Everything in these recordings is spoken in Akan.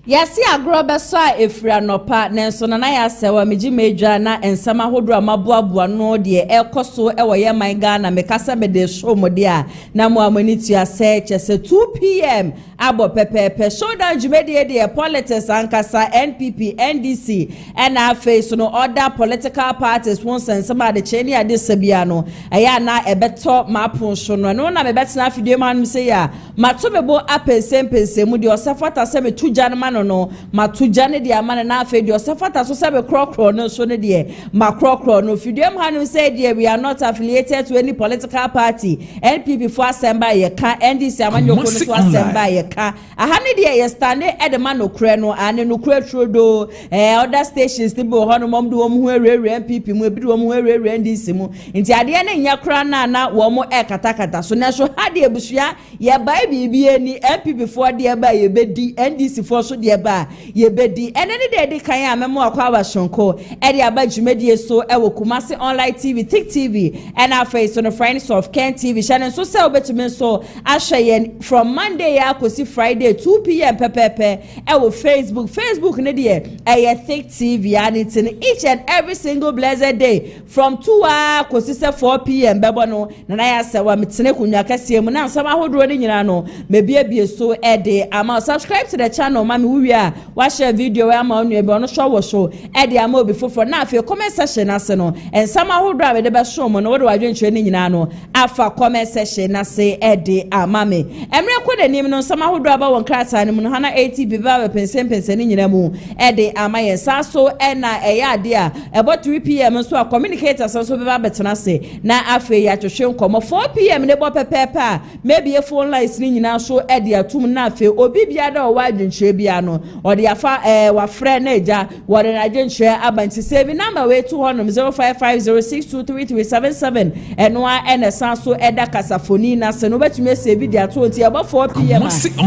Yasi agrobe so efra nopa nenso na ya sewa meji medwa na ensama hodro maboaboa no de ekoso ewoye man Ghana mekasa mede show mode a na mo amani tua se chese 2 p.m. abo pepepe showdown jumedie de politics ankasa NPP NDC and face no other political parties won sensama de cheni ade sabia no eya na ebeto mapon so no na mebetena afidie man say ya matomebo apensempensem mu de osafata se metuja no matuja ne de amane na afa de osafata so se be krokro no so ne de makrokro no fidiem hanu say de we are not affiliated to any political party NPP for asemba ye ka NDC amanyoko no for asemba ye ka ahane de ye stand e de man okre no ane no kre trodo other stations ti bo hono mom do mu hwerere NPP mu ebi do mu hwerere NDC mu nti ade na nya kra na wo mo e katakata so na so hade ebusua ye bai bibie ni NPP for de ba ye bedi NDC for so de ba ye bedi enene de kan ya memo akwa abashonko e de aba dwumedie so e wo Kumasi online TV Tik TV and our face on the Friends of Ken TV channel so say obetumi so ahwe from Monday ya kosi Friday 2 p.m. pepepe e wo Facebook ne de e Tik TV and it's in each and every single blessed day from 2 kosi 4 p.m. bebo no na ya se wa metene kunwa kase mu na nsama hodro ne nyina no mebie so e de ama subscribe to the channel mami wuwia wa share video wa ma onu ebe ono show wo show e de ama obi fofo na afi comment section ase no ensama hodro a de be show mo no wo de wadwenchwe ne nyina no afa comment section na se e de ama me emre ko de nim no ensama hodro aba won krata ne mu no hana 80 biba be pensempense ne nyina mu e de ama ye sa so e na e ya de a about 3 p.m. so a communicator so biba betena se na afi ya twehwe nkomo 4 p.m. ne bo pepepe a maybe e phone lines ne nyina so e de atum na afi obi bia da o wadwenchwe bia no o de afa wa frɛ na eja wo de wadwenchwe abanti save number we 0550623377 eno a enesa so eda kasafoni na se no betumi save dia to nti about 4 p.m.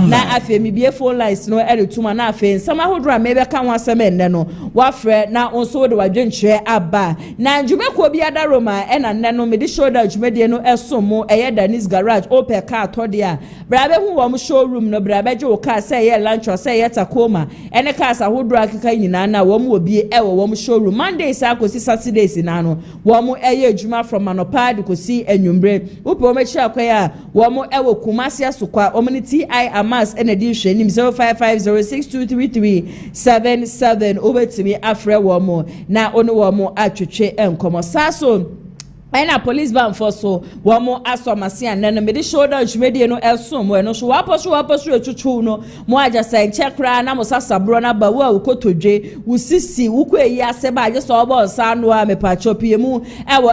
na afi mi bia phone lines no e de tuma na afi nsama hodro a mebe ka ho asem enne no wa frɛ na onso de wadwenchwe aba na djumeko bia da Roma ena nne no me de shoulder djumedie no esomo eye Danis garage open car tode a brabe hu wo showroom no brabe je o car say ye lunch or say ye Takoma ene car sa hodro akeka nyina na wo mo obi e wo showroom Monday sa kosi Saturdays na no wo mo eye adwuma from anopa de kosi enwumbre upe wo mechi akwaya wo mo e wo Kumasi asokwa omni amas ene di hwenim 0550623377 obetimi afre wo mo na ono wo mo atwetwe enkomo saso ena police ban for so wo mo asomase anan me de shoulder jumedie no elsom we no so waposo etutu no mo aja sai chekra na mo sasabro na ba wo kotodwe usisi ukweyi aseba aje so obo nsa no a me pa chopie mu ewo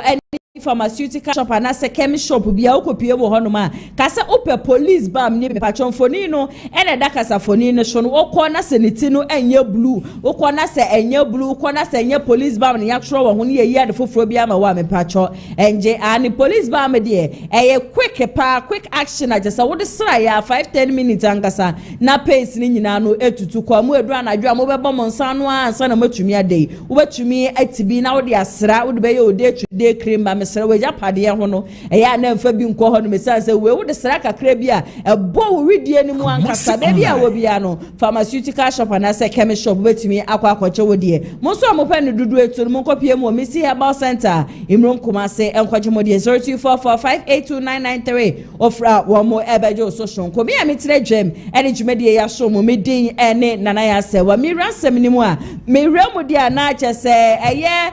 pharmaceutical shop and as a chemist shop bia okopie wo honoma ka se ope police bam ni patronfoni no ene da kasafoni no so no okona seniti no enye blue okona se enye blue okona se enye police bam ni yakro wo ho ne yi ade foforo bia ma wa me patro enje ani police bam de eye quick action ajesa wo de sra ya 5-10 minutes angasa na pace ni nyina no etutu kwa mu edu anadwo mo bebo mo nsa no ansa na matumi ade wo batumi atibi na wo de asra wo de be ye ode cream ba sere we japade ho no eya na mfa bi nko ho no mesanse we wo de sere kakra bi a ebo wo widie ni mu ankasa da bi a wo bia no pharmaceutical shop na se chemist shop betimi akwakoche wo de mo so mo pa no dudu etu mo kopie mo mesi herbal center imrom Kumasi enkwaje mo de 0244582993 ofra wo mo ebeje so shonko mi amitire dwem ene dwumedie ya so mo medin ene nana ya se wa mi ransem ni mu a me ramu de na chese eye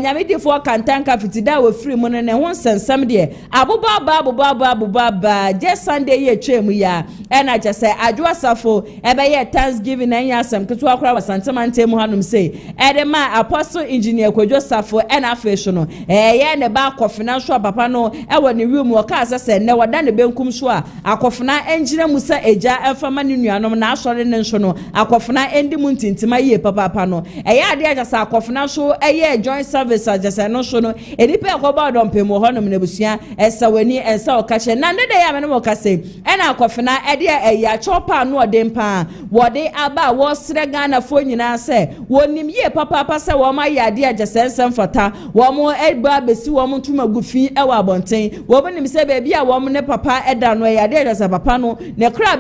nyamedifo kantanka fitida we free mo ne ho sensam de abobaba just Sunday ye twemu ya ena chese adwasafo ebeye Thanksgiving na yasam keto akora wasantemante mu hanum say edema apostle engineer kwadwasafo ena afesho no ye ne ba akofina so papa no ewo ne room wo ka asese ne wada ne benkum so a akofina enjira musa eja emfama ne nuanom na asore ne nso no akofina endi mu ntintima ye papa no ye ade ajasa akofina so eye joint service ajasa no so no edipe mobile don't pay more honor nebusia esaweni ensa okache na ndede ya me no kase ena akofena ede ya chopa no odempa wode aba wo sre Ghana fo nyina se wonim ye papa se wo ma yade ajesensem fata wo mo egba besi wo mo ntuma gufi e wa bonten wo bonim se bebi a wo mo ne papa eda no yade ajesa papa no ne kra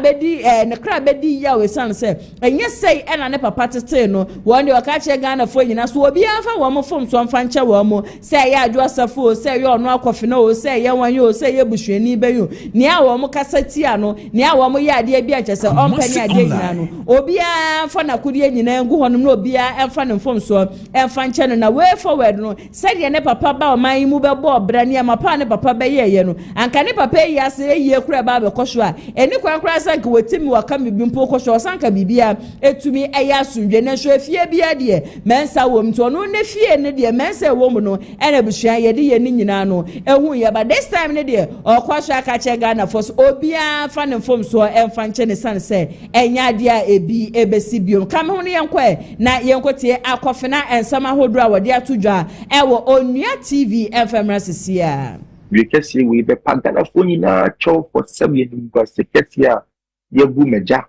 bedi ya we san se enye sei ena ne papa tete no wo ne okache Ghana fo nyina so obi afa wo mo fom so mfa nche wo mo se ya adwo asafo se ye ono akofena o se ye wanyo o se ye buhwani beyo ne a wo mo kasati ano ne a wo mo yade bi ajese ompani ade nyina no obi afa na kudie nyina ngu honom no obi afa ne fom so emfa nche no na way forward no se de ne papa ba o man mu be bo obra ne mapa ne papa be ye no anka ne papa yi ase ye kura ba be kosho a eni kwankura sanka wetimi waka mebimpo kosho sanka bibia etumi eya asundwe ne so afie bia de mensa wom to no ne fie ne de mensa wom no ena busua ye de ye ni nyina no ehu ye ba this time ne de okwasho aka che Ghana force obi afa ne fom so emfa nche ne san se enya de a ebi ebesi biom kam ho ne yenkɔ na yenkotie akofena ensama hodro a wode atodwa ewo Onua TV FM rasisia we can see we be Ghana phone na chow for 7 years because the kesia ye bu meja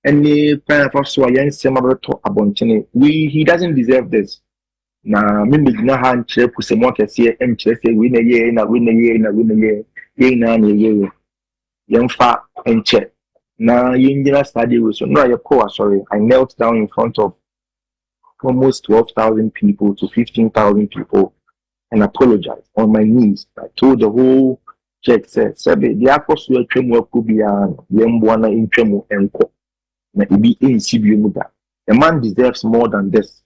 any plan for so yen sema to abontene he doesn't deserve this na me na han chere pusemo kesia em chere say we na ye na ye yemfa enche na yingira study we so no I call sorry I knelt down in front of almost 12,000 people to 15,000 people and apologized on my knees. I told the whole church, said, the apostle could be Yembuana in Tremo and Co. Maybe in Sibiumuda. The man deserves more than this.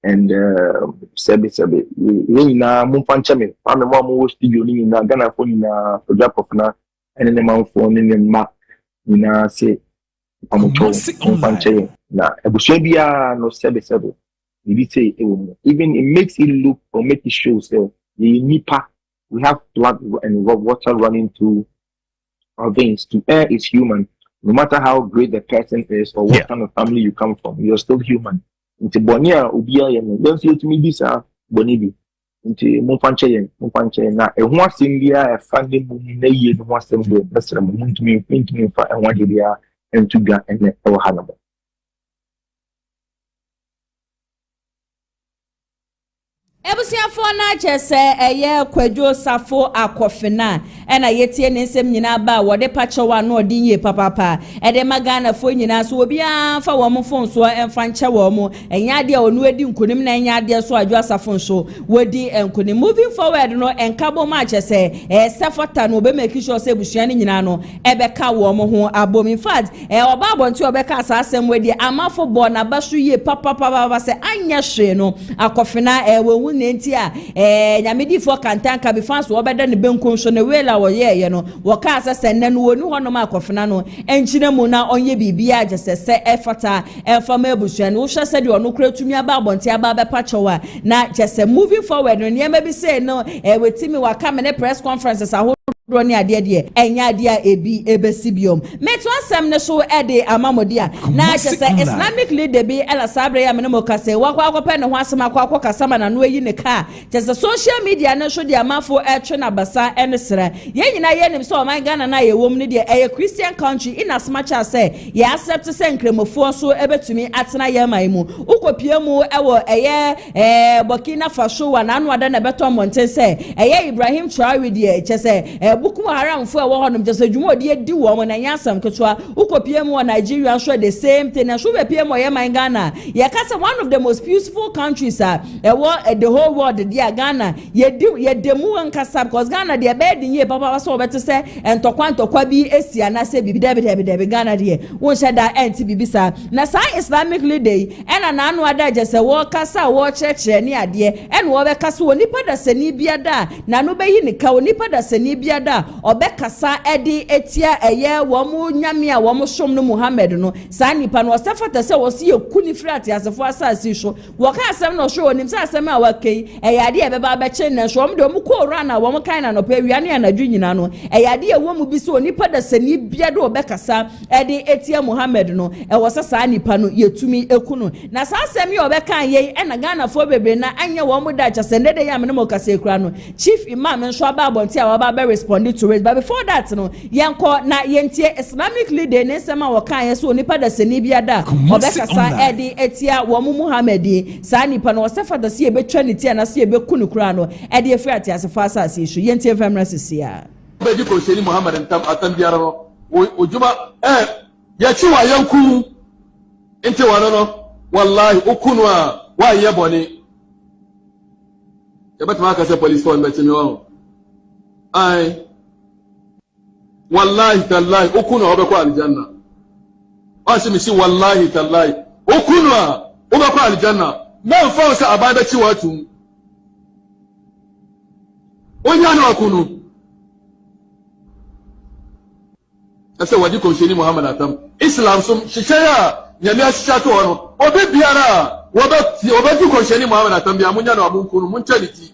And Sebe, Lina Mumpanchame, I'm the one who was still in Ghana for in a Agyapong and then the man for in Mark, in say, I'm Mumpanchame. Now, Abushabia no Sebe. Say, even it makes it look or make it show so the nipa we have blood and water running through our veins. To err is human, no matter how great the person is or what kind of family you come from, you're still human. Into Bonia Ubia don't see to me this Bonibi into Mumpanche na a once in the family nay once them go best to me for and what they are and to get and Hannibal. Ebusiafo na chese eye kwadwo safo akofena ena yetie ne nsem nyina ba wode pachewa no odinye papapa ede magana fo nyina so obi afa wo mo fonso emfa nche wo mo enya de onu edi nkonim na enya de so adwo safo nso wodi enkonim moving forward no enkabo ma chese sefota no be make sure say busua ne nyina no ebeka wo mo ho abom in fact oba abonti obeka asasem wedi amafo bo na baso ye papa se anya hwe no akofena ewo nenti a nyamedifo kantanka be fans wo beda ne benko so ne wela wo ye no wo ka asase ne no wonu hono ma akofena no enchine mu na onye bibia ajesese efata efama ebusua no wo hwese de ono kratumi aba abonti aba be pachowa na jese moving forward no niam be say no wetimi waka me ne press conferences aho Roni ade enya ade ebi ebesibiom meto asem ne so ede amamodia na chese Islamic leader bi ela sabre ya menemo kase wakwa akope ne ho asem akwa kasama na no yi ne ka chese social media ne so de amafo etwe na basa enesra ye nyina ye nim so man Ghana na ye wom ne de eye Christian country in as much as say ye accept say nkremofo so ebetumi atena ye maimu ukopie mu ewo eye Burkina Faso wa na anu ada na beto monte say eye Ibrahim Traore de chese buku haram fo wo honom je sedwuma odi edi wo mo na nyasam ketwa ukopie mu Nigeria show the same thing na show be pie mo ye man Ghana ye kasa one of the most peaceful countries the whole world there Ghana ye demu nkasa because Ghana there bed ye papa so beto say entokwa bi esia na se bibi debe Ghana there won sheda enti bibisa na sa Islamic leader ena na anu ada je se wo kasa wo church ni ade en wo be kasa wo nipa da sani biada na no be yi ni ka wo nipa da sani biada biada obekasa edi etia eye womu nyame a womu som no Muhammad no saa nipa no osefata se wosi ekuni frati asefo asasi so woka asem no hwe onim se asem a wakei eyade ebeba beche na so omde omu ko ora na womu kan na no pa wiane anadwu nyina no eyade ewomu bi se onipa da sani biada obekasa edi etia Muhammad no ewosa saa nipa no yetumi ekunu na saa asem ye obekan ye ena Ghana fo bebre na anya womu da cha sende de yam no mo kasa ekura no chief imam nso aba abonti a waba be respond to it but before that no yenko na yentie Islamic leader ne sema wokan ye so onipa da sani biada obekasa edi etia womu Muhammadi saa nipa no osefa da se ebetwa ne tia na se ebekunu kura no edi efri ati asefo asase isu yentie famra sisia beji ko sheni Muhammad atam biara no ojuma ya chi wa yanku ente wana no wallahi okunu a wa ye boni ya batma ka se police phone be chimi wa ai wallahi tallahi okunu obe ko aljanna wasi mi si wallahi tallahi okunu a obe ko aljanna na fa se abada chi watu onya na okunu ase wadi ko sheni Muhammad atam Islam sum shishaya nyame ashisha to ono obe biara obe ko sheni Muhammad atam bia munya na abunkunu munchaliti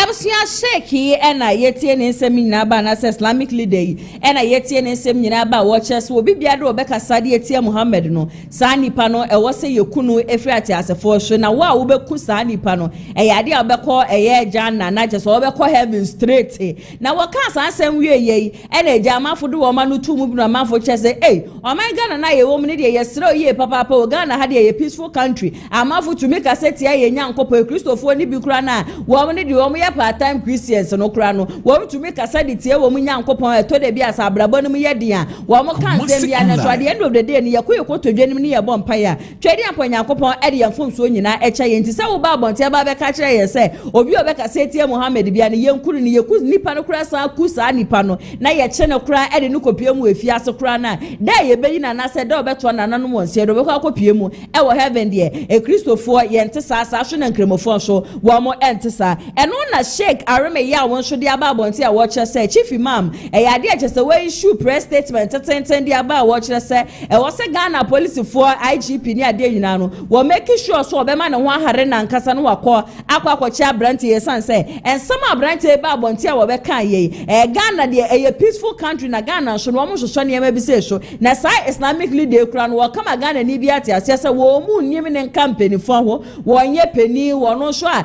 Ebusia sheki ena yetie ne nsem nyina ba na Islamic leader yi ena yetie ne nsem nyina ba wo chese obi biade obekasa de yetie Muhammad no saa nipa no ewo se yekunu efri ati asefo hwe na wo a wo beku saa nipa no eyade obekọ eye janna na chese obekọ heaven straight na wo ka saa nsem wie yi ena eja amafo do wo ma no tumu bi no amafo chese o my Ghana na ye wo mu ne de ye sere ye papa o Ghana ha de ye peaceful country amafo tumi ka seti ye nyankopɔ Kristofo ni bi kura na wo mu ne de wo mu part-time Christians no kura no wo to make asadi tie wo munyankopon eto de bia sabrabo no mu yedia wo mo kan sem bia na so ade end of the day ni yakoyeko todwanim ni ye bompa ya twedi amponyankopon ede yamfomso nyina echa ye nti se wo ba bonte ba be ka kire ye se obi obeka se tie Muhammad bia ne yenkuru ni yeku nipa no kura sa ku sa nipa no na ye che ne kura ede no kopie mu efi ase kura na da ye beyi na na se da obeto na nanu mo nse do be kwa kopie mu e wo heaven de Kristofo ye ntesa sa so na nkremofo so wo mo entesa eno na Sheikh Arame ya won so dia ba bonti a watch say chief imam ya de che say we issue press statement tenten dia ba watch say e wo se Ghana police for IGP ni ade nyina no wo make sure so be ma ne ho ahare na nkasa no wakọ akwakocha branch ye san say and some branch e ba bonti a wo be kan ye Ghana de a peaceful country na Ghana so no mo so ne ma bi say so na sai Islamic leader kura no wo kama Ghana ni bi ate ase say wo mu nim ne company fo ho wo nye peni wo no so a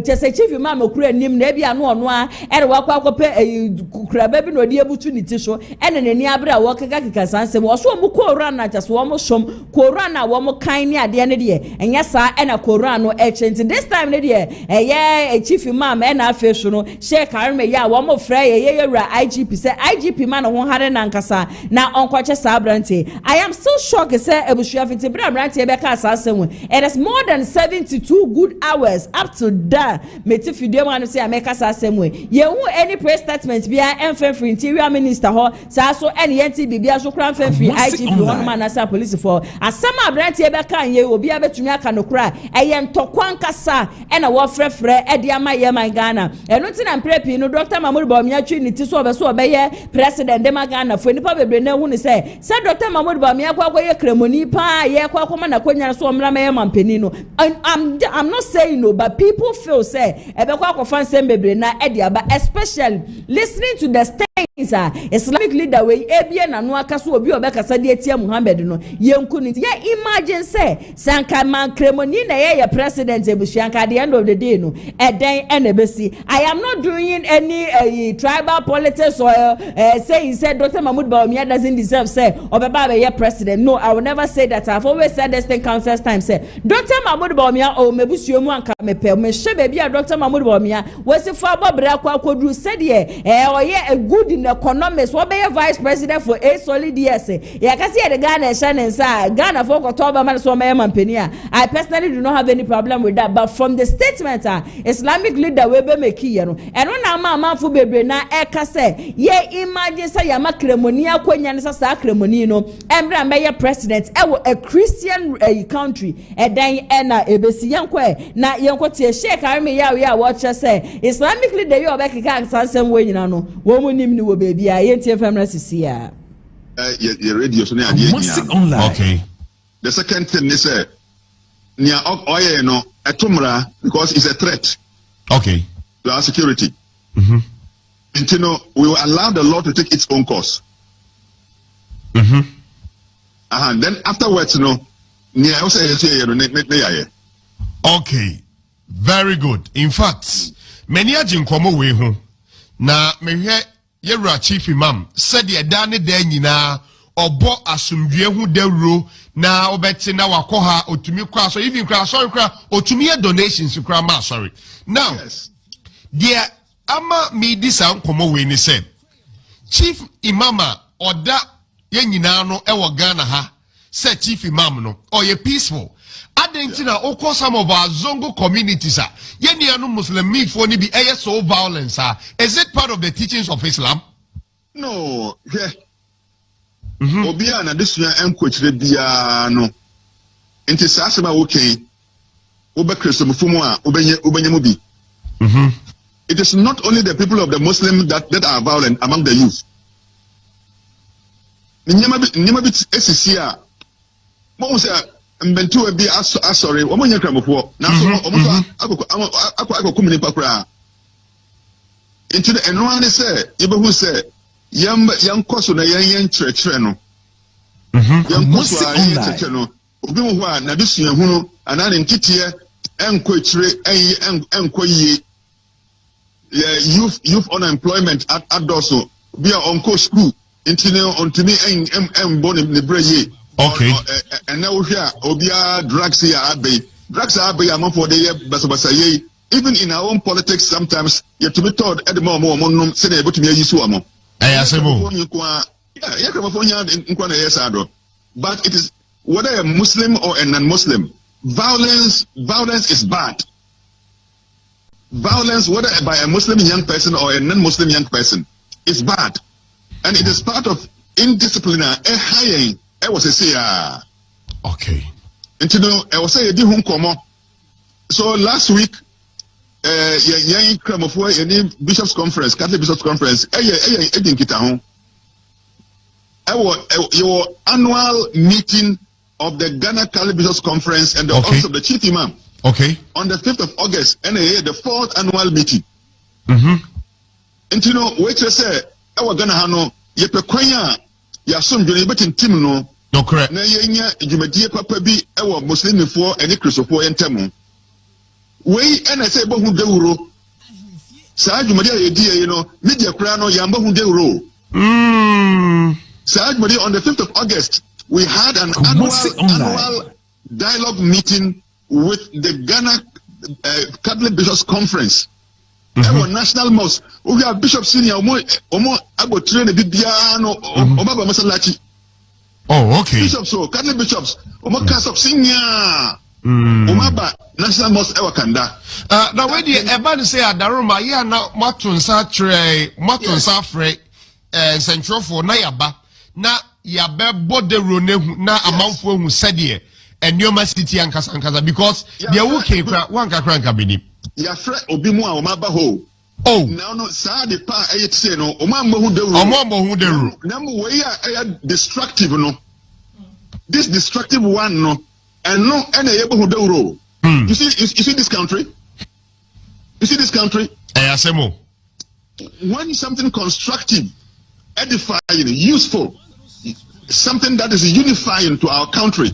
che say chief imam kura nim na bia no ono a ere wakọ akọpe kura ba bi no de ebutu ni ti so ene nani abra wo keka sansem wo so mu kora na just wo mo som kora na wo mo kan ni ade ne de enya sa ena kora no echenti this time ne de chief imam ena afesu no Sheikh Arame ya wo mo fra ye ra IGP say IGP man ho hare na nkasa na onkwache sa brante I am so shocked say ebushua fiti bra brante be ka sansem it is more than 72 good hours up to that meti video man say America sasemwe ye hu any press statement bia enfrefri interior minister ho sa so any NTB bia so kran frefri IGP one man asa police for asama brante be kan ye obi abetumi aka no kra eye ntokwan kasa e na wo frefre e de ama ye man Ghana eno ti na prepi no Dr. Bawumia twi ni ti so be ye president de Ghana fo nipa bebre na hu ni say Dr. Bawumia kwa ye kremoni pa ye kwa na konya so omra me ye mampeni no I'm not saying no but people feel say e be kwa fan bebre na ediaba especially listening to the things Islamic leader we ebie na no akaso obi obekasa de etia Muhammad no yenku ni ye imagine say sanka man kremoni na ye president ebusuanka at the end of the day no eden enebesi I am not doing any tribal politics or saying said Dr. Bawumia doesn't deserve say obeba be ye president. No, I will never say that. I've always said this thing countless times say Dr. Bawumia o mebusuomu anka mepe me hye be bia Dr. Bawumia was for Bobra kwa kodru said ye or ye a good good in economics. What be a vice president for 8 solid years? Yeah, can see the Ghana Shannon say Ghana for October man so I personally do not have any problem with that. But from the statement, Islamic leader we be make and when I'm man for baby na eka say ye imagine say yama kremonia kwenya ne sa kremoni no embra mayor president a Christian country then na ebesi yankwe na yanko tie Sheikh Army ya watch say Islamic leader you obeka kan sansem we nyina no wo mu nim ni wo baby a yentie famra sisi a your radio so na ade Okay. The second thing is near oye no etumra because it's a threat Okay. to our security. Mhm. And you know, we will allow the law to take its own course. Mhm. Then afterwards, you know, near also Okay. Very good. In fact, many ajinkomo we ho na mehwe yewra chief imam said ye dane da nyina obo asumdue hu dawro na obeti na wakoha otumi kwa so even kwa sorry kwa otumi donations kwa ma sorry. Now, yes. Dear ama me this ankomo we ni said chief imama oda ye nyina no e wo Ghana ha say chief imam no or ye peaceful adentina oko some of our zongo communities are ye nianu muslim me for ni be so violence is it part of the teachings of Islam? No, yeah. Obia na this year encourage bia no nti saa sema okay oba Christian fumu a obenye mu bi. It is not only the people of the Muslim that are violent among the youth. Nyama bi esisi a mo say mbentu bi asori wo nya kramofo na so omo akoko mini pakura. Into the enwa ne say yebehu say yankoso na yan church no. Yankoso a yan church no. Obi mo ho a na desua hu no ana ne ntitie enko chire enko yie. Youth unemployment at Dosso be on course school until me and born in the braye. Okay. And now here Obia drugs here drugs are be among for the basabasaye. Even in our own politics sometimes you have to be told at the moment say able to be use one. But it is whether a Muslim or a non-Muslim, violence is bad. Violence, whether by a Muslim young person or a non-Muslim young person, is bad, and it is part of indiscipline. I was a say, okay. And you know, I was saying, so last week, young Kramofoy, any bishops' conference, Catholic bishops' conference, your annual meeting of the Ghana Catholic bishops' conference and the office of the chief imam. Okay. On the 5th of August, NAA, the 4th annual meeting. And you know, wait to say, our Ghana Hano, Yepequanya, Yasum, Junibatin Tim no. No, correct. Na yenya, Jumedia Papa be our Muslim for any Christopher and Temu. We and I say, Bohu de Uro. Sa Jumedia, you know, Media Crano, Yambahu de Uro. Sa Jumedia on the 5th of August, we had an annual dialogue meeting with the Ghana Catholic Bishops Conference. Our national mosque. We have Bishop Senior Omo Abo train Bibiano Obaba Masalachi. Oh, okay. Bishops, so Catholic bishops, Omo Casop Senior Omaba National Mosque Ewakanda. Now when you ever say Daruma, yeah, now Matunsa Tre, Matunsa Fre, Central for Nayaba, na Yabe Bode na amount for who said here. And your city and Kasankaza because they are working one cranka bini. Ya fre obimwa omaba ho. Oh, now no sa de pa say no omambo hu deru. Omambo hu deru. Now we are destructive no. This destructive one no and no any able hu deru. You see this country? You see this country? Asemo. When something constructive, edifying, useful, something that is unifying to our country,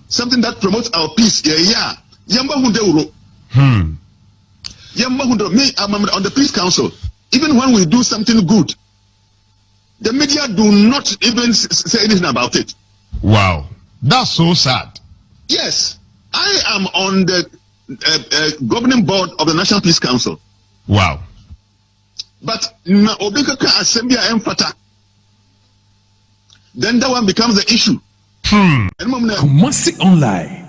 something that promotes our peace. Yamba Hundeuro. Yamba Hundo. Me, I'm on the Peace Council. Even when we do something good, the media do not even say anything about it. Wow, that's so sad. Yes, I am on the governing board of the National Peace Council. Wow. But na obeka ka assembly emfata. Then that one becomes the issue. Kumasi Online.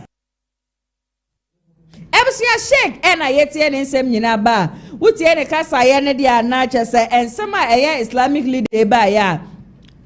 Ebusia shake ena yetie ne nsem nyina ba wutie ne kasa ye ne dia na kyese ensema eye Islamic leader ba ya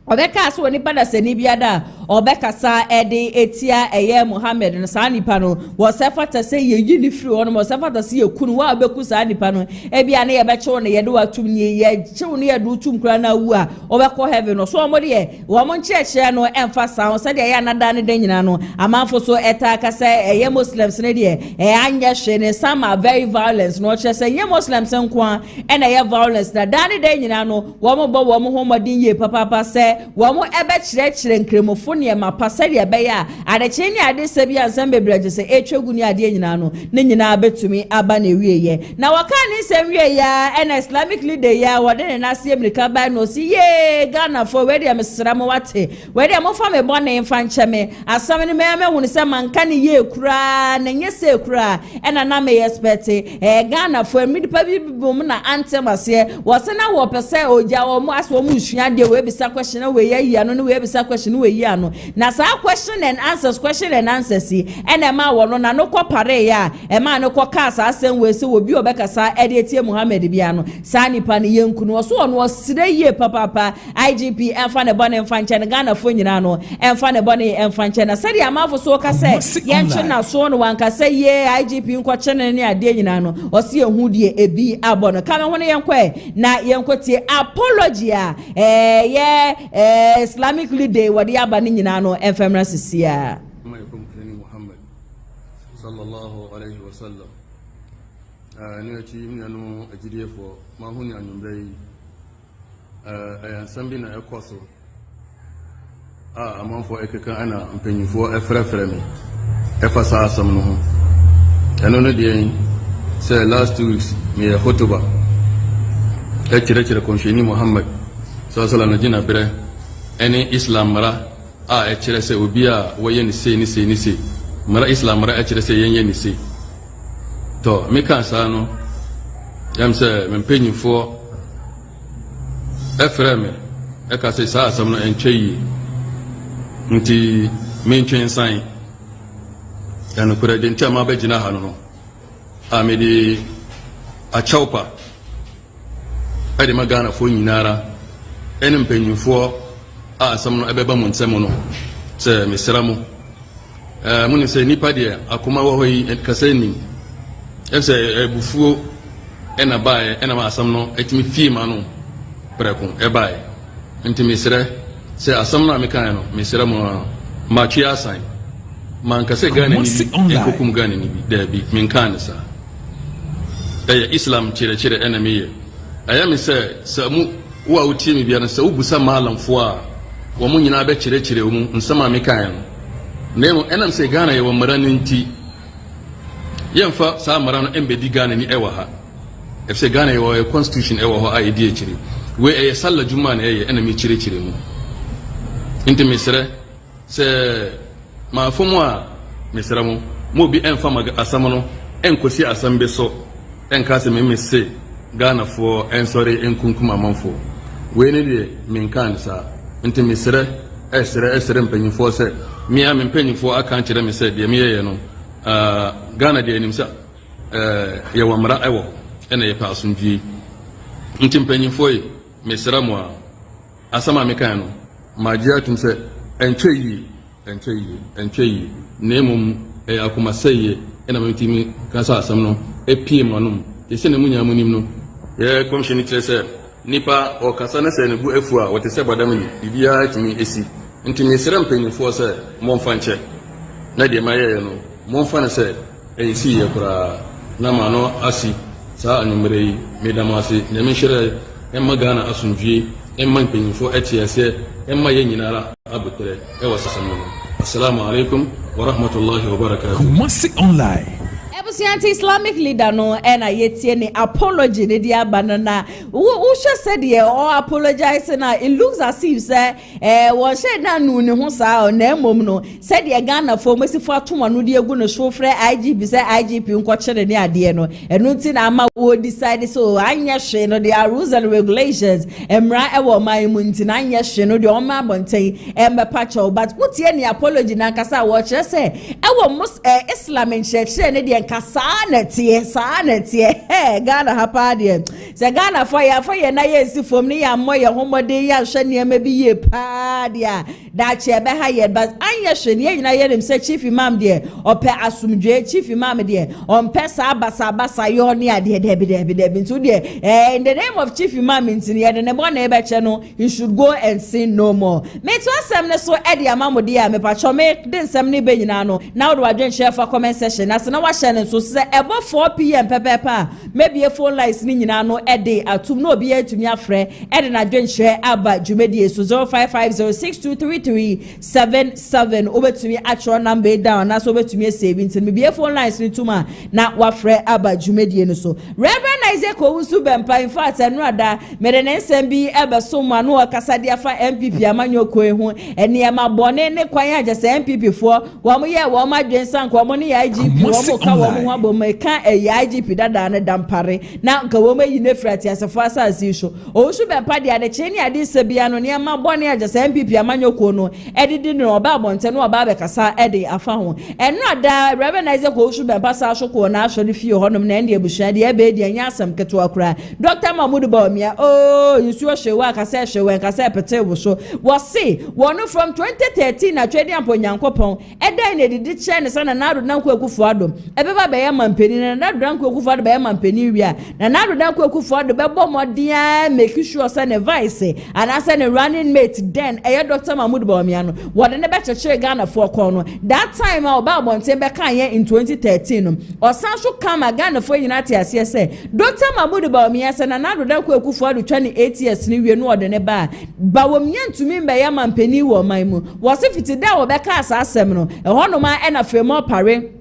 obeka so nipa da sani biada obeka sa ede etia eye Muhammad no sa nipa no wo sefata se ye yi ni free ono mo sefata se ye kunu wa obeku sa nipa no ebia ne ye be chewo ne ye de watum ni ye chewo ne ye do tum kra na wu a obeko heaven no so omo de wo mo ncheche no emfa sa se de ye anada ne de nyina no amanfo so eta ka se eye Muslims ne de anya hwe ne some are very violent no che se ye Muslims nko ena ye violence na dane de nyina no wo mo bo wo mo homodin ye papa se wo mo ebe chire nkremofo ne ma pasari ebe ya adeche ni ade se bia nsem bebreje se etwegu ni ade nyina no ne nyina betumi aba na wieye na waka ni nsem wieye ya en Islamic leader ya wode ne nase America ba no si ye Ghana for we dem sra mo wate we dem mo fa me bone mfa ncheme asam ne me hunu se manka ne ye kura na nye se kura ena na me expect Ghana for midipa bibum na antem ase wo se na wo pese oja wo mo aso mo hua de we bisa question we ye ano ne we bisa question we ye ano na sa question and answers si ena ma wo no na no ko pare ya e ma no ko ka sa asem we se obi obekasa ede etie Muhammad bia no sa nipa ne yenkunu so no sire ye papa IGP emfa ne bone emfa nche ne Ghana fo nyina no emfa ne bone emfa nche na sari amafo so ka se yenche na so no wanka se ye IGP nko chene ne ade nyina no o se ehu die ebi abo no kama hono yenkwe na yenkotie apology a Islamic leader wadi aba ni nyina no enfemra sisia Muhammad sallallahu alaihi wasallam ni achi nyanu ajidefo ma huni anyumrei sambi na ekoso amanfo ekeka ana mpanyifo efrefre me efasa asam no ho eno no de say last 2 weeks me hotuba chire konsheni Muhammad sallallahu alaihi wasallam jina bere eni Islam mara chire se obi a woye ni se mara Islam mara chire se yenye ni se to me kan sa no yam se mpanyifo efreme eka se sa asam no entweyi nti mentwen san yanu kura de ntia ma bagina ha no amedi a chaupa ade magana fo nyinara ene mpanyinfo asam no ebeba mu nsem no se mesramu muni se nipa de akoma wo hoyi kasani ese ebufuo ena bae ena ma asam no etimi fie ma no prekun ebae nti mesre se asam no amekan no mesra mu ma twi asan man ka se Ghana ni ekokum Ghana ni bi da bi menkan sa Islam chire enemy aya me se samu wa utie me bia no se ubusa malamfo a wo mu nyina be chire mu nsama mekan no nemo enam se Ghana ye wo mara nti yemfa sa mara no embedi Ghana ni ewa ha se Ghana ye wo constitution ewa ho a edi chire we eye salla juma na eye enemy chire mu inti mesre se ma fomo a mesra mo bi enfa maga asam no enkosi asam be so enka se me se Ghana fo ensori enkunkuma manfo we ne de menkan sa inti mesre esre mpanyifo se mi a mpanyifo aka kire me se de me ye no Ghana de enim sa ye wamra ewo ena ye pa asundwi inti mpanyifo yi mesra mo asama mekan no magia tum se entweyi nemum akuma seye ena mentimi kansa asam no epie manum yese ne munya munim no ye commission clear se nipa o kasa na se ne bu afu a wote se badam ni bibia timi esi ntimi sere mpanyifo se monfa nche na de maye no monfa na se esi ye kura na ma no asi sa anumre yi medamase ne menhire emma Ghana asunjie emma mpanyifo etiese emma ye nyinara abutere e wasasam no. Assalamu alaikum wa rahmatullahi wa barakatuh. Kumasi Online. abusianti Islamic leader no and I yet any apology ne dia banana who said ye or apologize na it looks as if say was said na no ne ho sa o na mom no said ye Ghana for mesifo atoma no de egu no so frɛ IGP say IGP nko kyere ne ade no enu nti na ama wo decide so anya hwe no there are rules and regulations emra ewo man mu nti na anya hwe no de o ma bonten embepacho but wotie ne apology na kasa wo kyerɛ say ewo Islam nkyerɛkyerɛ ne de nkasa na tie Ghana hapa de se Ghana for ye na ye si fom ne ya moye homode ya hwe ne ma bi ye pa de a da che be ha ye but anya hwe ne nyina ye dem say chief imam de ope asumdwe chief imam de onpe sa basa yo ne ade de ntu de in the name of chief imam nti ne de ne bo na e be che no you should go and sin no more me to asem ne so e de amamode a me pa cho me de nsem ne be nyina no now do adwen share for comment section na se na wa share ne so se ebo 4 pm pepepa maybe a phone lines ni nyina no e de atum no obi atumi afre e de na adwen share aba dwumedie so 0550623377 obetumi atro number down na so obetumi save nti me be a phone lines ni tuma na wafre aba dwumedie no so Reverend Isaac Owusu Bempah in fact enu ada me de nsem bi ebe so ma no okasa de afa MPP amanyoko ehu ene ma bone ne kwan agese MPP fo wo mo ye wo ma dwen san ko mo ne IGP wo mo ka wo mo ho bo me ka IGP dada ne dampare na nka wo ma yi ne frati asefo asase sho Owusu Bempah de ade che ne ade sebia no ne ma bone agese MPP amanyoko no edidi no oba bonte no oba be kasa ede afa ho enu ada Reverend Isaac Owusu Bempah sa so ko na so de fie honom na ende abusua de ebe de anya asem keto akura Dr. Bawumia yusu hwewa kasa hwewa kasa pete wo so wo se wono from 2013 na twedi amponyankopon eda ne didi che ne sana na ado nanko akufo adom ebeba be ya mampeni na ado nanko akufo adom be ya mampeni wia na ado nanko akufo adom be bo modia make sure say ne vice and as ne running mate then Dr. Bawumia no wo de ne be cheche Ghana for kon no that time oba bonte be kan ye in 2013 no osan so kama Ghana for United ase say Dr. Bawumia say na ado nanko akufo adom 28 years ni wie no ode ne ba Bawumia ntumi be ya mampeni wo man mu wo se fiti da wo be ka asasem no eho no ma e na fremo pare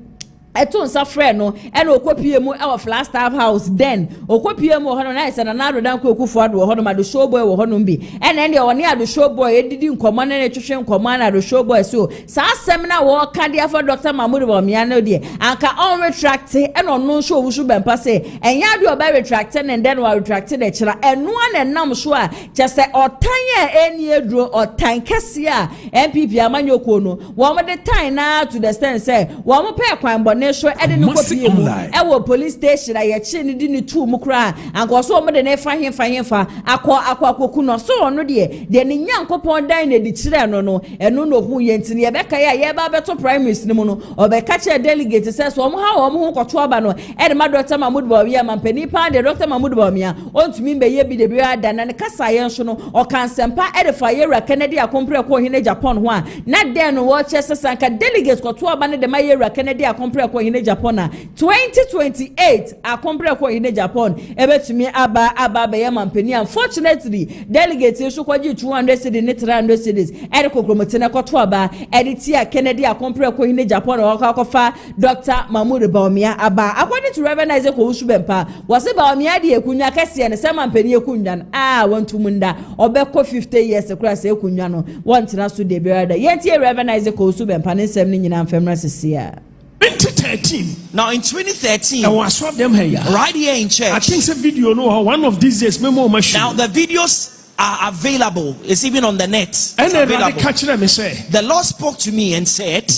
eto nsa frɛ no ɛna okopie mu ɛwɔ Flagstaff House then okopie mu hɔ no na ɛsɛ na ado dan kokufo ado hɔ no ma do show boy wɔ hɔ no bi ɛna ɛne ɔne ado show boy edidi nkɔmɔ na twehwe nkɔmɔ na ado show boy so saa asɛm na wɔ ka de afa Dr. Bawumia no de anka on retract ɛna ɔno nso Owusu Bempah sɛ ɛnya ade ɔba retract and then wa retract de kyerɛ ɛno na nam so a kyɛ sɛ ɔtan a ɛni eduro ɔtan kɛse a MPP amanyoko no wɔn de tan na to the extent sɛ wɔn pɛ kwan bɔ ne so ede no kopie mu ewo police station a ye chi ne di ne tu mu kra anko so mo de ne fa hemfa akwakoku no so no de ne nyankopon dan na di kire no no eno no hu ye ntini ye beka ya ye ba beto primaries ne mu no obeka che delegate se so mo ha wo mo hu koto aba no ede ma Dr. Bawumia mampani pa de Dr. Bawumia ontumi be ye bi de bi ada na ne kasa ye nso no o kan sempa ede fa ye ra Kennedy akompre ko hine Japan ho a na den no wo che sesanka delegate koto aba ne de ma ye ra Kennedy akompre ko hine Japan 2028 akompre ko hine Japan ebetumi aba be ye mampani unfortunately delegate so kwaji 200 cedis ne 300 cedis ede kokromoti na koto aba ede tia Kennedy akompre ko hine Japan o akofa Dr. Bawumia aba according to Reverend Isaac Owusu Bempah wase Bawumia de ekunya kase ne se mampani ekunya wantumunda obekọ 50 years kura se ekunya no wontina so de berada yentie Reverend Isaac Owusu Bempah ne nsem ne nyina mfemra sesia 2013. Now in 2013, I was swap them here. Right here in church. I think the video no one of these days memo machine. Now the videos are available. It's even on the net. And then I catch them and say the Lord spoke to me and said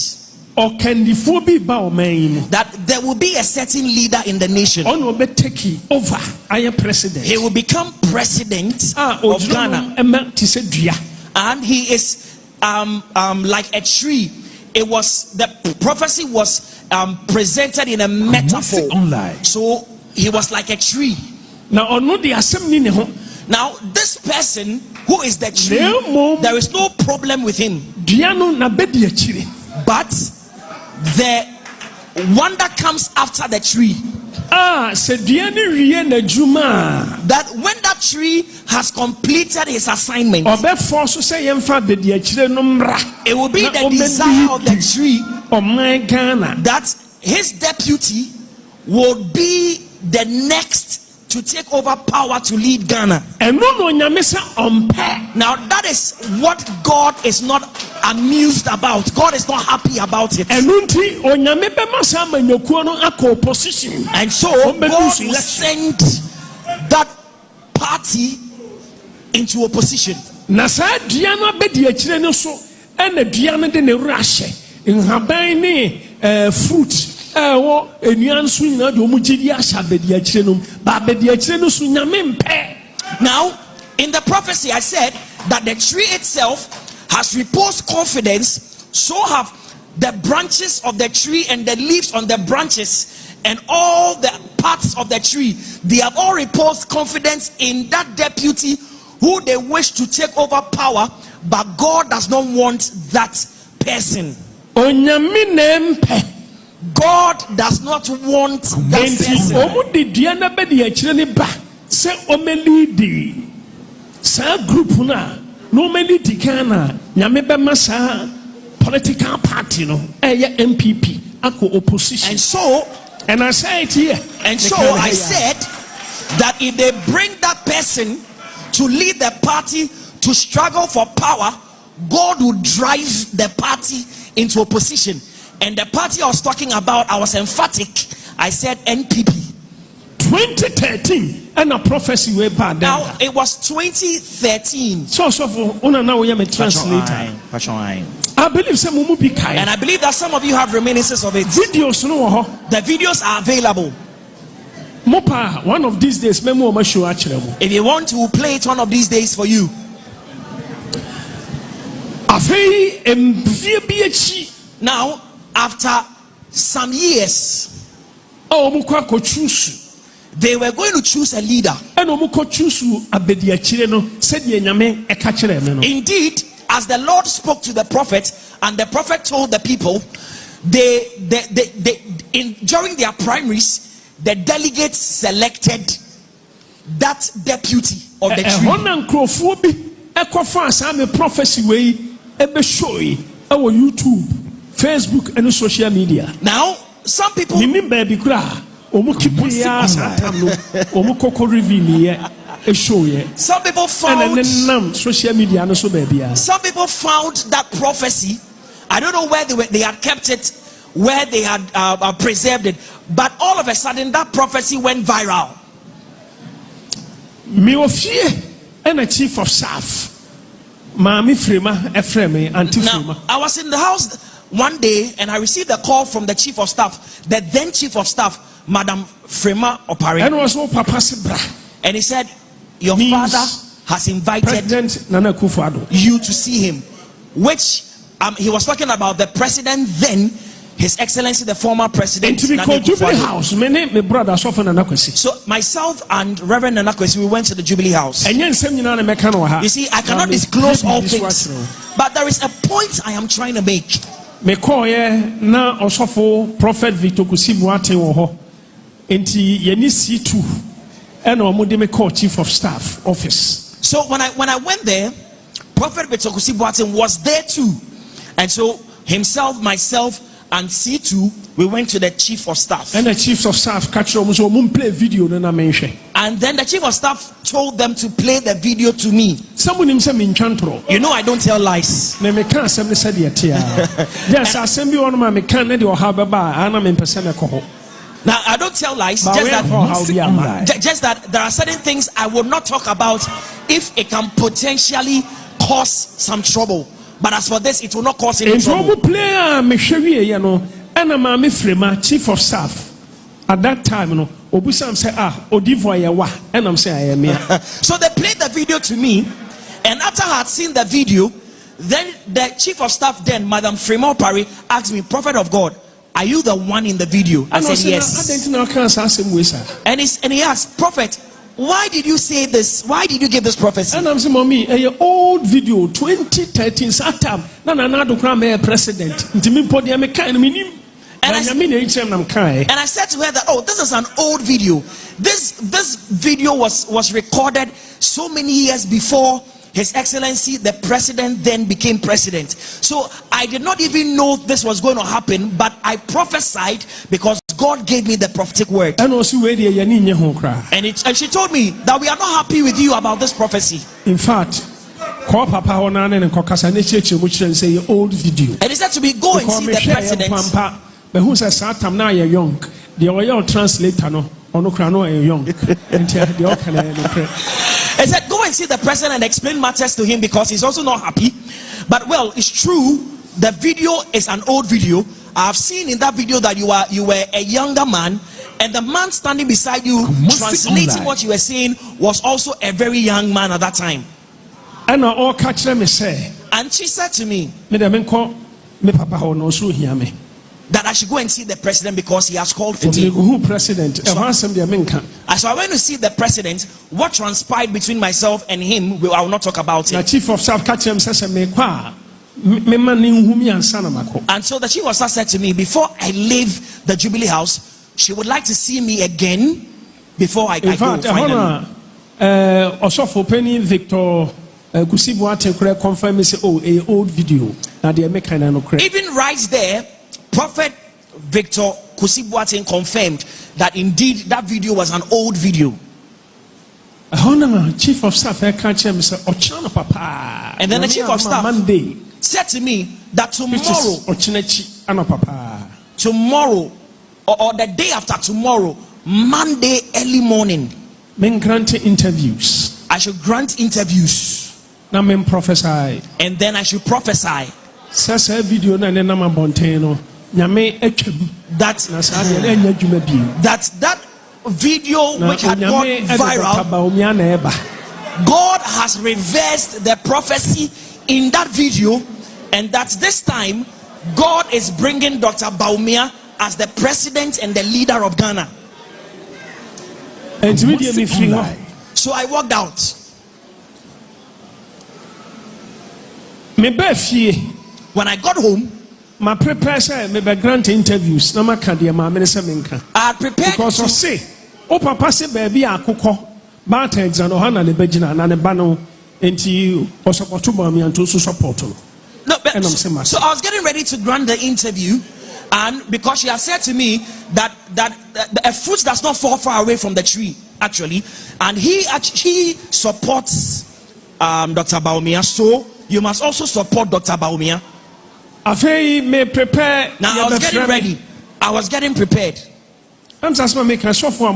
that there will be a certain leader in the nation. Over. I am president. He will become president of Ghana. And he is like a tree. It was the prophecy was presented in a metaphor. So he was like a tree. Now this person who is the tree, there is no problem with him. But the one that comes after the tree, that when that tree has completed his assignment, it will be the desire of the tree that his deputy would be the next to take over power to lead Ghana. Now that is what God is not amused about. God is not happy about it. And so God will send that party into opposition. Fruit. Now, in the prophecy, I said that the tree itself has reposed confidence, so have the branches of the tree and the leaves on the branches and all the parts of the tree. They have all reposed confidence in that deputy who they wish to take over power, but God does not want that person. God does not want that political party MPP opposition. And I say it here. And so I said that if they bring that person to lead the party to struggle for power, God will drive the party into opposition. And the party I was talking about, I was emphatic. I said NPP. 2013 and a prophecy way back. Now it was 2013. So now we am a translator. I believe some will be kind. And I believe that some of you have reminiscences of it. Videos no. The videos are available. Mopa, one of these days, memo show actually. If you want to play it one of these days for you. Now, after some years, they were going to choose a leader. Indeed, as the Lord spoke to the prophet, and the prophet told the people, during their primaries, the delegates selected that deputy of the tree. YouTube, Facebook, and social media. Now, some people. Some people found social media. Some people found that prophecy. I don't know where they had kept it, where they had preserved it, but all of a sudden that prophecy went viral. And a chief of staff. Mami Frema, Efreme, Auntie Frema. I was in the house one day and I received a call from the chief of staff, the then chief of staff, Madam Frema Opare. And was no Papa Sebra. And he said, your father has invited President Nana Akufo-Addo you to see him. Which he was talking about the president then, His Excellency the former president. And to be called Jubilee House, my brother Sofan Anakwesi. So myself and Reverend Anakwesi, we went to the Jubilee House. You see, I cannot disclose all things, but there is a point I am trying to make. Me call na Osofo Prophet Victor Kusibuate woho. Enti yeni C2 and omude me call Chief of Staff office. So when I went there, Prophet Victor Kusibuate was there too, and so himself, myself, and C2, we went to the chief of staff. And the chief of staff catch play video. And then the chief of staff told them to play the video to me. You know I don't tell lies. Now I don't tell lies, just that there are certain things I will not talk about if it can potentially cause some trouble. But as for this, it will not cause any trouble. Chief of staff at that time, Obusam said, and I'm saying, so they played the video to me, and after I had seen the video, then the chief of staff, then Madam Frema Opare, asked me, Prophet of God, are you the one in the video? I said yes. And he asked, Prophet, why did you say this? Why did you give this prophecy? And I'm saying, mommy, a old video, 2013, Satam, president. And I said to her that, oh, this is an old video. This video was recorded so many years before His Excellency the President then became president. So I did not even know this was going to happen, but I prophesied because God gave me the prophetic word. And she told me that we are not happy with you about this prophecy. In fact, call Papa and say old video. And he said to me, go and see the president. But who says Satam now you're young? The oil translator no young. He said, go and see the president and explain matters to him because he's also not happy. But well, it's true. The video is an old video. I've seen in that video that you were a younger man, and the man standing beside you translating what you were saying was also a very young man at that time. And all catch them say. And she said to me that I should go and see the president because he has called for me. Who president? So I went to see the president. What transpired between myself and him, I will not talk about it. The chief of staff catch him says and so the chief of staff said to me, before I leave the Jubilee House, she would like to see me again before I go finally. Also for Penny Victor Kusibuate confirm me say a old video. Even right there, Prophet Victor Kusibuate confirmed that indeed that video was an old video. Chief of staff and then the chief of staff said to me that tomorrow or the day after tomorrow, Monday early morning, interviews. I should grant interviews. Prophesy. And then I should prophesy. Video that video which had gone viral, God has reversed the prophecy in that video, and that this time God is bringing Dr. Bawumia as the president and the leader of Ghana. So I walked out. When I got home, my prepare maybe grant interviews. No matter the I prepared because I say, "Oh, Papa, say baby, I cook. But exam Ohana le begina na ne bano enti o support to me and to support." No, but, so I was getting ready to grant the interview, and because she had said to me that a fruit does not fall far away from the tree, actually, and he supports Dr. Bawumia, so you must also support Dr. Bawumia. Now I was getting ready. I was getting prepared. I'm just making a software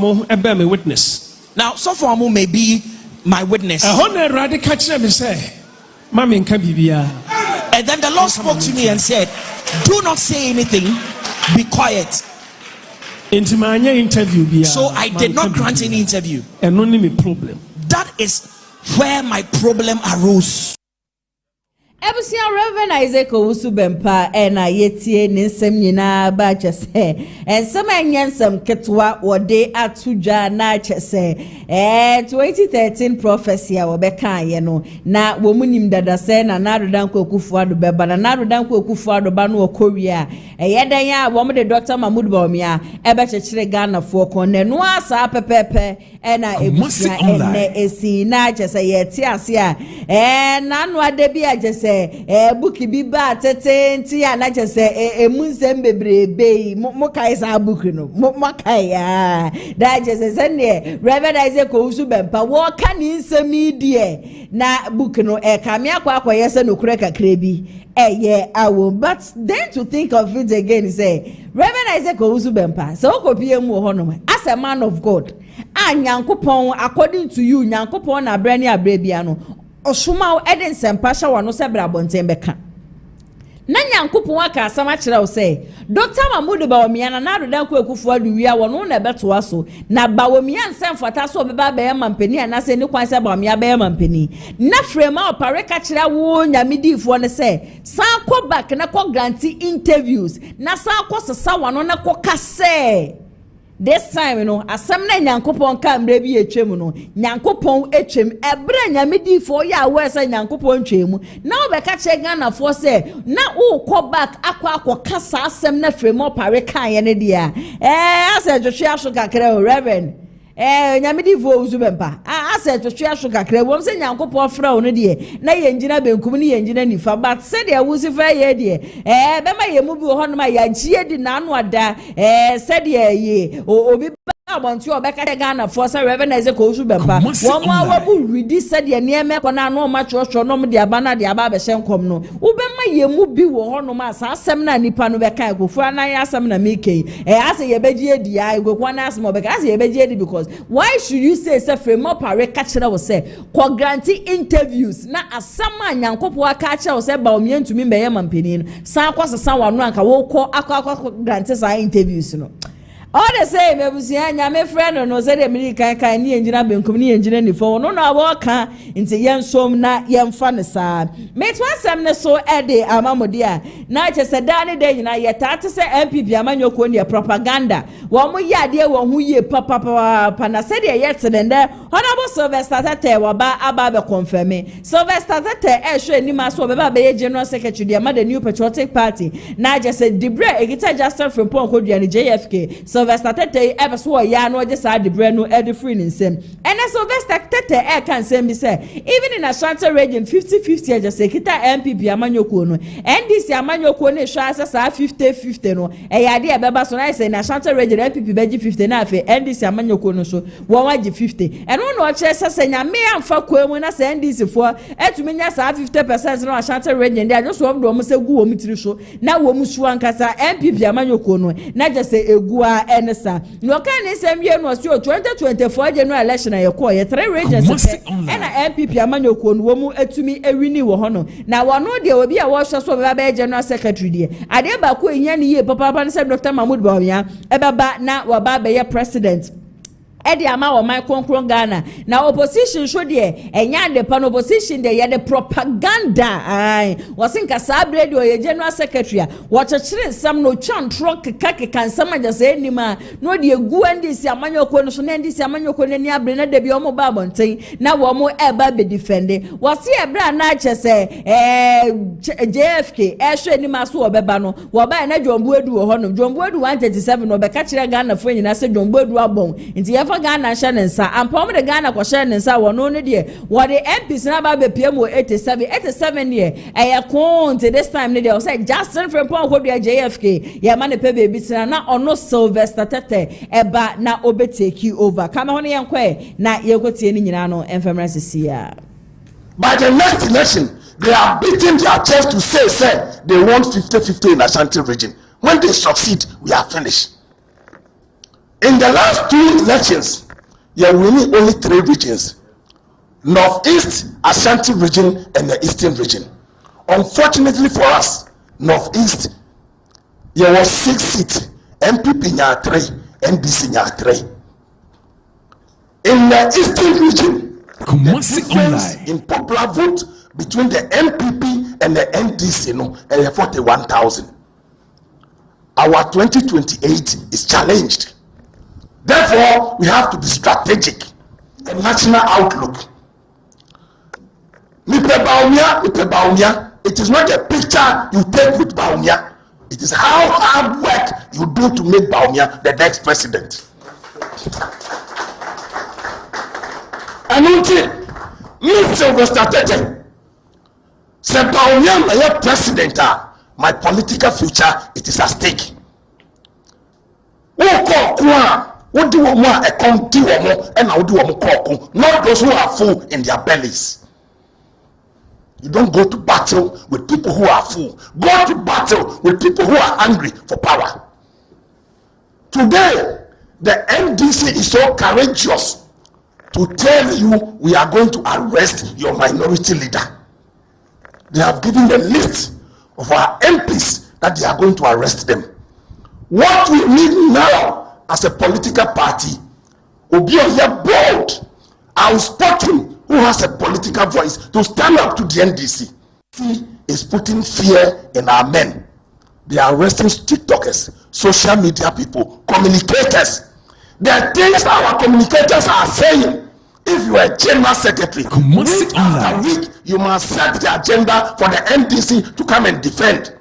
witness. Now, software may be my witness. And then the Lord spoke to me and said, "Do not say anything. Be quiet." So I did not grant any interview. That is where my problem arose. Ebusia Reverend Owusu Bempah na yetie ne nsem nyina ba kyese ensem anyensem ketwa wode atudwa na kyese 2013 prophecy a wobeka ye no na womunim dada se na narodanko okufuado beba na narodanko okufuado ba no okowia yedan ya womde Dr. Mahmoud Bawumia ebe kyekire Ghana fo kon ne no asa pepepe na ebusia ene esi na kyese yeti ase a na no adebi a kyese buki bi ba tetenti ya na kyese emunsem bebrebe mo kai sa buki no mo kai ya da kyese sene Reverend Owusu Bempah wo ka ni nsemi die na buki no kame akwa yese no kure kakra bi awo. But then to think of it again, say Reverend Owusu Bempah so okopie mu ho no as a man of God Nyankopon according to you Nyankopon na brani abrebia no osuma eden sempasha wano se bra bonten beka na Nyankopon aka asama kire wo say Dr. Mahmoud Bawumia na narodanko ekufuado wia wono na beto aso na Bawumia nsemfata so beba be mampani anase ni kwan se Bawumia be mampani na frema opareka kire wo nyamedifo ne se san ko back na ko granti interviews na san ko sesa wano na ko kase. This time, asem na Nyankopon ka mbre bi etwem no Nyankopon etwem ebre nyamedi fo ya we say Nyankopon twemu na obeka che Ghana fo say na wo ko back akwa kasa asem na fremo pare kan ye ne dia ase Joshua so kakra Reverend nyamedi fo Owusu Bempah ase said to share sugar crab, one say Yanko Frau, no dear, na Yangina Benkum, Yangina Nifa, but said there was a fair dear. Bema ye mubu on my Yajia di Nanwada, said ye, or I want you back at Ghana for some revenue as a Owusu Bempah. One more will read this said ye near me when I know much or no the Abana the Ababa Shankom no. Ubema ye mubi wo no mas, Samna Nipano Beka go for an Samna Miki. As a Yebeji di I go one as more because Yebeji because why should you say Sefre more pare catcher was say co grantee interviews na as someone young couple catcher was said Bawumia to me by Yaman Pinin. San was someone rank a walk aqua grantees are interviews no. All the same, I my friend no said American can ni engineer benkum ni engineer ni for no na waka into yen som na yen fan sa. Mate one sem so ede amamodia. Na che se dane de nyina ye tate se MPP amanyoko ni propaganda. Wo mo ya de wo hu ye papa na said ye yet den there. Honorable Sylvester Tete wa ba aba be confirm. Sylvester Tete hwe ni ma so be ba be general secretary de ma the New Patriotic Party. Na je se Dibre Egita Justin from Ponkodua ni JFK. Sylvester Tete ever so ya no just had the brand new Eddie free in same. And Sylvester Tete can say me say even in Ashanti region 50-50 just say kita MPP amanyoko no. NDC amanyoko ne hwa asa 50-50 no. E ya de beba so na say in Ashanti region MPP beji 50 na afi NDC amanyoko no so won waji 50. And no no che say nyame amfa kwemu na say NDC for etumi nya sa 50% no Ashanti region dey just won do mo say gu wo mitiri so na wo mu suwan kasa MPP amanyoko no na just say egua enesa no kan sem ye no so 2024 general election na ye call ye 3 regions na MPP amanyoko no wo mu etumi ewini wo ho no na wono de obi a wo hwe so be general secretary de ade ba ko enya ni ye papa ne say Dr. Mahmoud Bawumia ebeba na wo ba be ye president Edi ama wo my konkron Ghana na opposition show de enya de pan opposition de ye de propaganda ai wasinka sabre de ye general secretary wo chechire sam no twantro keka nsam aja se enima no de egu ndisi amanyoko no so na ndisi amanyoko ne ni abre na de bi omo ba bonten na wo mo eba be defend wasi ebra na chese JFK ehwe enima so obeba no wo ba na Jombuedu wo ho no Jombuedu 137 no be ka kire Ghana fo nyina se Jombuedu abon nti ye Ghana shanensa ampom de Ghana kwa shanensa wono ne de wo de MPs na ba be PM 87 year eye kon to this time ne de say Justin from Ponkodua JFK ye ma ne pe be bitina na ono Sylvester Tete eba na obe take you over kama hono yen kwe na ye gotie ni nyina no enfemrase sia. By the next election they are beating their chest to say they want 50-50 in Ashanti region. When they succeed we are finished. In the last 2 elections, you are winning only 3 regions: Northeast, Ashanti region, and the Eastern region. Unfortunately for us, Northeast, there was 6 seats. MPP nya 3, NDC nya 3. In the Eastern region, the difference in popular vote between the MPP and the NDC is 41,000. Our 2028 is challenged. Therefore, we have to be strategic. A national outlook. Bawumia. It is not a picture you take with Bawumia. It is how hard work you do to make Bawumia the next president. And until Mr. Sylvester Tete said Bawumia my president, my political future it is at stake. What do we want a country and how do we call not those who are full in their bellies. You don't go to battle with people who are full. Go to battle with people who are hungry for power. Today, the NDC is so courageous to tell you we are going to arrest your minority leader. They have given the list of our MPs that they are going to arrest them. What we need now as a political party will be bold, outspoken, who has a political voice to stand up to the NDC. He is putting fear in our men. They are arresting TikTokers, social media people, communicators. There are things our communicators are saying. If you are a general secretary, week after week, you must set the agenda for the NDC to come and defend.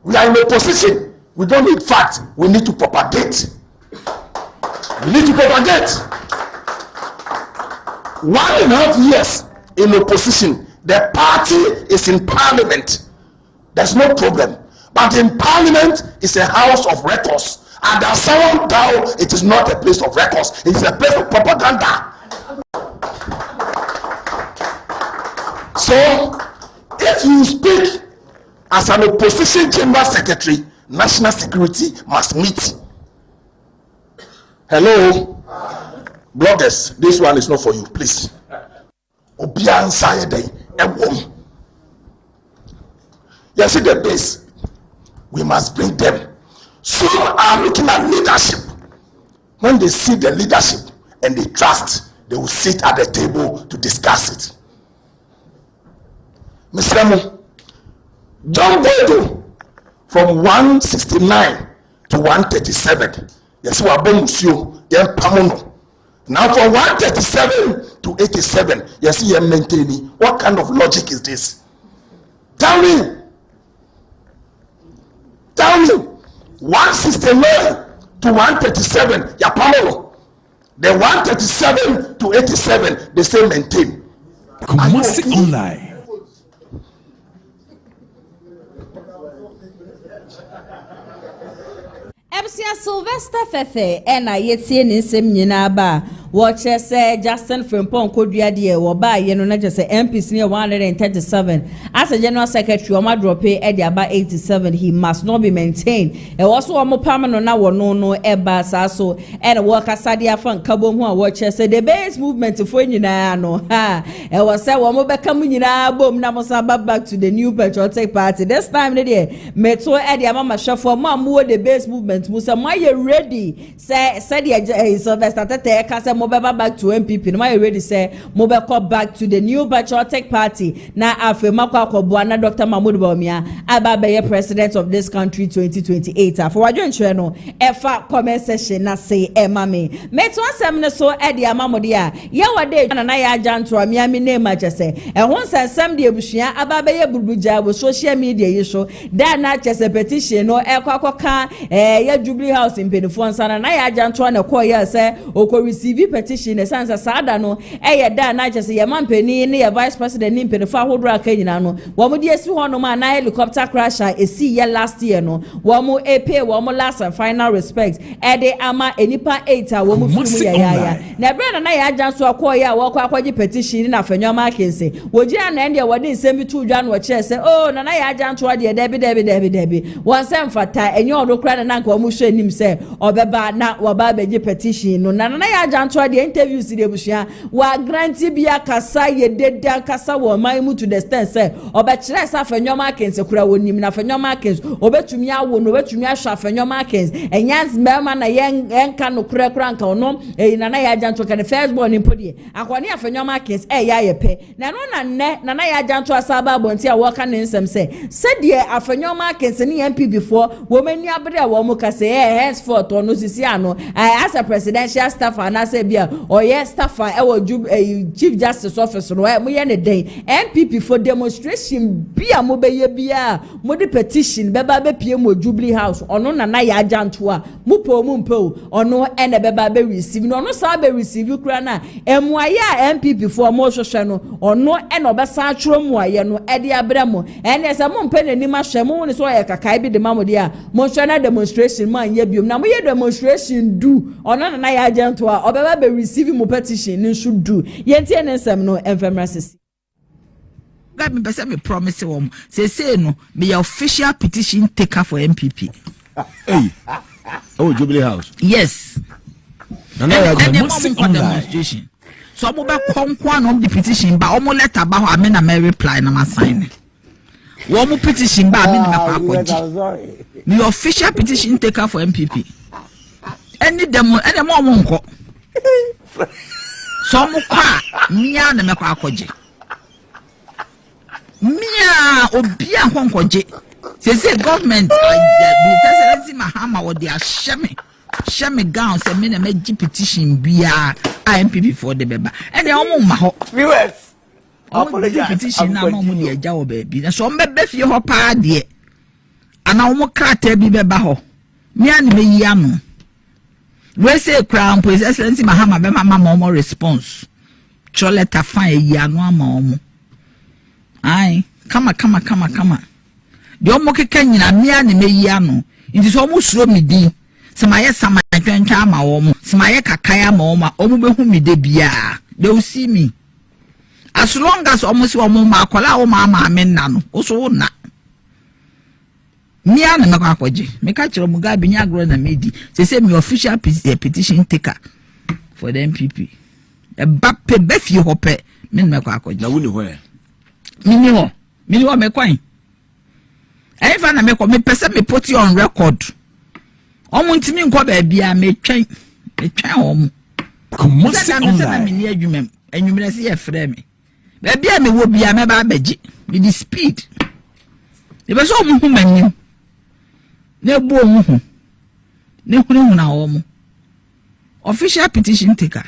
We are in a position. We don't need facts. We need to propagate. We need to propagate. 1.5 years in opposition. The party is in parliament. There's no problem. But in parliament, it's a house of records. And as someone down, it is not a place of records. It is a place of propaganda. So, if you speak as an opposition general secretary, national security must meet. Hello? Bloggers, this one is not for you, please. Obian Sayede, you see the base. We must bring them. Some are looking at leadership. When they see the leadership and they trust, they will sit at the table to discuss it. Mr. Mo, John Boydo from 169 to 137. Yes, we are Bomusio, then Pamono. Now from 137 to 87, yes, you are maintaining. What kind of logic is this? Tell me. Tell me. 169 to 137, Yapamolo. The 137 to 87, they say maintain. Kumasi Online. Ebsia Sylvester Fefe ena yetie ne nsem nyina ba wo che Justin Frimpong kodua de wo ba ye no na che se MPs ne 137 as a general secretary o ma drop e de aba 87. He must not be maintained. E wo so o mo pam no na wo no eba sa so and wo kasa de afan kabo hu a wo che the base movement fo nyina no ha e wo se wo mo beka mu nyina bom na mo sa back to the new patriotic party. This time ne de meto e de ama mahwefo mo am the base movement Musa Maya ready say the Sylvester Tete Kasa Mobile back to MPP. Maya ready say Mobile call back to the new patriotic party. Now after Makwa Kobuana Dr. Bawumia Ababe president of this country 2028. For what you know, Efa comment session na say mami. Meto asem so edi amamodia. Yawa de na Yaa Jantuah miami name aja say. E hon sensem de ebusua Ababe buruja wo social media yisho. Da na chese petition no ekwakoka Jubilee House in Penifon Sana na Yaa Jantuah na call ya say oko receive petition e sansa sada no da na just ye mampeni ne ye vice president ni Penifa hodro aka nyina no wo mo de esi ho no ma na helicopter crash e si ye last year no wo mo pay wo mo last and final respect de ama enipa 8 a wo mo fimu ya na bre na Yaa Jantuah call ya wo kwa kwaji petition na Afenyo Makense wo gina na ende wo de nsem bi tu dwa no wo che say oh na Yaa Jantuah de debi won sem fata enye odo kra na nka wo hwe nim se obeba na waba beje petition no na Yaa Jantuah de interviews de busua wa grant bia kasa ye deda kasa wo man mu to the stand say obekire sa Afenyo Makense kura wonim na Afenyo Makense obetumi awo no obetumi ahwa Afenyo Makense enyans mema na yenka no kura nka no na Yaa Jantuah kan first born in podie akwani Afenyo Makense ya ye pe na no na Yaa Jantuah saba bonti a wo kan nsem se de Afenyo Makense ni MP before wo mani abere wo mo kase henceforth no sisi ano as a presidential staffer and as a bia or yes staffer chief justice office no mo ye ne den MPP for demonstration bia mo be ye bia mo de petition beba be pie mo Jubilee House ono na Yaa Jantuah mo po mo mpo ono ene beba be receive no ono sa be receive kura na emwaye MPP for mo hwehwe no ono ene obesa atworo mwaye no e de abra mo ene se mo mpa nani ma hwe mo ne so ye kakai bi de ma mo de a mo hwe na demonstration man ye biom na mo ye demonstration do ono na Yaa Jantuah obeba be receive mo petition ni should do yentie ne nsem no emfemrasisi God me pese me promise wom say no be official petition taker for MPP. Hey. Oh, Jubilee House. Yes. And demonstration. So mo be konkwan on the petition ba omo letter ba ho ame na me reply na ma sign. Wo mo petition ba ame na pa kwaji. The official petition taker for MPP. Any demo omo nko. So mo kwa mia na me kwa kwaji. Mia obia honkoje say government presidency mahama wo dia shame gown say me na me petition bia MPP for the beba and they omo ma ho viewers petition na no mo dia ja wo ba bi na so mbebe fie ho pa de ana omo krata bi beba ho mia na me yi ano we say crown presidency mahama be mama mo response Choleta fine yano ama. Aye, kama. The omo keka nyina mia ne meyano. Nti so omo suro mi din. Se maye sama twentwa ama omo. Se maye kakaya ma omo. Omo behu mi de bia. They will see me. As long as omo si omo ma akola o ma men na no. Oso na. Mia na mekwa akwaje. Meka kire mu ga binya agro na medi. Say me official petition taker for the MPP. E bape befi hope. Me mekwa akwaje. Na wuni ho e. Mini ho mekwan. Ever na mekwa me pese me put you on record. Omo ntimi nkọ ba bia me twen omo. Kumasi online. Me ni adwumem. Anwumre se ye frɛ me. Ba bia me wo bia me ba bagye. Me di speed. E be so omo hu manim. Na ebu omo hu. Na hunu na omo. Official petition taker.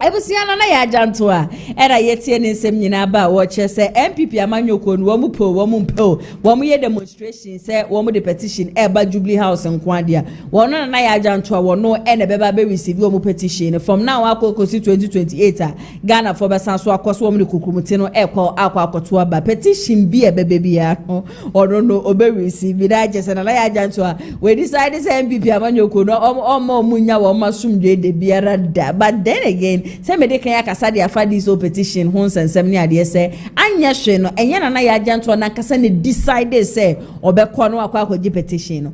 Ebusiana na Yaa Jantuah era yetie ne nsem nyina ba wo che se MPP amanyoko no wo po wo mpo wo ye demonstration se wo de petition eba Jubilee House nkwadia wo no na Yaa Jantuah wo no ene beba be receive wo petition from now akokosi 2028 Ghana for besan so akoso wo de kukurumute no akoto aba petition bi ebebe bia no ono no obe receive da je se na Yaa Jantuah we decide say MPP amanyoko no omo munya wo masumdwe de biara da but then again say me de kan yakasa de afa this petition ho nsensem ne ade say anya hwe no enye na Yaa Jantuah na kasa ne decide say obekọ no akwakoji petition no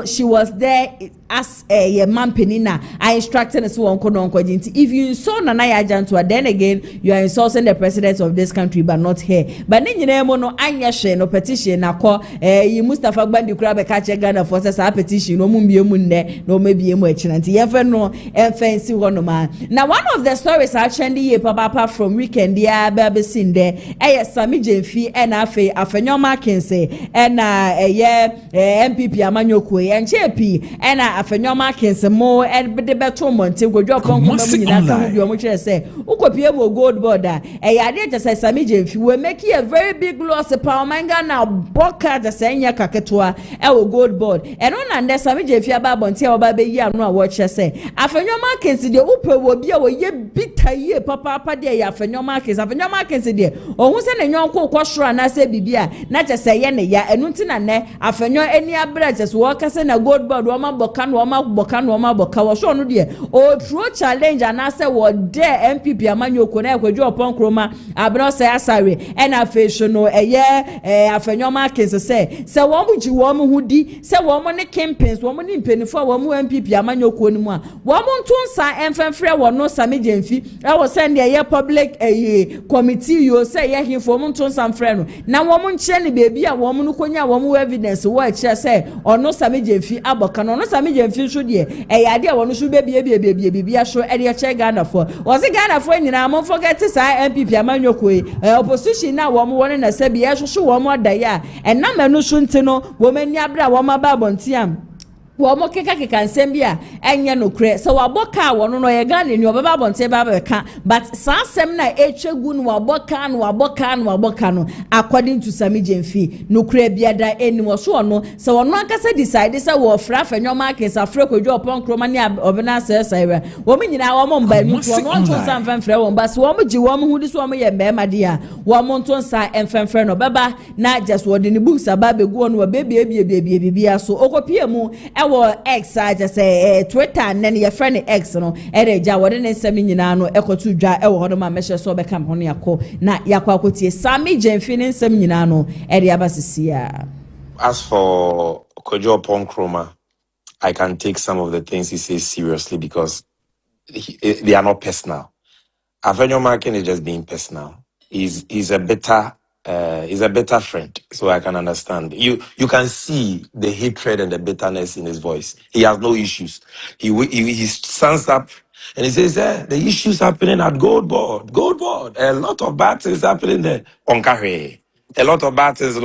she was there as a man penina I instructed us won kono nkoji. If you insult na Yaa Jantuah, then again you are insulting the president of this country but not her. But ni nyina mo no anya hwe no petition na ko yi Mustafa Gbandi kura be ka che Ghana for say petition no mumie mu nne no mabie mu achinanti ye fe no enfensi wono ma. Now one of the stories actually ye papa from weekend ya be seen there Sami Jemfi and Afenyo Makense and MPP amanyoko and JP and Afenyo Makense mo and the better monte go drop on you say ukopie gold border yade say Sami Jemfi we make a very big loss power manga now boka the senya kaketoa gold board and on and Sami Jemfi aba bonte oba be yi anu a watch say Afenyo Makense de upe wo bia wo ye bita ye papa de ya Afenyo Makense de ohun se ne nyonko kwosoro na se bibia na che se ye ne ya enu nti na ne Afenyo eni abra che so wo kase na gold board wo maboka wo so no de o true challenge na se wo de MPP amanyoko na ekwadwo opon kroma abra se asare ena afehwo no Afenyo Makense se wo mu ji wo mu hudi se wo mu ne campaigns wo mu ne mpenifo wo mu MPP amanyoko ni mu a wo mu ntunsa emfemfre wo no Sami Jemfi e wo send ye public committee yo say ye hifo mu ntunsa mfre no na wo mu nche ne bebi a wo mu no konya wo mu evidence wo che say ono Sami Jemfi aboka no Sami Jemfi so de ade a wo no so bebia so e de che Ghana for wo se Ghana for nyina mo forget say MPP amanyoko opposition na wo mu woni na se bia so wo mu adaya na manu so ntino wo mani abra wo ma ba bontiam wo mo keka nsem bia enye no kre so waboka wo no ye Ghana ni obaba bonte ba ka but sansem na echegu no waboka no according to Sami Jemfi no kre bia da eni wo so no so wono akasa decide say wo fra Afenyo Makense afre kodwo opon kroma ni obena sesire wo me nyina wo mo mba ni to no nto san fanfre wo mba so wo mo ji wo mo hudi so wo mo ye mbema dia wo mo nto san enfenfre no baba na just wo de ni books ababegu no bebia so okopie mu ewo X just say Twitter and then your friend X no ereja wode ne nsem nyina no ekotu dwa ewo hodo ma mehye so be kam hono yakọ na yakọ akotie Sami Jemfi ne nsem nyina no ere abasisia. As for Kojo Ponkroma, I can take some of the things he says seriously because they are not personal. Afenyo Makense is just being personal. He's a better friend, so I can understand. You can see the hatred and the bitterness in his voice. He has no issues. He stands up and he says, the issues happening at Gold Board. A lot of bad things happening there. A lot of bad things.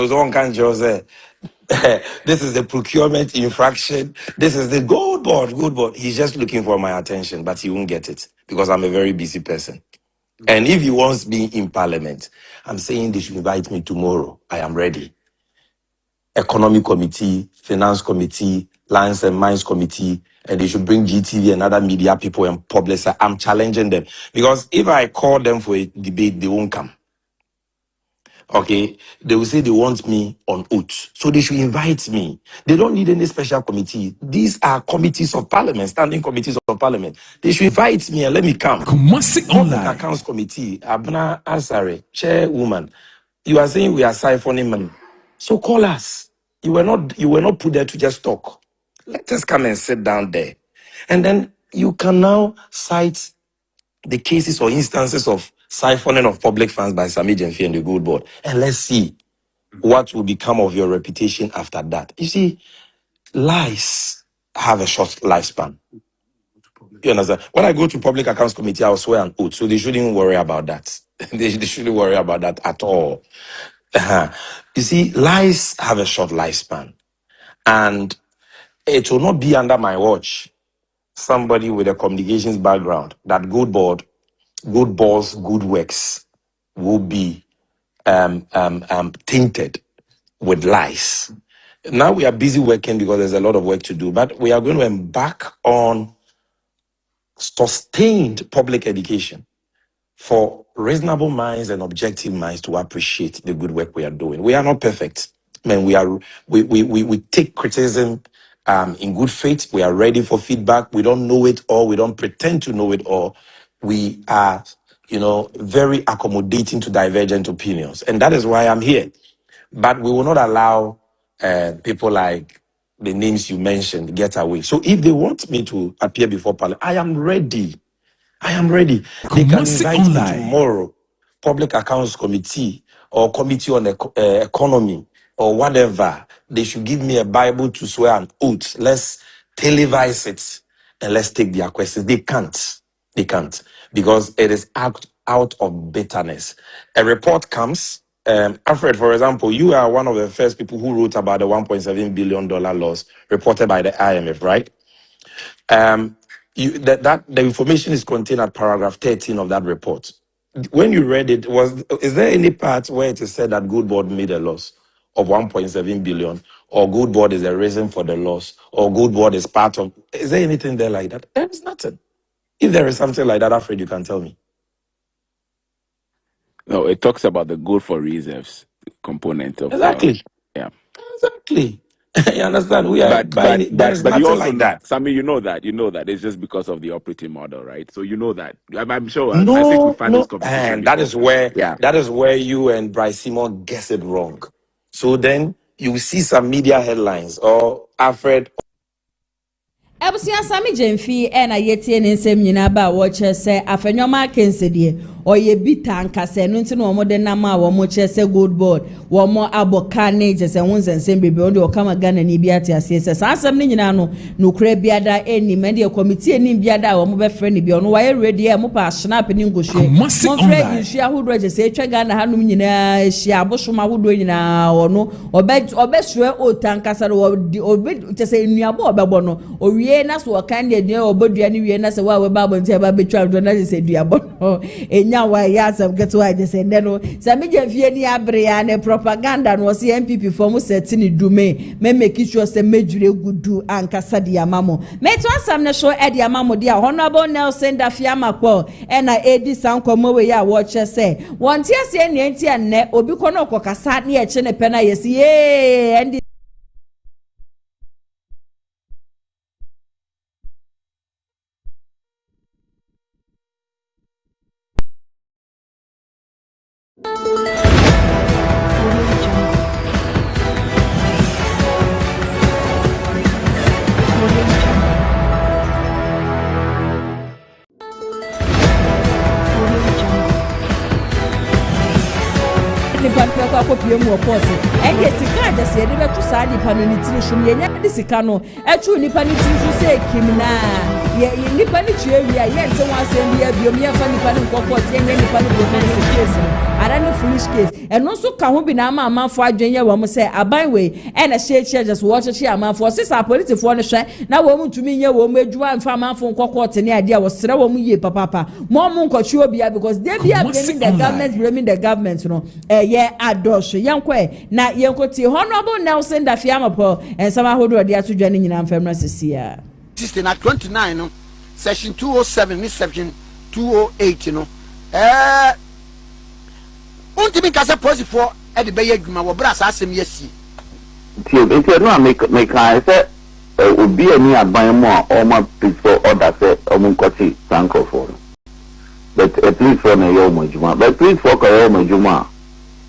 This is the procurement infraction. This is the Gold Board. He's just looking for my attention, but he won't get it because I'm a very busy person. And if he wants me in parliament, I'm saying they should invite me tomorrow. I am ready. Economic committee, finance committee, lands and mines committee, and they should bring GTV and other media people and publicize. I'm challenging them because if I call them for a debate, they won't come. Okay, they will say they want me on oath, so they should invite me. They don't need any special committee. These are committees of parliament, standing committees of parliament. They should invite me and let me come. Public Accounts Committee, Abna Ansari, chairwoman, you are saying we are siphoning money, so call us. You were not put there to just talk. Let us come and sit down there, and then you can now cite the cases or instances of siphoning of public funds by Sami Jenfi and the Good Board. And let's see what will become of your reputation after that. You see, lies have a short lifespan. You understand? When I go to Public Accounts Committee, I'll swear an oath. So they shouldn't worry about that. They shouldn't worry about that at all. You see, lies have a short lifespan. And it will not be under my watch somebody with a communications background that good balls, good works will be tainted with lies. Now we are busy working because there's a lot of work to do, but we are going to embark on sustained public education for reasonable minds and objective minds to appreciate the good work we are doing. We are not perfect. I mean, we take criticism in good faith. We are ready for feedback. We don't know it all. We don't pretend to know it all. We are, very accommodating to divergent opinions. And that is why I'm here. But we will not allow people like the names you mentioned get away. So if they want me to appear before Parliament, I am ready. They can invite me tomorrow, Public Accounts Committee or Committee on Economy or whatever. They should give me a Bible to swear an oath. Let's televise it and let's take their questions. They can't because it is out of bitterness. A report comes. Alfred, for example, you are one of the first people who wrote about the $1.7 billion loss reported by the IMF, right? The information is contained at paragraph 13 of that report. When you read it, is there any part where it is said that Good Board made a loss of 1.7 billion, or Good Board is the reason for the loss, or Good Board is part of? Is there anything there like that? There is nothing. If there is something like that, Alfred, you can tell me. No, it talks about the good for reserves component of exactly. Exactly. You understand? We are but you also like that. Sammy, you know that it's just because of the operating model, right? So you know that. I'm sure. No, I think we've had this conversation. And that is where you and Bryce Simon guess it wrong. So then you see some media headlines or Alfred. Ebusia Sami Jenfi na yetie ne nsem nyina ba wo kyese Afenyo ma kensede oye bita nkase no nti no mo de nam a wo mo kyese Good Board wo mo aboka ne kyese wonsensem bebe onde o kama Ghana ni bi ate ase se asem ne nyina no nokura biada eni mede committee eni biada wo mo be frɛ ne bi ono wa ready e mo pa snap ni ngohwe mo frɛ issue ahodo kyese etwa Ghana hanum nyina hia aboshoma ahodo nyina ono obesue otankasa no obe kyese enuabo obebo no owie na so kan de obodua ni wie na se wa we babo nti ba betwa do na se duabo no enya wa ya sam geto wa se ne no Sami Jenfi ni abre ya ne propaganda no se MPP form set ni dume me make sure se mejure gudu ankasa de amamo me to asam ne so e de amamo de Honorable Nelson Dafiamakpo e na edi sankomo we ya wo che se won ti ase ne enti enne obi kono okokasa ne e che ne pe na yesi ye mu report and yes sika just say dey to sa nipa no nitiri shum ye nya de sika no etu nipa nitiri so say kimna ye nipa ni tue wi a ye nte wan say bi abiom ye fa nipa ni kokot ye nya nipa ni go na case ara ni foolish case eno so ka ho bi na ama amanfo adwen ye wo mo say aban we e na she just watch she amanfo say sa politifo no hwe na wo mu tumi nye wo mu adwua mfa amanfo kokot ne ade a wo sere wo mu ye papa mo mu nkotwe obi because they be blaming the government no ye adosho yankwe na yenkoti Honorable Nelson Dafiamakpo ensama hodo de atodwa ne nyina mfamra sesia 16 at 29 no section 207 ni section 208 no untimi kase police for e de beye adwuma wo bra sa asem yesi nti no make I say obi ani aban mo a o ma peaceful order say o mun kwati sanko for but please for na yo mo adwuma but please for ko yo mo adwuma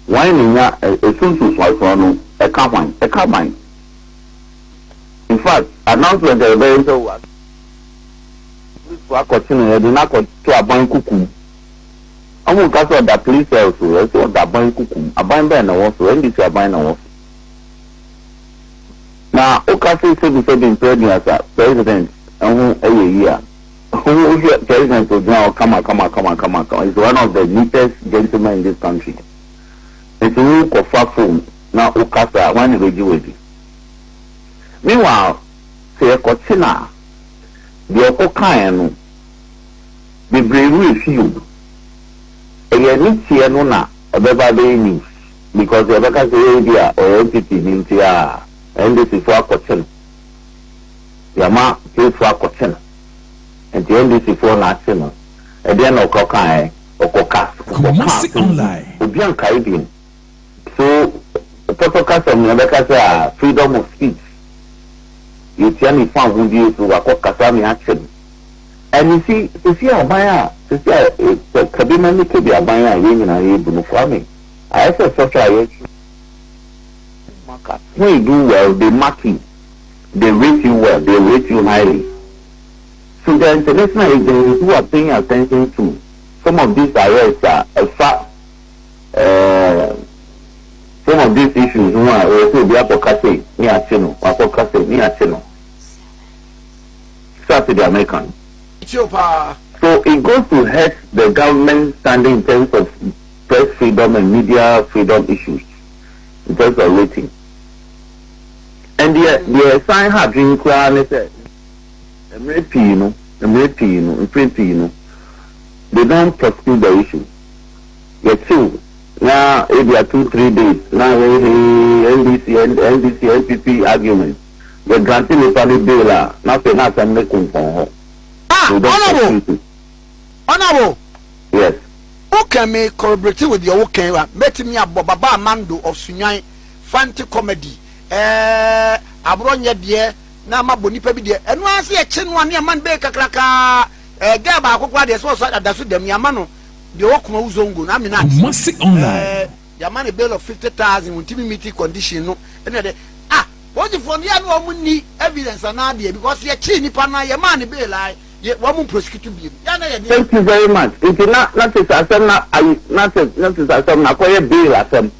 why ni nya esunsu so no e ka ban in fact announcement e be so what please for continue e do na ko to aban kuku amu ka so da police also so da aban kuku aban be na wo so ndi to aban na wo na okasi se bi been president as president year president to now come is one of the neatest gentlemen in this country. It's a new phone now okasa one graduate. Meanwhile, say kotina the okayan no the brave few e ni tie no na obeba be news because the obeka say area or entity nintia and this is for question. Yama is for question. And the end is for national. And then Okokai, Okokas, online. Obian Caribbean. So, Potocas and Rebecca freedom of speech. You tell me found who you to Wakokasami action. And you see Abaya, Kabimani Kibi Abaya, Yin and Ibn Kwame. I said such a when you do well, they mark you. They rate you well. They rate you highly. So the international agencies who are paying attention to some of these arrests are some of these issues who are also the apokase ni acheno. So to the American. So it goes to hurt the government standing in terms of press freedom and media freedom issues in terms of rating. And the sign have been clearly said, the they don't prosecute the issue. Yet too, now it are 2-3 days. Now NDC, NPP argument. They're granting the public bail. Now say not some making for her. Honorable. Yes. Who can make corroborate with your working? Met me a Baba Mando of Sunyan Fanti Comedy. Abronya deɛ na ma boni pa bi deɛ eno ase e kye no ane man be kakraka ga ba akokwa deɛ so adaso dem yama no deɛ wokoma uzongo na me na online yama ne bail of 50,000 untimi meet condition no ene de what if on ya no omuni evidence na deɛ because ye kye nipa na yama ne bail ai ye wo mu prosecute bi ya na ye. Thank you very much. It is not asem na asem na koye bail asem.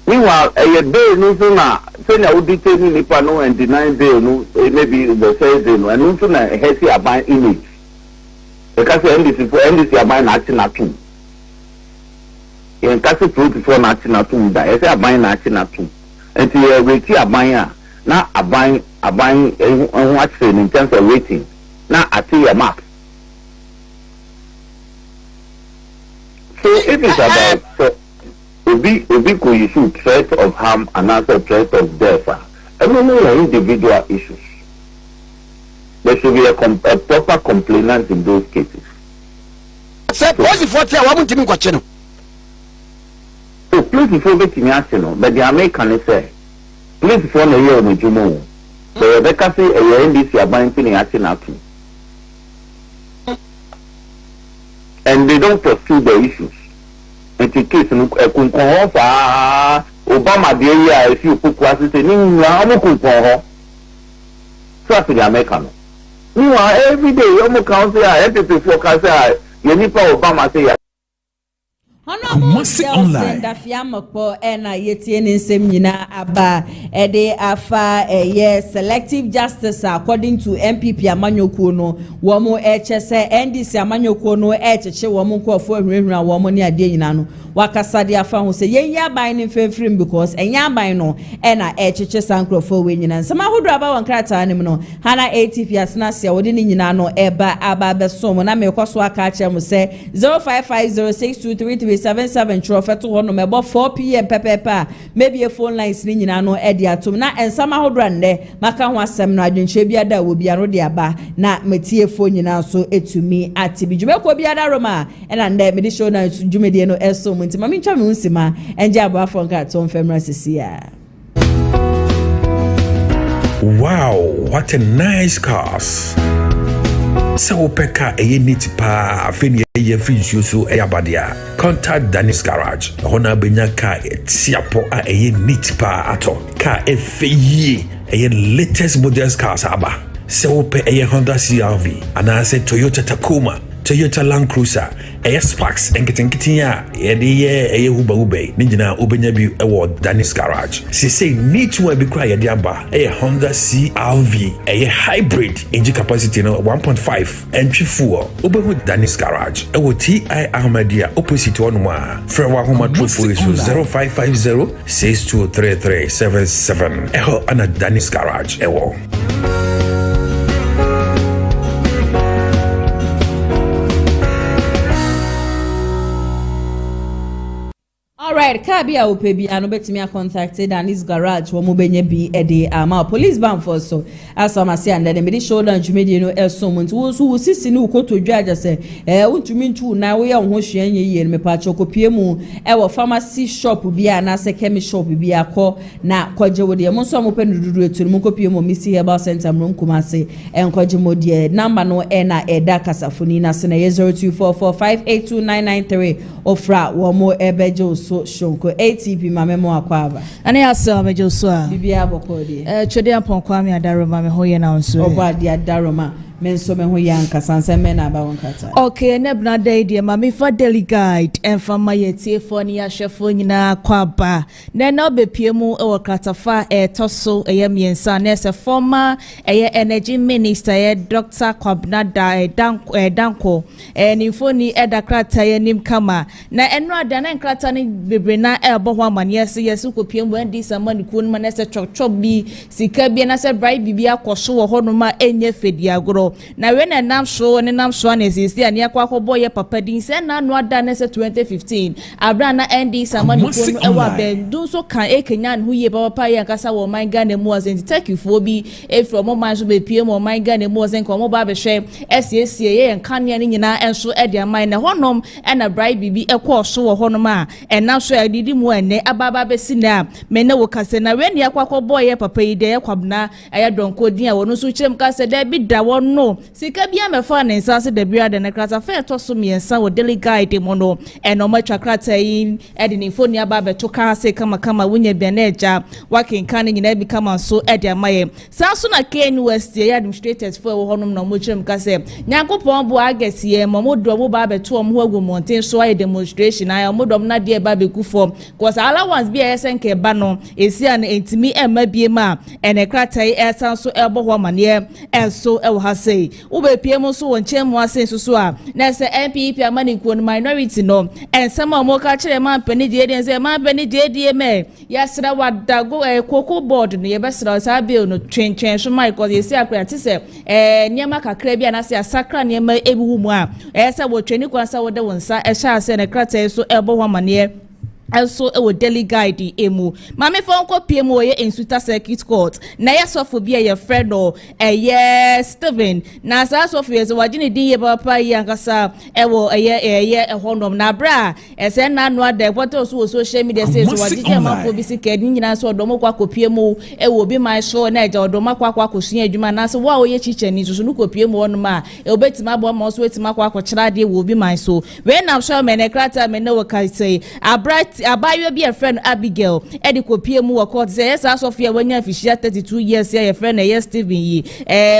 Meanwhile, a bail no sooner, say now detain nipa no and deny bail no, maybe the first day no, and no sooner a healthy abide image. Because NDC abide action at two. In case of proof before action at two, that I say abide action at two. And to rate abide, now abide, and watch in terms of rating. Now I see a mark. So it is about. Obi could issue threat of harm and also threat of death. I don't know individual issues. There should be a proper complainant in those cases. Say, what's the 40 hour to me question? So, please before making action, but the American say, please before the year of Jumo. The Rebecca say, a NDC are binding action out. And they don't pursue the issues. And the case no kunko fa Obama de area if you put kwase say ni nwa mo kunko so to the American no every day you mo count say FPP forecast say you nipa Obama say Honorable online Dafiamokpo ena yetie ne nsem nyina aba ede afa selective justice according to MPP amanyokuo no wo mo se NDC amanyokuo no echeche wo mo nkofo ahwehwura wo mo ne ade nyina no wakasa de afa ho se yenye aban ne mfemfrim because enya aban no ena echeche sankrofo we nyina nsema hodo aba wankrata anim no hana ATP asna se wo de ne nyina no eba aba besom na mekoso aka ache mo se 05506233 377 trofeto ho no mebo 4 pm pepepa maybe a phone lines ni nyina no e dia atom na ensama hodro nde maka ho asem no adwenche bia da wo bia no de aba na metie phone nyina so etumi ati bijume ko bia da roma ena nde me di show na jumedie no eso mu nti mami ntwa me unsima enje abo afonka ton femra sisia. Wow, what a nice cars. So peka eye niti pa afeni eye free so eyabadia. Contact Dennis Garage. Hona benya ka tiapo a eye niti pa ato. Ka efeye eye latest models cars aba. So pe eye Honda CR-V and I say Toyota Tacoma, Toyota Land Cruiser, eye Sparks enkitin ya eye huba ube ninjina ubenya bi ewo Dennis Garage. Si say need to be cry eye aba eye Honda CR-V eye hybrid engine capacity no 1.5 entry fuel ubehu Dennis Garage ewo TI Ahmadiyya opposite one ma frewa homa tropo is 0550 623377 eho ana Dennis Garage ewo. Alright, Kabia Opebi and Obetimia contacted and his garage wo mubenye bi ede ama police ban for so as am say and then me show down jumedi no eso muntu wo so sisi ni ukoto dwaja se untumi ntu na wo ya ho hwe anye me pa chokopie mu wo pharmacy shop bia na se chemist shop bia ko na kwaje wo de mo so mo penududu eturu mo kopie mu misi herbal center mo nkumase kwaje mo de number no na eda kasafoni na se na 0244582993 ofra wo mo ebeje so shonko ATP mamemo akwaba ane asa mejo so a bibia bokodi chode aponkwa me adaroma me hoye na onso obadi adaroma menso me ho yanka sanse na ba wonkata okay ne bna day de mami for daily guide en fama yetie fo ni ahwefo nyina kwaba na na obepie mu e wakatafa toso miensa na se former energy minister Dr. Kwabnada danko ni foni edakrata nim kama na eno ada na nkrata ni bebre na ebo ho amane yesu kopie mu ndi samani kun ma na se chokchok bi sika bi na se bribe bi akoso wo ho no ma enye fedi agoro na we na nam so ne nam so na sisi ani akwa kobo ye papa din se na no ada na se 2015 abra na ndi samani kun ewa ben do so kan ekenya hu ye papa ye nkasa wo man Ghana mu azen takifo bi efro mo man so be pie mo man Ghana mu azen ko mo ba be hwe esiesie ye nkania ni nyina enso e de man na honom e na bribe bi ekọ so wo honom a enam so adidi mu ene ababa be sina me na wo kase na we ne akwa kobo ye papa yi de kwabna aya donko din a wono so kyerem kase da bi da wono sika bia me fa ne nsa se da bia de ne krata fa to so miensa wo daily guide mo no eno ma twakrata yi e de ne foni aba be to ka se kama wunya bia na eja wakenka ne nyina bi kama so e de amaye sa so na Ken West ye administrators for wo honom na mo kyerem kase nyankopon bo agese mo do mo ba be to mo agu mountain so ay demonstration ay mo dom na de ba be kufo cause allowance bi esen ke ba no esi an entimi ema bie ma ene kratai esan so ebo ho amane enso e wo ha sei wo be pie mo so won chemu asen so a na se MPP amani ku no minority no ensama mo ka kire man pani de de se man pani de me yasra wadago koko board no ye besra sa bill no twen so mai cause esi akra ti se niema kakra bia na se asakra niema ebu mu a se wo twani kwa sa wo de wonsa sha ase ne kratai so ebo ho amane also a daily guide emu mame fon ko pm ye insuta circuit court na ya sofobia ye friend no Steven na sa sofia so wagine din ye papa yi ankasa ewo honom na bra ese na no ada photo so social media say so wagine mafo bi sika din nyina so odomo kwa kopie mu ewo bi my show na eja odomo kwa kosua adwuma na so wa oye chichani so no kopie mu onum a e obetima bo ma so wetima kwa kokyera de wo bi my so we na show me ne krata me ne wo kai say abayo bi a friend Abigail edi kopie mu court say yes Sofia wanya fishia 32 years ya friend yes Steven yi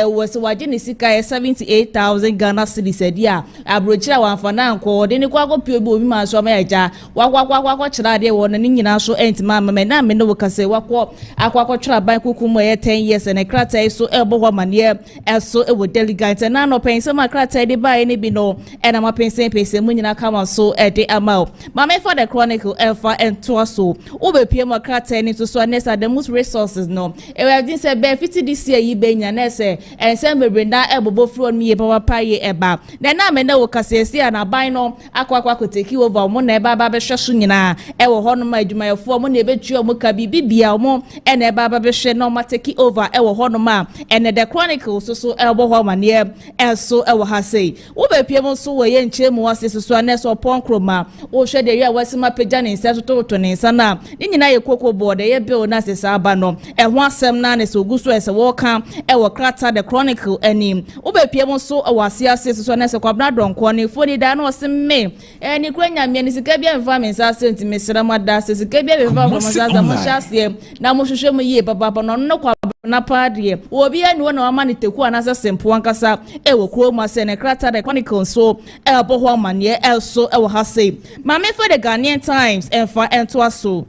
was wagine sika 78,000 Ghana cedis dia abrochira wanfana anko de ni kwa kopie bi obi ma so ma eja kwa kyera de wo na ni nyina so entima ma na me no kase wakọ akwa kyera ban kukumu 10 years and krata so ebo ho mane eso e wo delegate na no pense ma krata de ba ni bi no e na ma pense mu nyina kama so e de amount ma me for the chronicle ɛfa ɛntoa so wobɛpie mu krataa ni so anesa the most resources no ɛwɛdin sɛ benefit this year yi benya na sɛ ɛnsɛm bebrenda ɛbobɔ furo no yie papa ye ɛba na me na wo kasesi na ban no akwa take over mo na ɛba bɛhwɛ so nyinaa ɛwɔ hɔ no ma adwumayɛfoɔ mo na ɛbɛtua mo ka bibia mo ɛna ɛba bɛhwɛ na mo take over ɛwɔ hɔ no ma ɛna the chronicle so ɛbɔ hɔ maneɛ ɛso ɛwɔ ha sei wobɛpie mu so wɔ yɛ nkyɛ mu wase so anesa ɔpɔn kroma wo hwɛ de yɛ wasima pagya ne nsa to ne nsa na ne nyinaa yɛ koko board yɛ bill na sɛ saa ba no ɛho asɛm na ne sɛ ogu so ɛsɛ wɔka ɛwɔ krata the chronicle anim wobɛpie mu so ɛwɔ ase so anesa kwabna dɔnkɔ ne foni da na ɔse me ni kura nyamia ne sika bia mfa me nsa sɛ ntimi sra mada sɛ sika bia mfa from nsa za mo hyase na mo hwehwɛ mu yie papa no no kwa na paadie obi ani wona wama ne teku anasa sempo ankasa ɛwɔ kuro mu asɛ ne krata the chronicle so ɛbɔ hɔ amane ɛso ɛwɔ ha sei ma me for the Ghanaian Times ɛmfa ɛntoa so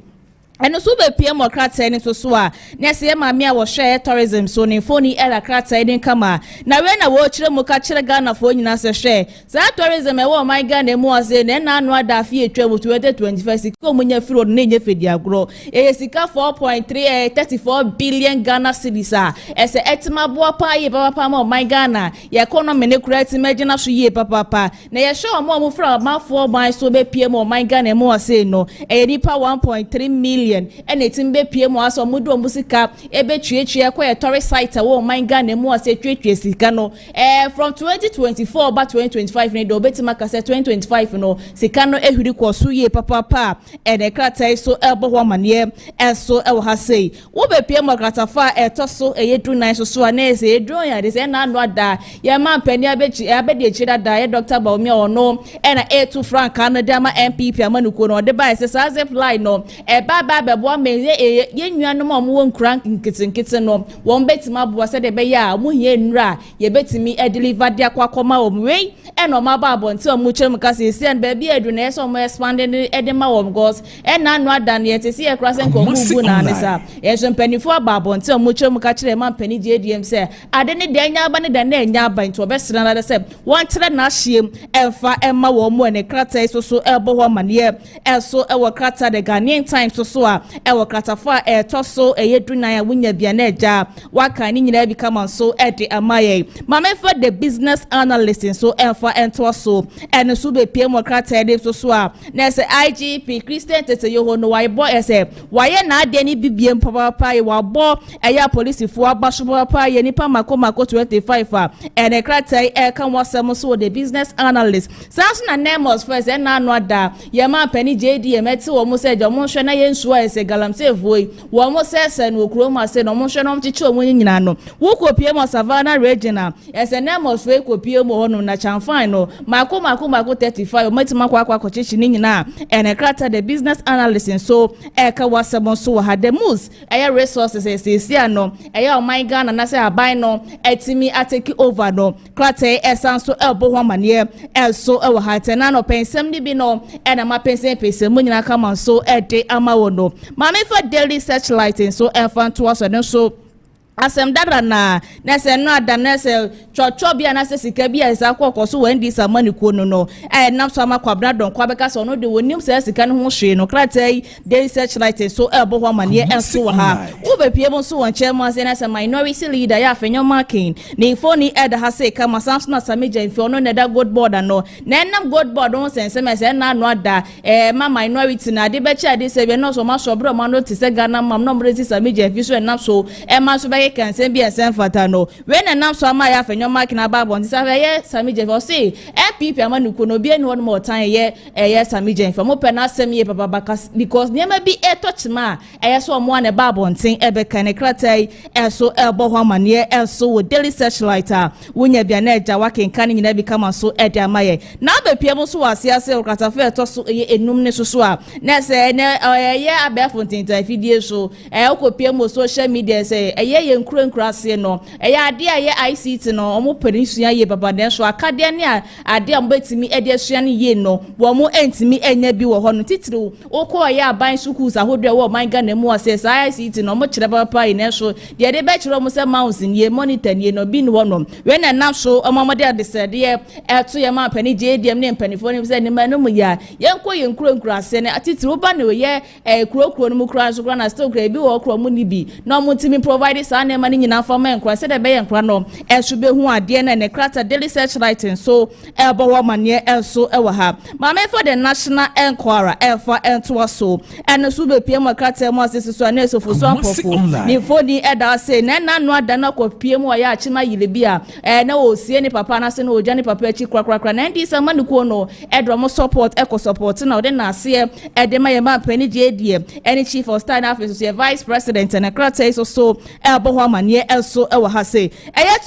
ɛno so bɛpie mu krataa ni so a na sɛ maame a wɔhwɛ tourism so ne phone era krataa ni kama na we na wo kyerɛ mu ka kyerɛ Ghana fo nyina sɛ hwɛ saa tourism ɛwɔ my Ghana mu ase na na anu ada afie atwa mu 2025 sika omunya firo no nye fedi agro sika 4.34 billion Ghana cedis a ɛsɛ ɛtima boa pa ye papa ma my Ghana ye economy ne kura ɛtima gyina so ye papa na ye hwɛ ɔmo fra mafo ban so bɛpie mu my Ghana mu ase no nipa 1.3 million and it's in BPM was or Mudo Musica, Ebetria, quite a tourist site, a woman Ghana, more say Sicano, from 2024 but 2025, Nedo Betimaka said 2025, no, Sicano Ehudiko Suye Papa, and a crata so elbow woman, yeah, and so El Hase. What BPM Gratafa, a tosso, a year 2 nights or so, and as a drawing, this and not that, Yaman Penny, I bet you cheddar diet, Dr. Bawumia or no, and a A2 Frank Canada MP, Piamanuko, or the bias as a line, no, a baba. Bebo me ye nnuanom mo won kran nkitsen no won betima bo se de be ya mo hie nra ye betimi deliver de akwa o mwe e no ma ba bo nti o mo kyerem ka se se ba bi adu na eso mo expanding de ma wo gos e na no adan ye te se ye kra sen ko gugu na ne sa ye so mpanifo ba bo nti o mo kyerem ka kyerem ma mpani GDM se ade ne de nya ba ne de na nya ba nti obesra na de se won kyerɛ na hyem emfa emma wo mo ne krata so ebo ho mane eso e wo krata the Ghanaian Times so a ewo kratafa toso eyedunan ya wunya bia na eja waka ni nyina become so de amaye mama for the business analyst so emfa ento so eno so be pie mo krata de so a na se IGP Christian tete yo no why boy ese why na ade ni bibiem papa ye wa bo eya police fo abaso papa ye nipa mako 25 a ene krata kan wasem so the business analyst sans na name first na no ada ye ma pani JD emeti wo mo se jo mo hwe na ye nsuo ese galamse voi wo mo sese no kroma se no mo hwe no mtiche omo nyina no wo kopie mo Savannah regional ese name of fe kopie mo hono na chanfan no mako 35 o matima kwa kochichi ni nyina ene krata the business analyst so ka wasem so ha the moves eye resources ese no eye o my Ghana na se aban no etimi atake over no krata esan so elbo ho mane so e wo ha tena no pensem ni bi no ena ma pensem mo nyina kama so de ama wo no mama for daily searchlighting so enfant to us and so asem dada na se no ada na se chocho bia na se sika bia isa kokoso wen di samani ko no na so ama kwabra don kwa beka so no de wonim se sika no ho hwe no kratai daily searchlighting so ebo ho mane enso ha wo be pie mo so won chairman se na se minority leader ya Afenyo marking ni phone eda ha se kama samson na sameja ifi ono na da good board no na nam good board on sense me se na no ada ma minority na de be cha de se be no so ma so bro ma no ti se Ghana mam no mrezi sameja ifi so na so ma so be can send be a sen fata no when na so ama ya Afenyo marking na babon ti sa ye sameja for say FPP amanuko no bi enu more time ye sameja ifi mo pe na asem ye papa because niam bi touch ma so mo na babon tin ebe kan kratai so ebo ho mane so wo daily searchlighter wonya bia na eja waken kan nyina bi kama so ede amaye na be pie mo so wase ase kratafa to so enum ne so a na se ye abia fontin ta fidie so okopie mo social media se ye nkura no eya ade a ye ICT no omo penisua ye baba den so akade ne ade a mbetimi ede asua ne ye no wo mo entimi enya bi wo ho no titiri okọ ya aban schools ahodo wo man ga na mu ase ICT no mo kire papa ine so de de be kire mo se mouse ne monitor ne no bi ne wo no we na nam so omomode ade se de eto ye ma pani JDM ne panifo ne se ne ma no mu ya yenko ye nkura ase ne atitiri oba ne ye kurokuro no mu kura so kura na still kura bi wo kura mu ni bi no mo timi provide sa na ma ne nyina fa ma nkura se de be ye nkura no be hu ade na ne krata daily search writing so ebo wo mane enso ewo ha ma me for the national enquirer efa ento so ene so be piem krata mo asese so na esofo so ampofo ni foni eda say na no ada na ko piem wo ya achima yile bia na o sie ni papa na se na oja ni papa achi krakrakra na ndi sama ne ko no edro mo support eco support na ode na ase ede ma ye ma pani JDM any chief of staff officer so vice president na krata so ebo ho mane enso ewo ha say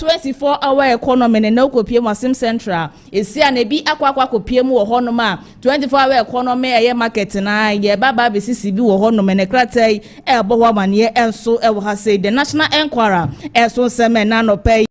24-hour economy na okopie Masim Central esia na bi akwa kopie mu wo hono ma 24-hour economy eye market na ye baba be sisi bi wo hono me ne kratai ebo ho amane enso ewo ha say the national enquirer enso seme na no pay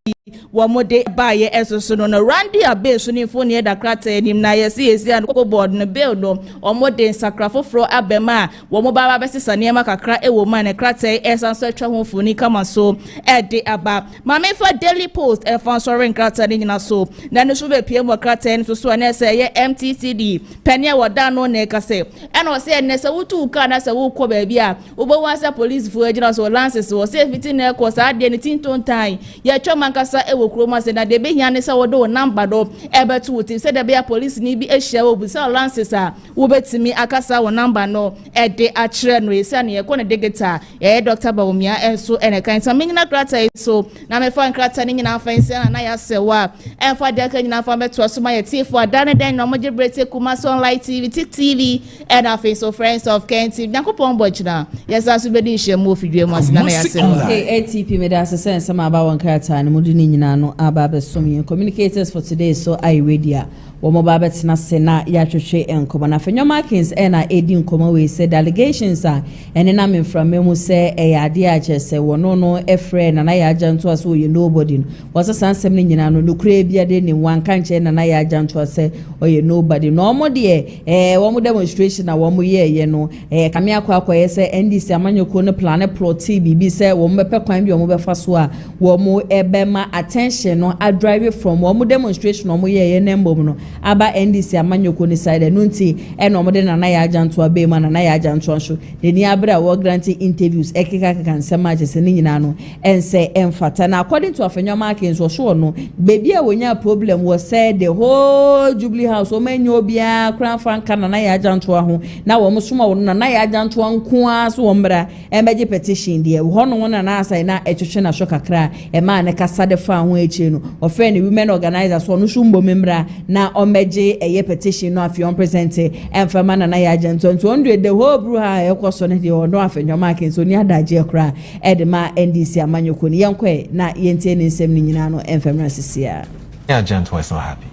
wo mode baye enso so no Randy abe so ni fo ne da kratai nim na ye esia no board no bill no omode sakrafo fro abema wo mo baba be sisa ne makakra ewo ma ne kratai esanso atwa ho foni kama so ede aba mame for Daily Post foreign krata ni nyina so na no so be piem krata ni so na se ye MTCD penia woda no na ka se e no se ne se wutu ka na se wo kọ ba bia obo wansa police fu agina so lances wo se fiti na ko sa de ni tinton tan ye twoma nkasa e wo kroma se na de be hia ne se wo do number do e betu wuti se de be police ni bi ehia wo bu se lances a wo betimi akasa wo number no e de a kire no ese na ye ko ne digita ye Dr. Bawumia enso ene kan sa mingina krata so na me fa krata ni nyina fa nse na ya sewa enfa de ka nyina fa meto so ma ye tifo adane den no moje brete kuma Sunlight TV TV and our face of friends of Kent Nakopon Bochna yes asu be di nhemu ofidwe mu asina na ya sewa ATP me da sense sama aba won krata ni mudu ni nyina no aba be som communicators for today so iRadio womo baba tina sena ya twetwe enkomo na Afenyo Markins na edi nkomo we said allegations a ene na me from memu se ade a chese wono no efre na Yaa Jantuah so you nobody was sansem ni nyina no nukure bia de ni wanka nche na Yaa Jantuah se oye nobody no mo de womo demonstration na womo ye no kame akwa se NDC amanyoko no plan plot bibi se womo bepe kwan bi womo befa so a womo ebema attention no a drive from womo demonstration womo ye nembom no aba NDC amanyoko ni side no nti no mo de na Yaa Jantuah be ma na Yaa Jantuah so de ni abra wo granting interviews ekeka kansema chese ni nyina no ense emfata na according to Afenyo Markins so no baby a wonya problem was said the whole Jubilee House o menyo bia kran franka na Yaa Jantuah ho na wo msoma wo na Yaa Jantuah nkoa so wo mbra embeje petition de ho no na na asai na etwetwe na shokakra e ma ne kasa de fa ho echi no ofe ne women organizers so no shumbo membra na omeje eye petition no afion present emfama na Yaa Jantuah nto ondu the whole bru ha ekoso ne de no Afenyo Markins so ni adaje kra edema NDC amanyoko ni yankwe na yente ni nsem ni nyina no enfemra sisia. Yaa Jantuah is not happy.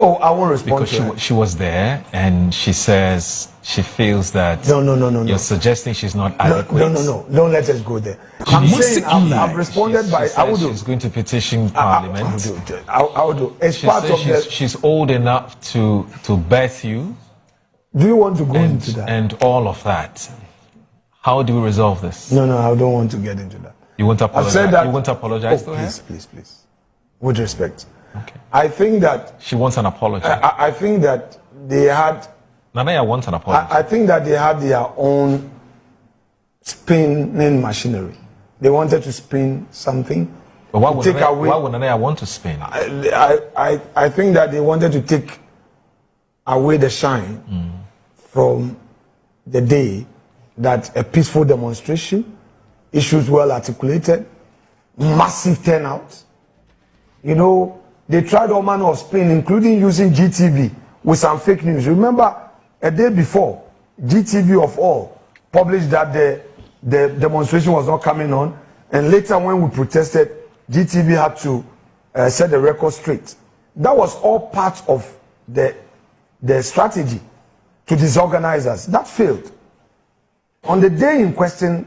Oh, I won't respond because she was there and she says she feels that no. You're suggesting she's not adequate. No. Don't let us go there. I'm saying I've responded by I would do. She's going to petition Parliament. I would do. It's part of she's old enough to birth you. Do you want to go into that? And all of that. How do we resolve this? No, I don't want to get into that. You won't apologize. I've said that, you won't apologize to her? Please. With respect. Okay. I think that she wants an apology. I think that they had Nanaya wants an apology. I think that they had their own spinning machinery. They wanted to spin something. But why would Nanaya want to spin? I think that they wanted to take away the shine from the day that a peaceful demonstration, issues well articulated, massive turnout. You know, they tried all manner of spin, including using GTV with some fake news. Remember, a day before, GTV of all published that the demonstration was not coming on, and later when we protested, GTV had to set the record straight. That was all part of the strategy to disorganize us. That failed. On the day in question,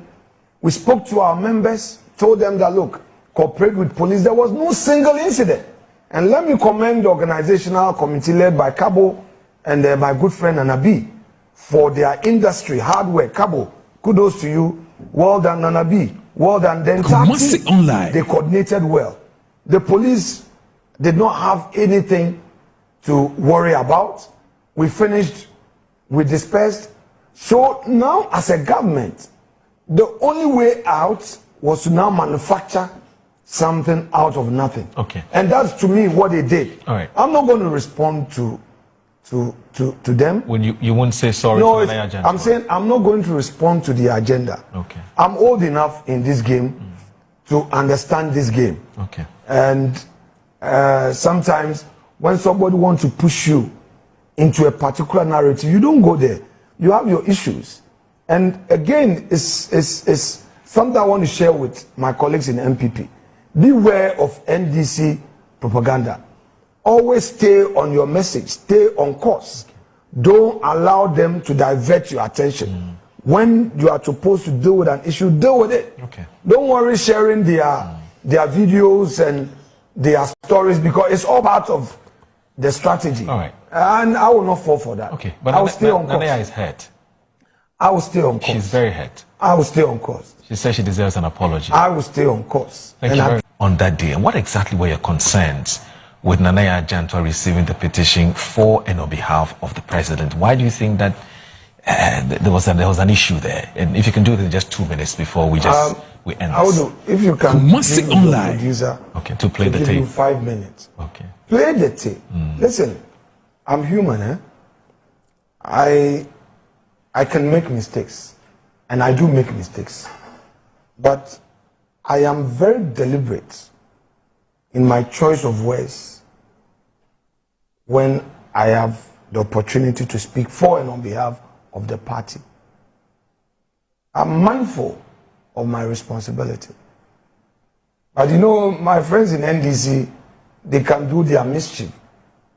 we spoke to our members told them that, look, cooperate with police. There was no single incident. And let me commend the organizational committee led by Cabo and my good friend Anabi for their industry, hard work. Cabo, kudos to you. Well done, Anabi. Well done. Then they coordinated well. The police did not have anything to worry about. We finished, we dispersed. So now as a government, the only way out was to now manufacture something out of nothing. Okay. And that's to me what they did. All right. I'm not going to respond to them. When you won't say sorry No, to Yaa Jantuah. I'm saying I'm not going to respond to the agenda. Okay. I'm old enough in this game to understand this game. Okay. And sometimes when somebody wants to push you into a particular narrative, you don't go there. You have your issues. And again, it's something I want to share with my colleagues in MPP. Beware of NDC propaganda. Always stay on your message. Stay on course. Don't allow them to divert your attention. When you are supposed to deal with an issue, deal with it. Okay. Don't worry sharing their videos and their stories, because it's all part of the strategy. All right. And I will not fall for that. Okay. But I will stay on course. Nanaya is hurt. I will stay on course. She's very hurt. I will stay on course. She says she deserves an apology. I will stay on course. Thank you very much. On that day, and what exactly were your concerns with Yaa Jantuah receiving the petition for and on behalf of the president? Why do you think that there was an issue there? And if you can do it in just 2 minutes before we end this. I will do. If you can, producer, okay, to play the give tape. you 5 minutes. Okay. Play the tape. Listen, I'm human, eh? I can make mistakes, and I do make mistakes, but I am very deliberate in my choice of words when I have the opportunity to speak for and on behalf of the party. I'm mindful of my responsibility. But you know, my friends in NDC, they can do their mischief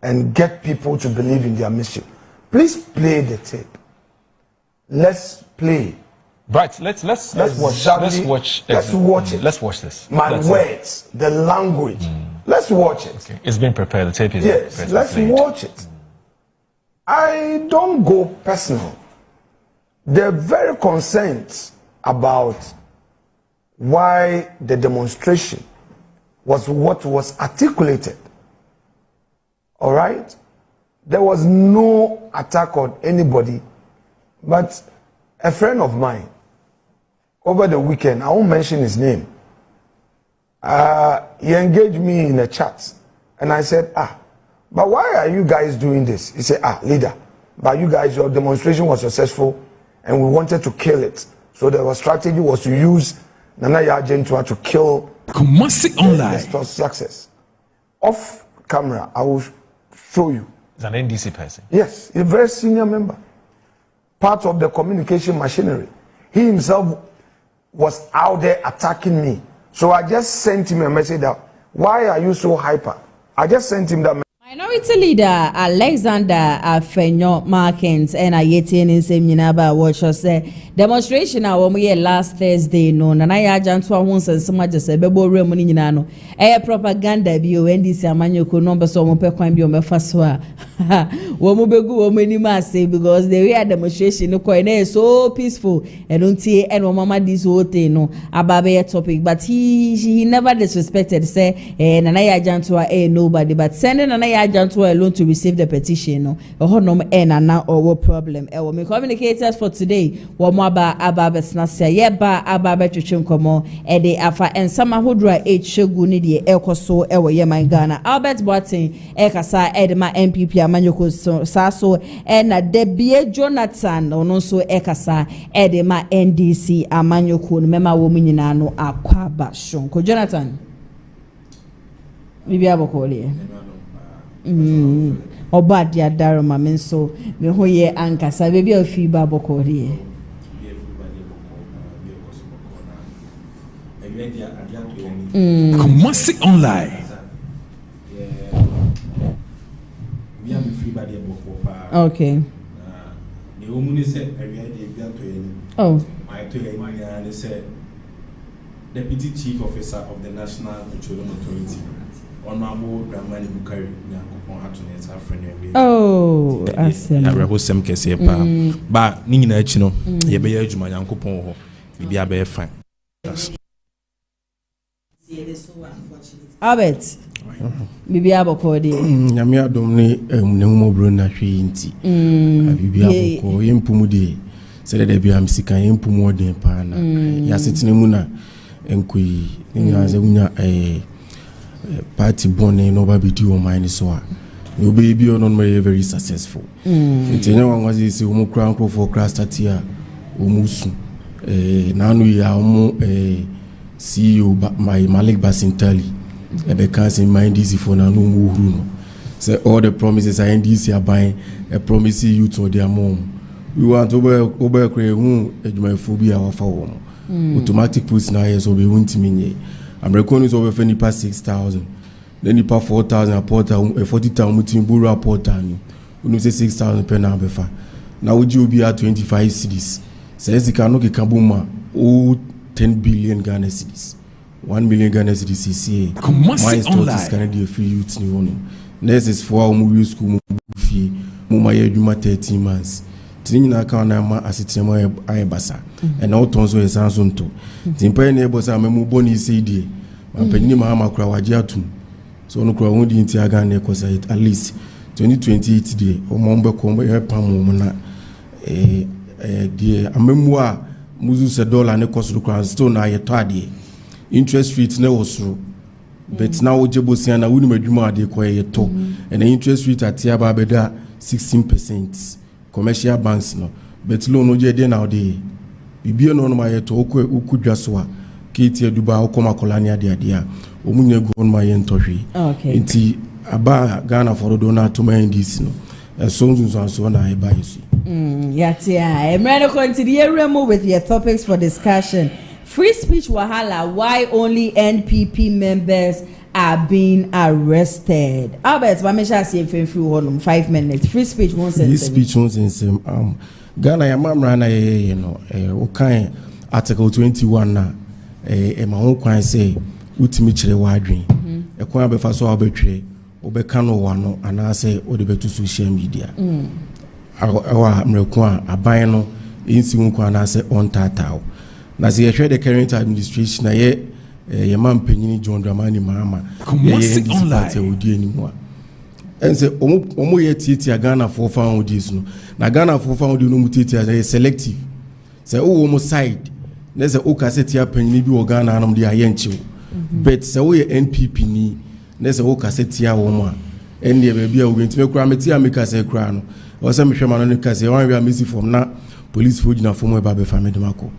and get people to believe in their mischief. Please play the tape. Let's play. Right, let's watch it. Let's watch this. My words, the language. Let's watch it. Okay. It's been prepared. The tape is yes, prepared. Let's watch it. I don't go personal. They're very concerned about why the demonstration was what was articulated. All right? There was no attack on anybody, but a friend of mine over the weekend, I won't mention his name, he engaged me in a chat, and I said, but why are you guys doing this? He said, leader, but you guys, your demonstration was successful and we wanted to kill it. So the strategy was to use Yaa Jantuah to kill the success. Off camera, I will show you. He's an NDC person. Yes, a very senior member. Part of the communication machinery. He himself was out there attacking me. So I just sent him a message that, why are you so hyper? I just sent him that. Minority Leader Alexander Afenyo Markins and Ayeti Nsem Nyinaba watch us demonstration a wo ye last Thursday no Yaa Jantuah ho nsensema jese bebo remu ni nyina no propaganda bi o NDC amanyoko no be so mo pe kwan bi o mefa so a wo mo begu wo mani ase because the way demonstration no koy na so peaceful and untie and mama this whole thing no ababe topic, but he never disrespected say Yaa Jantuah nobody, but sending Yaa Jantuah alone to receive the petition no na or problem me communicators for today wo mo aba besna sia ye ba aba betwetwe nkomo de afa ensama hodura HU ni de ekoso ewo ye man Ghana Albert Boatin kasa de ma MPP amanyoko so na Debie Jonathan ono so kasa de ma NDC amanyoko no mema wo munyina no akwaba shonko Jonathan bibi abokole oba dia daroma men so me ho ye ankasa bebi afi ba bokole Kumasi online. Okay. Oh. Deputy Chief Officer of the National Petroleum Authority, Honorable Dramani Bukari Nyankopon Atunet Afenyo. Oh, awesome. I was some kese pa. But ni nyina achi no, ye be adwuma Nyankopon ho. Bibi abe fine. Albert. Bibi aboko de. Nyame adom ne nhumobro na hwe nti. Bibi aboko yempumu de. Sele de bia msika yempumu odin pa na. Ya setine mu na enkoi nyina ze unya party bonne no ba bidi o mine so a. You baby on very successful. Ntenye wanwazi se umu kra for class statia umusu. Nanu ya umu CEO my Malik Basintali. Ebe can't mind easy for na no muhuru. Say all the promises I NDC are buying a promise you to their mom. We want to over my phobia of our automatic puts now yes over won't mean. I'm reckoning over for past 6,000. Then you pay 4,000 a porter 40,000 mutim buru porter you say 6,000 per now before. Now would you be at 25 cities? Says the Kanoki Kabuma 10 billion Ghana cedis. 1 million Ghana cedis CCA. Milestone is Canada free youth new one. Next is for our school fee. Mumaya Juma 13 months. Tinina Kanama Asitema Ayabasa. And all tons of Sansunto. Timpa neighbors are Memuboni CD. My penny Mahama Krawajatu. So no crowd in Tiagane because at least 2028 day or Momba Combe Pamona. Dear a memoir. Muzu se dollar ne cost crown stone na yetade interest rate ne osro but now ojebosia na wuni madwuma ade ko yeto and the interest rate at ya ba beda 16% commercial banks no but loan oje de na ode bibie no no ma yeto okudwa so a kiti eduba okoma kolani ade ade a omunye go no ma yentohwe okay nti aba Ghana for do na to ma ndisi no so na eba yesu. Yatia. I'm ready to continue with your topics for discussion. Free speech wahala. Why only NPP members are being arrested? Albert, what me shall say for 5 minutes. Free speech won't say. Free speech won't say. Ghana ya mamrana you know. Okay. Article 21 na. Ma ho kwan say utimi kire wadwen. Ekwan abefa so abetwe. Obeka no wano anase odebetu social media. Awa mrekwa aban no insi nkwa anase on tatao. Na se yehwe the current administration na ye mampanyini John Dramani Mahama. Ye online odi animu a. Ense omo ye tieti Ghana for fan odis no. Na Ghana for fan odi no mutieti as selective. Se o mo side na se o kaseti apanyini bi o Ghana anam de ayenchiw. But se o ye NPP ni nese wo kaseti a wo mo a enne be bia wo ntime kura meti ameka se kura no wo se mehwema no kase wan wi amesi from na police fo gina fo mo ba be family mako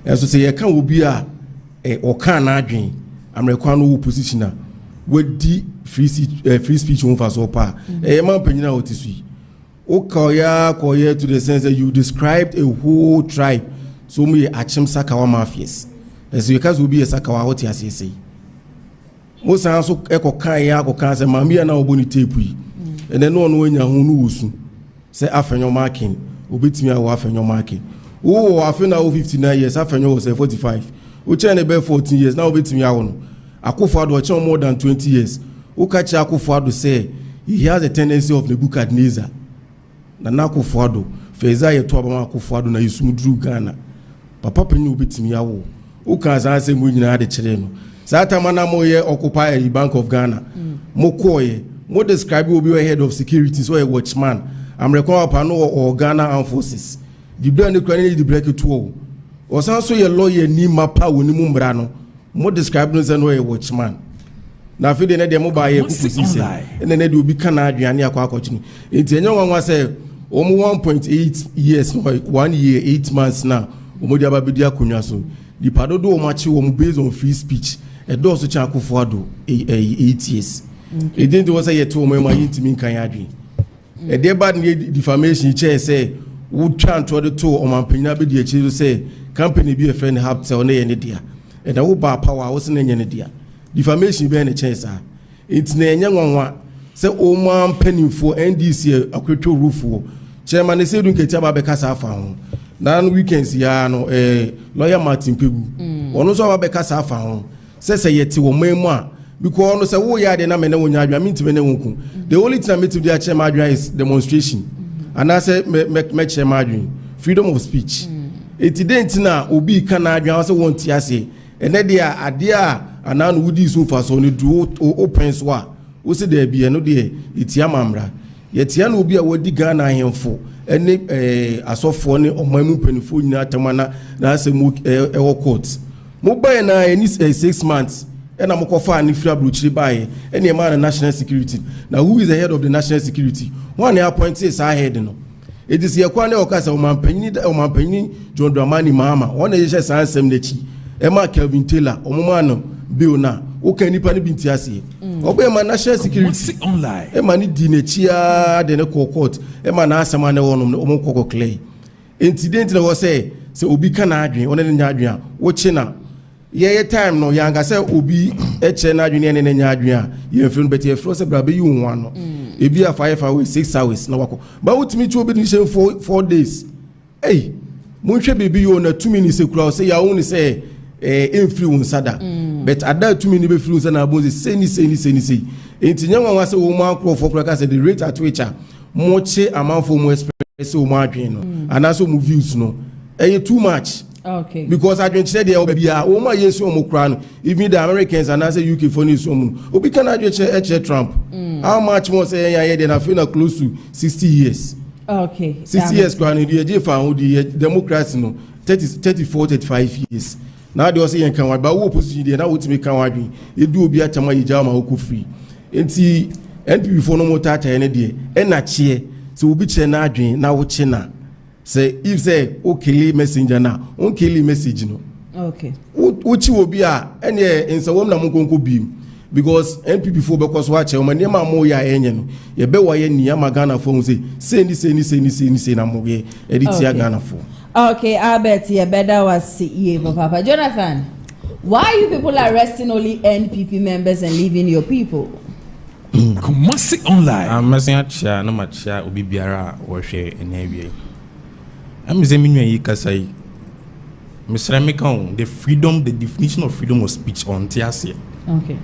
enso se ye kan obi a o kan na adwen amrekwa no wo position a wadi free speech won fa so pa man panyina o tisui o koya to the sense that you described a whole tribe so me achim sakawa mafias enso ye kazo obi e sakawa hoti asese Mosa so ekokan ya akokan se mamia na oboni tape yi ene no no anya hu no wusu se afenyo marking obetimi awo afenyo marking wo afena 59 years afenyo wo se 45 wo chene be 14 years na obetimi awo no akofo ado che more than 20 years wo ka che akofo ado say he has a tendency of Nebuchadnezzar na akofo ado feza ye to abama akofo ado na yisumdru Ghana papa penyu obetimi awo wo ka za se mu nyina ade kire no Sata mana mo ye occupy a Bank of Ghana. Mo koye, mo describe will be a head of security, so a watchman. I'm required pano or Ghana Armed Forces. The brand the credit the break it all. Or some so your lawyer ni mapa woni mumbrano. Mo describe no say no a watchman. Na fi de na dem buy a position. And then they will be Canadian ya kwa kochini. Enti enyo wan say omo 1.8 years, 1 year 8 months now. Omo dia ba bedia kunwa so. The padodo omachi omo based on free speech. A does to Chanko Fado 8 years. It didn't was a to my intimate Kayadri. A dear bad defamation chair say, would chant to the two on my Pinabi to say, company be a friend have to any idea. And I will buy power wasn't any idea. Defamation be any chance. It's near young one. Say, oh, man, penny for NDC a crypto roof for Chairman. They say, don't get about because I found. Now weekends, yeah, no, lawyer Martin Pibu. ono so abeka sa afa ho se yeti wo memu a because ono se wo ya de na me na wonya adwa me ntime na wonku the only thing I meet to do chairman adwa is demonstration and I say me chairman adwa freedom of speech it didn't na obi kan adwa say won ti ase ene de ade a anan wudi so fa so ne do open so a wo se da bia no de itia mamra yetia na obi a wodi Ghana ahemfo ene asofo ne omamu penifo nyina tamana na asemu ewo court mo buy na any 6 months and I'm going to free abroad by any man of national security. Now, who is the head of the national security? One appointee is our head. No, it is your corner of Casa Oman John Dramani Mama. One is just answer Nechi, Emma Kelvin Taylor, Omano, Biona, okay, Nipani Bintiasi. Obey my national security online. Emma Dinechia, then a court, Emma Nasamana on Omoko Clay. Incident was say, so Obi Canadri, on an Adrian, watching now. Yeah, time no yanga say obi na adwene ne nya adwene ye front bet ye fro say brabe you one no e bi a 5 hours 6 hours na wako ba wutimi chi obi ni 4 days hey munhwe bebi yo na 2 minutes ekura say ya won say free won sada but ada 2 minutes be free won sada abon say say enti nyanwa wa say wo ma akro for kura ka say the rate at which mo che amanfo mo express wo ma adwene no anaso mo views no too much. Okay. Because I said there will be a woman yes even the Americans and I say UK for news we can actually Trump. How much more say than I feel close to 60 years. Okay. 60 years the Democrats 34-35 years. Now they say can but who position there now what me can you do be at my jama free. And see NPP for no more tata any day and na chair so we be chena dream now chena. Say if say okay messenger na on kill message no okay uchi will be a any in so na mo konko bi because NPP for because watch o mani ma mo ya enye no ye be wa ye ni ama Ghana for say ni na mo ye edit ya Ghana for okay Albert ye better was ye Papa Jonathan, why you people are arresting only NPP members and leaving your people? Kumasi online I'm messing at sha no match obi biara wo hwe enabie I'm saying the freedom, the definition of freedom of speech on TSC. Okay.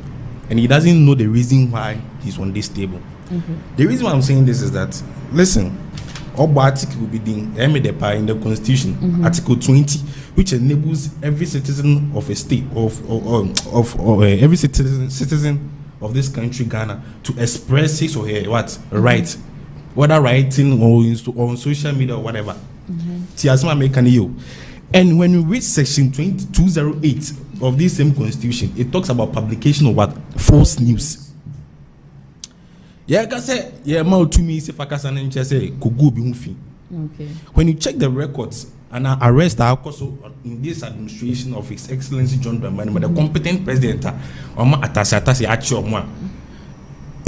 And he doesn't know the reason why he's on this table. Okay. The reason why I'm saying this is that, listen, all article will be in the Constitution, Article 20, which enables every citizen of a state every citizen of this country, Ghana, to express his or her right, whether writing or on social media or whatever. And when you read section 2208 of this same constitution, it talks about publication of what? False news. Yeah, I say, yeah, more to me, if I can say, okay. When you check the records and arrest are also in this administration of His Excellency John Dramani, the competent president, atasi actual a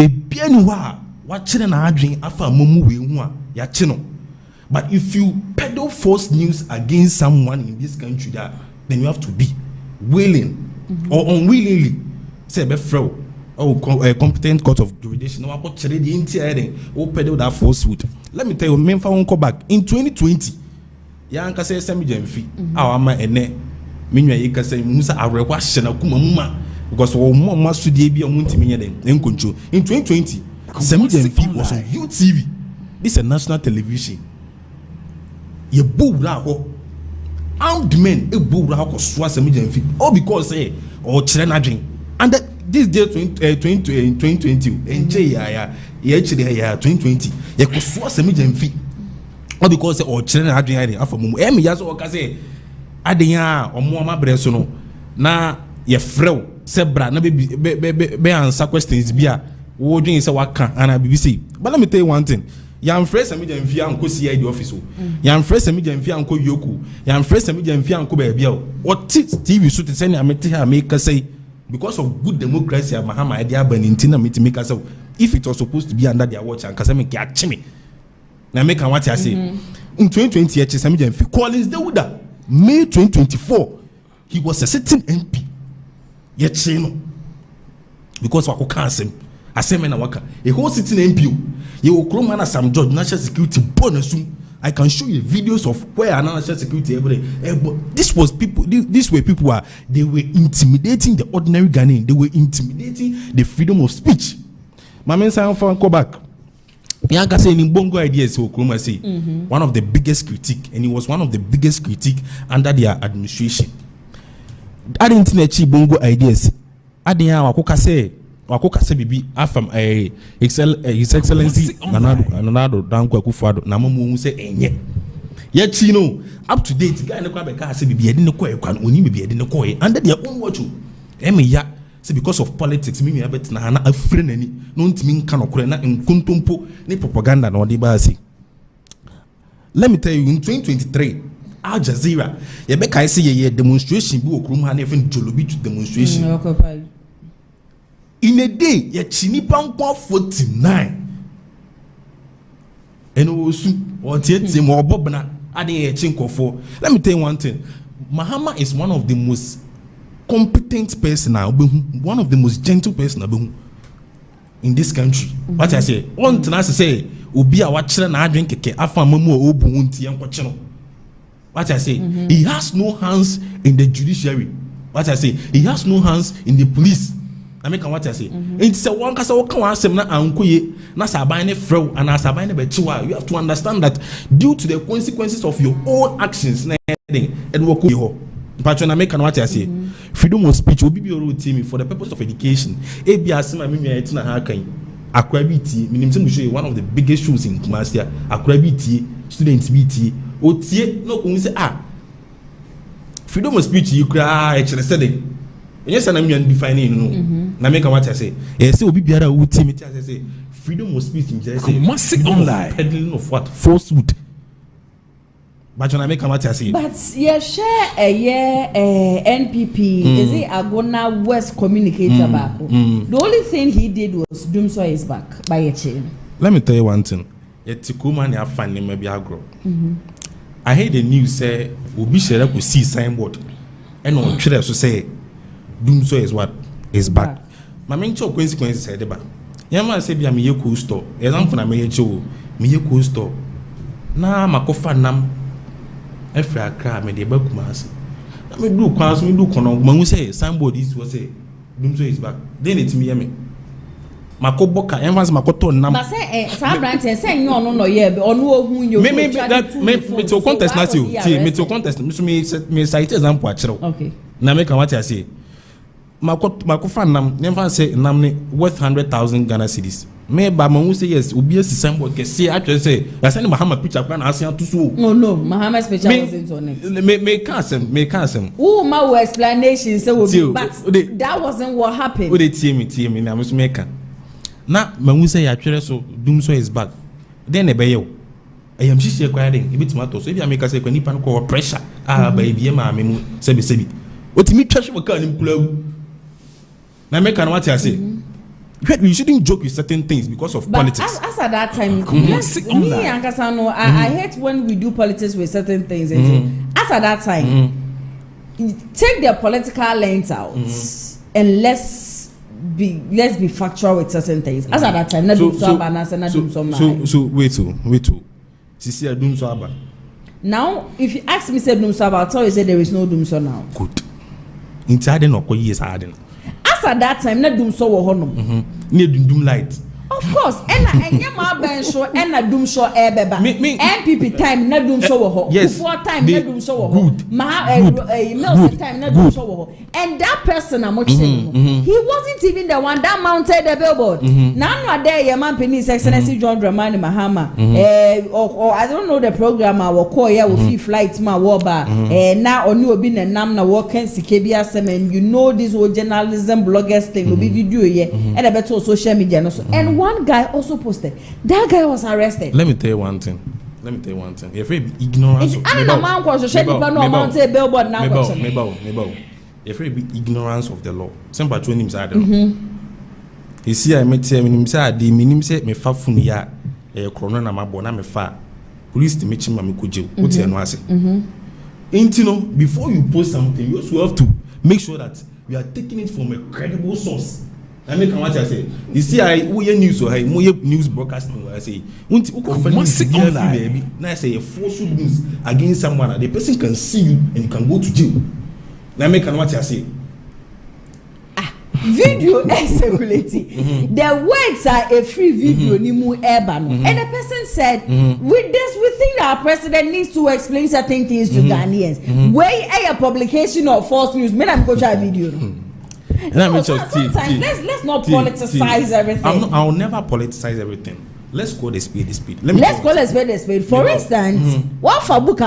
bienwa, what children are doing after Momu, ya chino. But if you peddle false news against someone in this country, then you have to be willing or unwillingly say be fraud or a competent court of jurisdiction or the entire or peddle that falsehood. Let me tell you, men won't go back in 2020. Yanka say semi jemfi. Our man ene minwa yika say musa arewa shena kuma muma because we mama studie bi omunti minya den enkoncho. In 2020, semi jemfi was on UTV. This is a national television. Ye bowra ho armed men e bowra ho so asem jemfi all because or chire na dwen and this day 2020 enche ya chire ya 2020 ye ko so asem jemfi all because or chire na dwen ya afọ mum em ya so ka say adenya omo ma bre so no na ye frew se bra na be answer questions bia wo dwen say waka ana BBC. But let me tell you one thing. Yam fresh and medium via and CID office. Yam fresh and medium via and Yoku. Yam fresh and medium via and Kobe. What TV should send a make us say because of good democracy, Mahama idea Benintina me to make us if it was supposed to be under their watch and Kasame Kiachimi. Now make what I say. In 2020, HSM Collins Deuda, May 2024, he was a sitting MP. Yet because of cancer. Asemena waka. A whole sitting MP. You will come and some judge national security bonus. I can show you videos of where national security every day. But this was people. This way people are. They were intimidating the ordinary Ghanaian. They were intimidating the freedom of speech. My man say go back. Yanga say in Bongo ideas so Kuruma say one of the biggest critique, and it was one of the biggest critique under their administration. That internet chi Bongo ideas. Adiya wakoka se bibi afam His Excellency Nanado Dankwa Akufo-Addo na mamu say enye. Yet you know up to date guy no kwa be ka say bibi edi ne koy kwa oni bibi edi ne koy under their own watch. Ya say because of politics me abet na na afre nani no ntimi nka no kore na nkontompo ne propaganda na odi ba say. Let me tell you, in 2023 Al Jazeera ye be kai say ye demonstration bi okrum ha na even Jolobi demonstration. In a day ye chinipa nkwa 49 and Owusu or tie mo obobna ade ye chinkofo. Let me tell you one thing, Mahama is one of the most competent person, one of the most gentle person in this country. What I say, one thing I say, obi a watcher na adwen keke afa mamu obu nti enkoche no. What I say, he has no hands in the judiciary. What I say, he has no hands in the police. I make what I say. It's a one kasa waka wan asem na ankoye na saban ne frew and saban ne bechiwa. You have to understand that due to the consequences of your own actions na it will go ho. Patron, I make what I say. Freedom of speech will be your team for the purpose of education. Ebi asema mimi etina ha kan. Akrabiti, minim say we show one of the biggest schools in Kumasi. Akrabiti, students BT. Otie no kun say freedom of speech you cry actually yes and I'm defining no. Na make what I say. Say obi biara wo team it say freedom of speech in say massive online peddling of what falsehood. But when I make what I say. But yeah, share a year NPP is it Agona West communicator back. The only thing he did was Dumso is back by a chain. Let me tell you one thing. Yetikuma ni afani maybe agro. I heard the news say Obi Shere could see signboard and on Twitter so say Dumso is what is back. My main choke consequences said the back. Yama say be a me cool store. Example na me cho me cool store. Na makofa nam every Accra me dey back Kumasi. Na me do kwans me do kono ma say signboard is what say Dumso is back. Then it me me. Makoboka envans makoto nam. But say Sabranti say no ye onu ohun yo. Me to contest na you. Me to contest me cite example achiro. Okay. Na make what I say. Makofa nam envans say nam ne worth 100,000 Ghana cedis. Me ba ma say yes obi esi symbol ke say actually say I send Muhammad picture kwa na asian to so. No Muhammad's picture wasn't on it. Me can't some. Who ma explanation say will but that wasn't what happened. Who they tie me na me so make na mahu say atwere so Dumso is back then ebe yo ayam hihie kwa den e bitima to so e bia make say kwa nipa no ko pressure ba e bia ma me mu sebi otimi twahwe maka nim kulawu na make an what I say. You shouldn't joke with certain things because of but politics. As at that time, me and Kasano, I hate when we do politics with certain things. As at that time, take their political lens out and let's be factual with certain things. As at that time, so wait. Sisi Dumso aba. Now, if you ask me, say Dumso aba, I'll tell you say there is no Dumso now. Good. Inside no koyi is hard. As at that time, na Dumso wo honom. Ne dum light. Of course, enya ma ben show na Dumso beba. MPP time na Dumso wo ho. Before time na Dumso wo ho. Mills time na Dumso wo ho. And that person I'm saying, he wasn't even the one that mounted the billboard. Now no there your man His Excellency John Dramani Mahama. Or I don't know the program I will call here with free flights ma wo ba. Now onu obi na nam na work can sikebia sem and you know this whole journalism bloggers thing will be video here and about social media no so. And one guy also posted. That guy was arrested. Let me tell you one thing. You're very ignorant. You're very ignorance of the law. Simple to him side. You see, I met him say me fa funia corona na mabona me fa. Police to meet him amikujo. What's your noise? Before you post something, you also have to make sure that we are taking it from a credible source. I make what I say. You see, we news or news broadcasting. I say, baby. Now I say a falsehood news against someone. The person can see you and you can go to jail. Now make what I say. Video is circulating. The words are a free video. And the person said, with this, we think our president needs to explain certain things to Ghanaians. Where a publication of false news, men I'm going to try video. Let's not politicize everything. I'll never politicize everything. Let's call the speed. Let's call a spade. For instance, one for book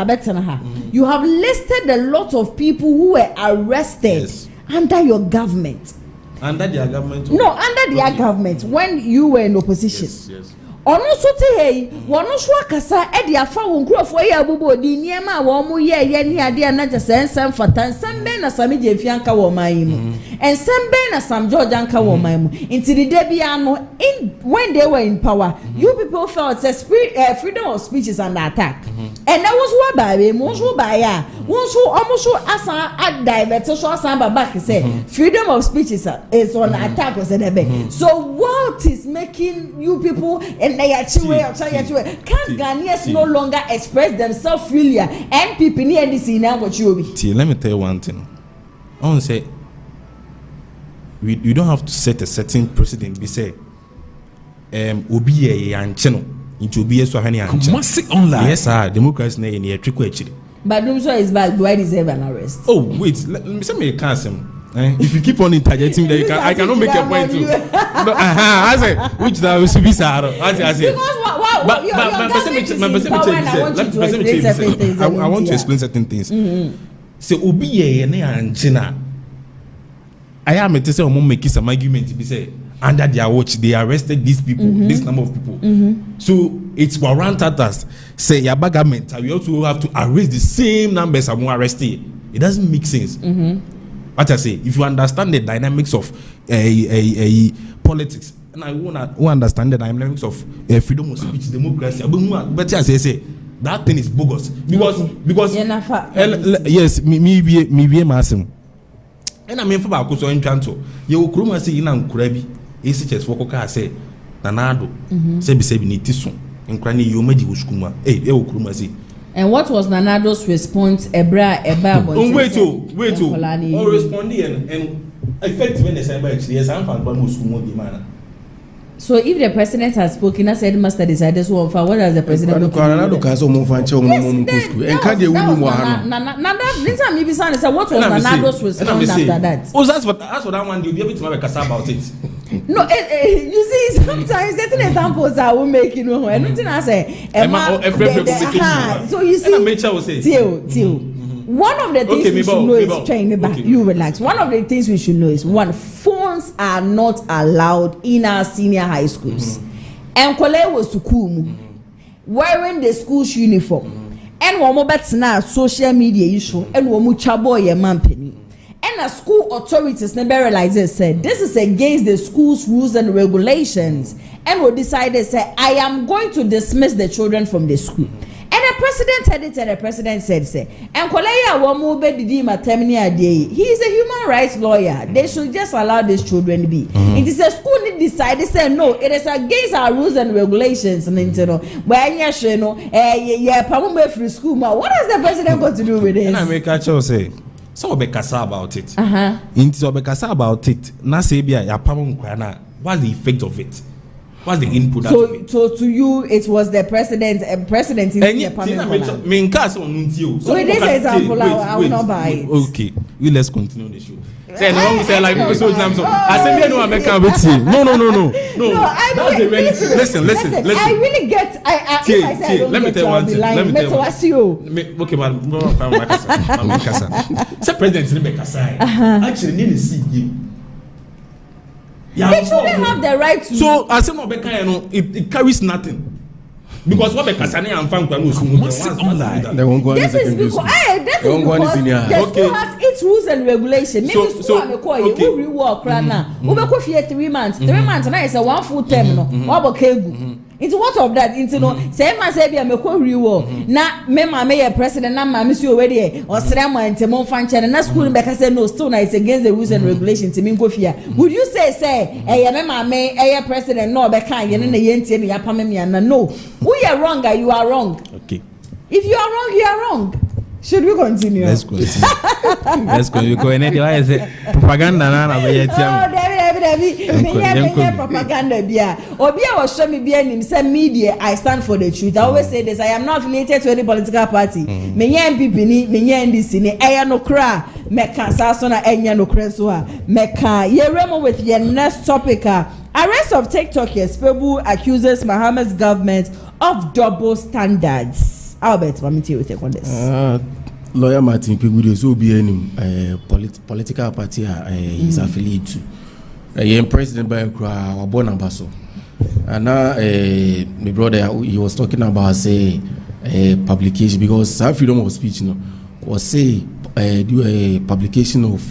you have listed a lot of people who were arrested under your government. Under their government? No, under their government when you were in opposition. Yes. Ono so te hey, wono so akasa e de afa won krofo ye abubo di niema wo mo ye ni ade na je sensem fatan sembe na sami je fianka wo man mu ensem be na sam George anka wo man mu inti the day bia no in when they were in power you people felt freedom of speech is under attack and that was what by we mo so by ya won so almost so asa ad divert so asa back say freedom of speech is on attack was so what is making you people and can't Ghanaians no longer express themselves freely? NPP ni NDC now what you be. Let me tell you one thing. I want to say, you don't have to set a certain precedent. Be say, obi a yanchino into obi so hani yanchino. Yes, sir. Democracy na ye trick actually. But Dumso is back. Do I deserve an arrest? Oh wait, let me say me cancel. If you keep on interjecting, then I cannot make a point too. I say which that will be sad. I say. I want to explain certain things. So obi ne anchina. I am to say we make some argument be say under their watch they arrested these people, this number of people. So it's warranted us say your government we also have to arrest the same numbers of arrested. It doesn't make sense. What I say, if you understand the dynamics of politics, and I want to understand the dynamics of freedom of speech, democracy, but I say that thing is bogus because yes, me be massive. And I mean for Bakuso in Jantuah, you will come and say in Ankurabi, ACHS for Coca say Nanado, Sebi Nitisun, and Cranny you made you Skuma, Kurumasi. And what was Nanado's response? Wait, responding and effective when they say yes, I'm from Bamus. So if the president has spoken, I said master decided so far. What does the president look at? What was Nanado's response after that? Oh, that's what I want. You'll be able to have a cassa about it. No, you see, sometimes certain examples I will make, you know, and nothing I say. So you see, till. One of the things we should know is train me back. You relax. One of the things we should know is one, phones are not allowed in our senior high schools. And Kole was to Kumu wearing the school's uniform. And one more that's now social media issue and one more chabo ye mampeni. And the school authorities never realized said this is against the school's rules and regulations. And we decided say I am going to dismiss the children from the school. And the president had it, and the president said, and Koleya Wamu Didi Matemnia Day, he is a human rights lawyer. They should just allow these children to be. It is a school that decided, say, no, it is against our rules and regulations. And you know, when you know, Pamume free school, what has the president got to do with this? And I make a choice say, so be kasa about it. Into be kasa about it. Na sebia ya Pamum Kwana. What's the effect of it? What's the input? So to you, it was the president in the parliament. So in this example, I will not buy it. Okay, let's continue the show. Say no, we say like so. I said no, I make a bit. No. Listen. I really get. Let me tell you one thing. Okay, man. Say President Rebecca actually need to see you. They shouldn't have the right to. So I say no, it carries nothing. Because what Bekasane and Frank This is because the school has its rules and regulations. Maybe school I'm calling you rework right now. We go for 3 months. 3 months now is a one full term. No, what about Kegu? Into what of that? Into no, say man say be a meko riwo. Na me mama ye president na mama si already or srama into mon fancha na school make say no still na it's against the rules and regulations to me go fear. Would you say me mama ye president no be kan ye na ye ntie me ya pam me na no. We are wrong, you are wrong. Okay. If you are wrong, you are wrong. Should we continue? Let's continue. Let's continue. Go ahead. Why is it propaganda? Na be yet am. Me propaganda bia. Obia was show me bia nim say media. I stand for the truth. I always say this. I am not affiliated to any political party. Me nya MPP ni, me nya NDC ni. Eya no kra. Me kan sa so na enya no kra so a. Me kan ye remo with your next topic. Arrest of TikTokers. Pebu accuses Muhammad's government of double standards. Albert, Mamiti will take on this. Lawyer Martin Pegude so be any political party he's affiliated to. President by Wabona Basso. And now my brother he was talking about say publication because our freedom of speech was say do a publication of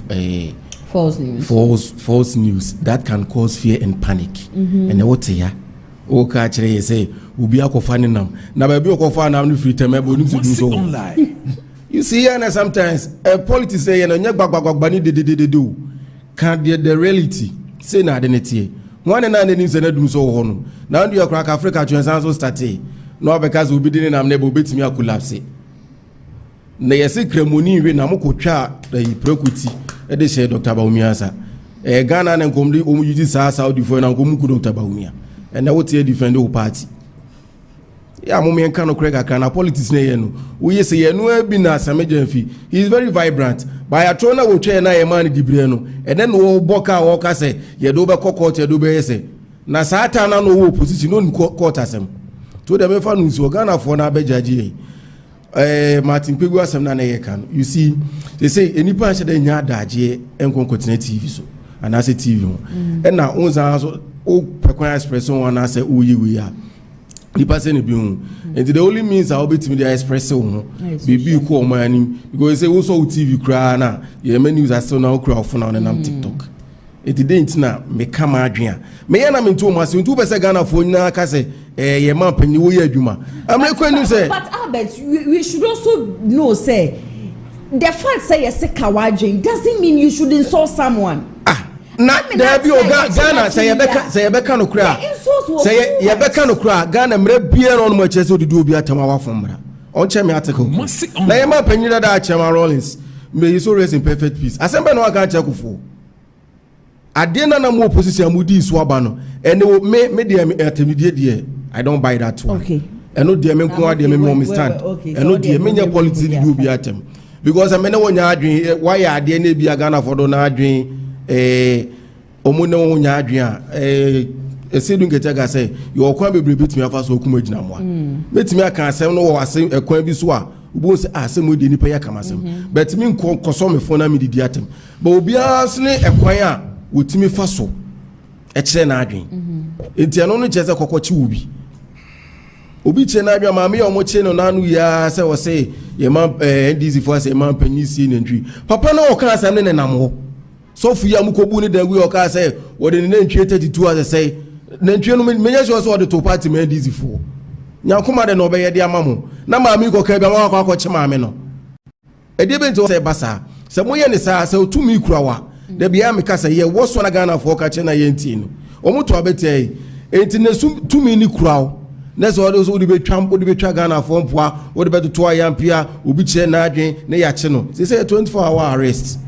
false news. False news that can cause fear and panic. And what say okay, actually say ubi akofani nam na baby akofani nam free time ebo nim to do so you see and sometimes politics say na nya gbagbagba ni de do can the reality say na de netie one na nim say na dum so ho no na ndu yakra Africa transan so start no because ubi din nam na ebo betimi akolapse na yesi kremoni we na mokotwa prekuti e de say Dr. Bawumia sa Ghana na nkomdi omu yuti sa Saudi for na nkomu ku Dr. Bawumia and I would defend the party. Yeah, moment can of politics. We say, no, be na Samajanfi. He is very vibrant. By a trona will chair na a man di Briano, and then no Boka Walker say, Yadoba Cocoa, Yadoba say. Na Satana no position on court as him. To the Mefanus, Ghana for na Bejaji. Martin Pigua Samana. You see, they say any punch at the Yada, and continent TV so, and I say TV. And now, also. O Pekwan expression one say we are the person be and the only means I'll be to me the expression be call money because say also TV cry na ye many news are still now cry for now on TikTok it didn't na me come adria me na me to mas 2% Ghana for na ka say ye man pani wo ye adwuma am rekwenu say but Albert we should also know say the fact say you say kawadwin doesn't mean you should insult someone. Not there be Ghana say Yabeka no cry. Say Yabeka no cry. Ghana mre beer on my chest to do be at Tamawa from on Chemi article. Nayama Penina da Chema Rollins. May you so rest in perfect peace. Assemble no aka check for. Adena na mo position mudi swabano. And they will make them intermediate. I don't buy that one. Okay. And no dear men ko dear men mo stand. And no dear men your politics do be at them. Because I mean no one adwin why are there na be Ghana for do na adwin omuno nya adwea esedun ketaga say your kwan bebre betimi afa so okuma gina moa betimi aka asem no wo asem ekwan bi so a ubo se asem odi nipa ya kama asem betimi nkoso me fo na me didi atem ba obi asne ekwan a wotimi fa so e kire na adwen enti ano no chese kokochi obi kire na adwen ma me omo kire no nanu ya se wo say ye man NDC for say man panisi nentwi papa no o kan asem ne nam ho so for ya mukobu ni den we o ka say wo de ne ntwe 32 as say nantwe no menya so the to party me easy for nyankoma de no obeye de amamo na ma mi ko ka bia ma kwa che ma me no e de be nti say basa se moye ne sa say otumi kurawa de bia me ka say ye wo so na Ghana for ka che na ye nti no omuto abetai enti ne tumi ni kurawo na so de be twa Ghana for mpoa wo de be to ayampia obi che na adwen ne ya che no say 24-hour arrest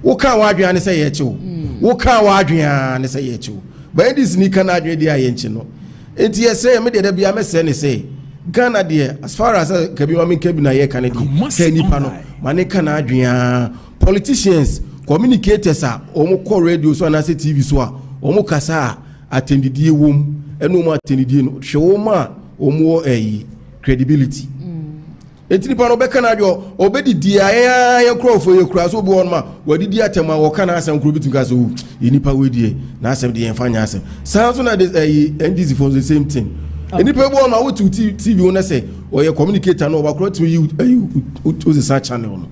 wo kan wa adwen ne say ye che wo kan wa adwen ne say ye che but this ni kan adwen dia ye nchi no enti ye say me de bia me say ne say Ghana there as far as kabi ma me kabi na ye kan di say nipa no mane kan adwen politicians communicators a omo call radio so na say TV so a omo kasa attendidie wom eno mo attendidie no hwe ma omo credibility enti nipa no be kan adwo obedi dia ya crofo ye kura so bi won ma wadidi atema wo kan asem kuro bitu ka so nipa wedie na asem de yemfanya asem so na NDC for the same thing nipa bo na wo TV won say o ye communicator no obakro to you to the search channel no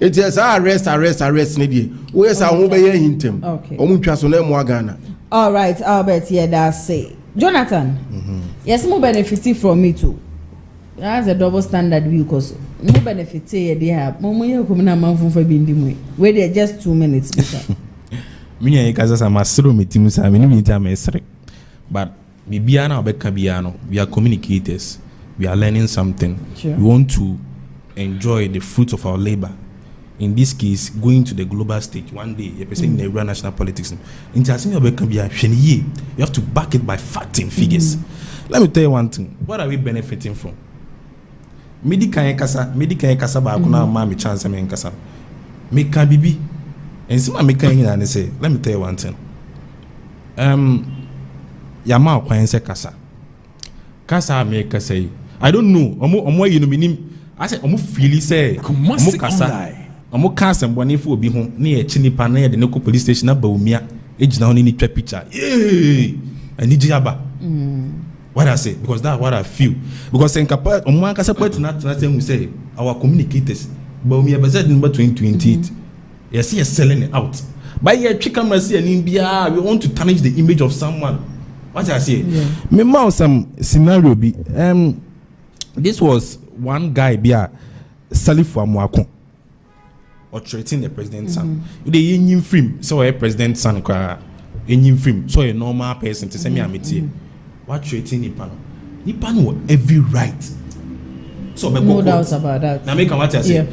it is arrest ne die wo yes ahun be ye hintem o mu twa so na mu Ghana. All right, Albert, yeah, that's it. Jonathan. Yes, more benefiting from me too. That's a double standard view because more benefit they have. Momo you come na man for bindi where they just 2 minutes. Me and Kaza am asro me team sa me ni time esre. But bibiana obeka biano, we are communicators. We are learning something. Sure. We want to enjoy the fruits of our labor. In this case, going to the global stage one day, you're saying in the national politics. You have to back it by fact and figures. Let me tell you one thing. What are we benefiting from? Medical kasa ba kuna mami chance me kasa. Me can bibi. And some me can and say, let me tell you one thing. Yama kwa say kasa. Kasa me kasa. I don't know. Omo you know minim. I say omo feel say omo kasa. Omo kasa mboni fu obi ho na ye chinipa na ye de neko police station na Bawumia ejina ho ni twa picture. Eh. Ani jiaba. What I say, because that's what I feel. Because in Kapa, on one case, we say our communicators, but we have said number 2028. You see, selling it out. By your chicken mercy and India, we want to tarnish the image of someone. What I say, me mouse some scenario be. This was one guy be a selling for Mwako or threatening the president's son. The Indian film, so a president's son, Indian film, so a normal person to send me a meeting. What treating Nipan will every right. So no doubt about that. Now make what I say.